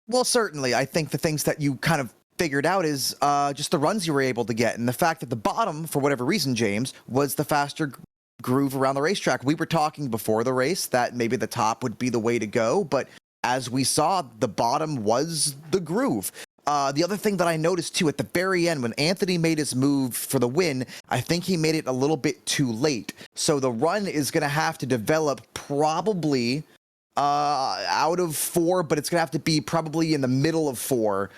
Well, certainly. I think the things that you kind of figured out is just the runs you were able to get, and the fact that the bottom, for whatever reason, James, was the faster groove around the racetrack. We were talking before the race that maybe the top would be the way to go, but as we saw, the bottom was the groove. The other thing that I noticed too at the very end, when Anthony made his move for the win, I think he made it a little bit too late. So the run is going to have to develop probably out of 4, but it's going to have to be probably in the middle of 4,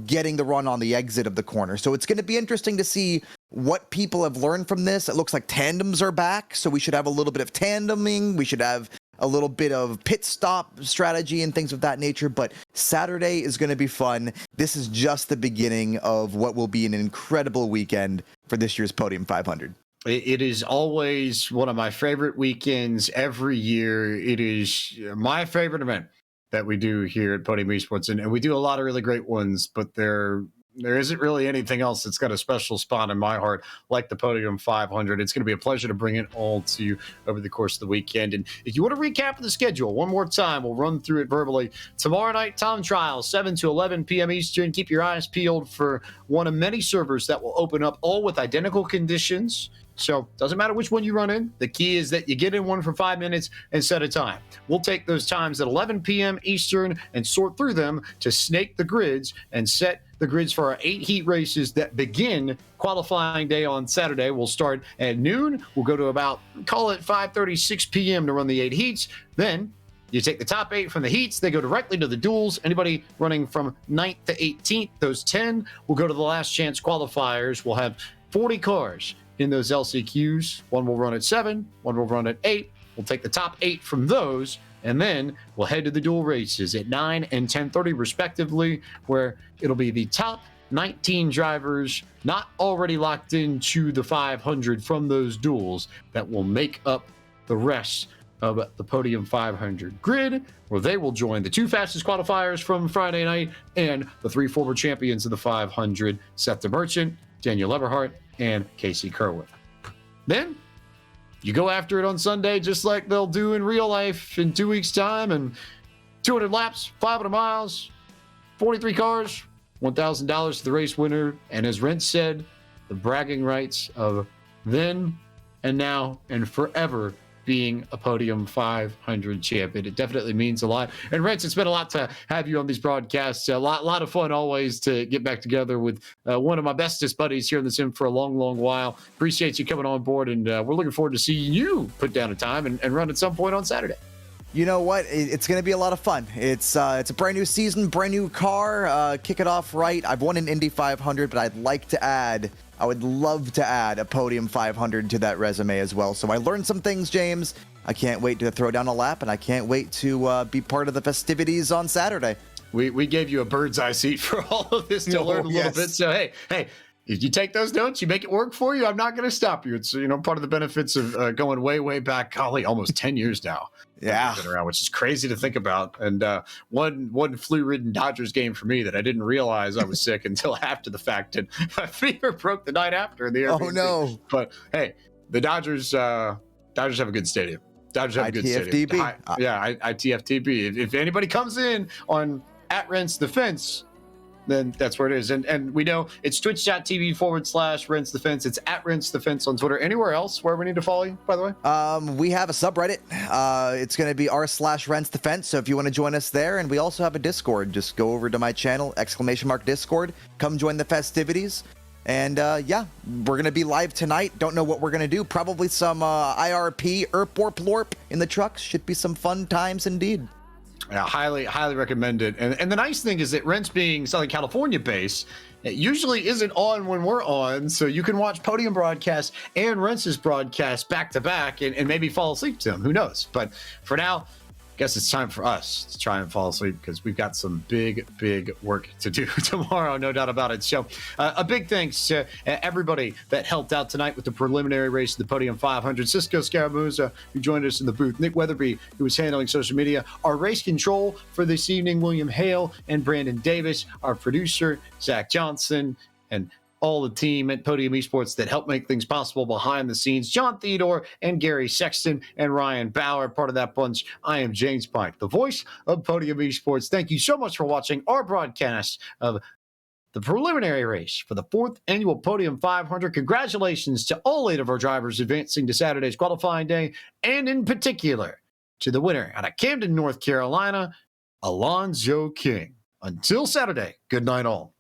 getting the run on the exit of the corner. So it's going to be interesting to see what people have learned from this. It looks like tandems are back, so we should have a little bit of tandeming. We should have a little bit of pit stop strategy and things of that nature, but Saturday is going to be fun. This is just the beginning of what will be an incredible weekend for this year's Podium 500.
It is always one of my favorite weekends every year. It is my favorite event that we do here at Podium Esports, and we do a lot of really great ones, but there isn't really anything else that's got a special spot in my heart like the Podium 500. It's going to be a pleasure to bring it all to you over the course of the weekend. And if you want to recap the schedule one more time, we'll run through it verbally. Tomorrow night, time trial, 7 to 11 p.m. Eastern. Keep your eyes peeled for one of many servers that will open up, all with identical conditions. So doesn't matter which one you run in. The key is that you get in one for 5 minutes and set a time. We'll take those times at 11 p.m. Eastern and sort through them to snake the grids and set the grids for our 8 heat races that begin qualifying day on Saturday. We'll start at noon. We'll go to about, call it 5:30, 6 p.m. to run the 8 heats. Then you take the top 8 from the heats. They go directly to the duels. Anybody running from 9th to 18th, those 10 will go to the last chance qualifiers. We'll have 40 cars in those LCQs. One will run at 7, one will run at 8. We'll take the top 8 from those, and then we'll head to the dual races at 9 and 10:30 respectively, where it'll be the top 19 drivers not already locked into the 500 from those duels that will make up the rest of the Podium 500 grid, where they will join the 2 fastest qualifiers from Friday night and the 3 former champions of the 500, Seth the Merchant, Daniel Eberhardt, and Casey Kerwin. Then you go after it on Sunday, just like they'll do in real life in 2 weeks' time, and 200 laps, 500 miles, 43 cars, $1,000 to the race winner, and as Rent said, the bragging rights of then and now and forever being a Podium 500 champion. It definitely means a lot. And Rents, it's been a lot to have you on these broadcasts. A lot of fun always to get back together with one of my bestest buddies here in the sim for a long, long while. Appreciate you coming on board, and we're looking forward to seeing you put down a time and run at some point on Saturday.
You know what? It's going to be a lot of fun. It's a brand new season, brand new car. Kick it off right. I've won an Indy 500, but I would love to add a Podium 500 to that resume as well. So I learned some things, James. I can't wait to throw down a lap, and I can't wait to be part of the festivities on Saturday.
We gave you a bird's eye seat for all of this to learn a little bit. So, hey, if you take those notes, you make it work for you, I'm not going to stop you. It's, part of the benefits of going way, way back, golly, almost 10 years now.
Yeah.
Been around, which is crazy to think about. And one flu-ridden Dodgers game for me that I didn't realize I was sick until after the fact. And my fever broke the night after in the Airbnb.
Oh, no.
But, hey, the Dodgers have a good stadium. Dodgers have a good stadium. ITFTB. If anybody comes in on @Rents Defense, then that's where it is. And we know it's twitch.tv/Rents Defense. It's @Rents Defense on Twitter. Anywhere else where we need to follow you, by the way?
We have a subreddit. It's going to be r/Rents Defense. So if you want to join us there, and we also have a Discord, just go over to my channel, !Discord. Come join the festivities. And we're going to be live tonight. Don't know what we're going to do. Probably some IRP, Lorp in the trucks. Should be some fun times indeed.
Yeah, highly recommend it. And the nice thing is that Rents being Southern California based, it usually isn't on when we're on, so you can watch Podium broadcasts and Rents' broadcast back to back and maybe fall asleep to them. Who knows? But for now, I guess it's time for us to try and fall asleep because we've got some big work to do tomorrow, no doubt about it. So a big thanks to everybody that helped out tonight with the preliminary race of the Podium 500. Cisco Scaramouza, who joined us in the booth. Nick Weatherby, who was handling social media. Our race control for this evening, William Hale and Brandon Davis. Our producer, Zach Johnson, and all the team at Podium Esports that helped make things possible behind the scenes. John Theodore and Gary Sexton and Ryan Bauer, part of that bunch. I am James Pike, the voice of Podium Esports. Thank you so much for watching our broadcast of the preliminary race for the 4th annual Podium 500. Congratulations to all 8 of our drivers advancing to Saturday's qualifying day, and in particular to the winner out of Camden, North Carolina, Alonzo King. Until Saturday, good night all.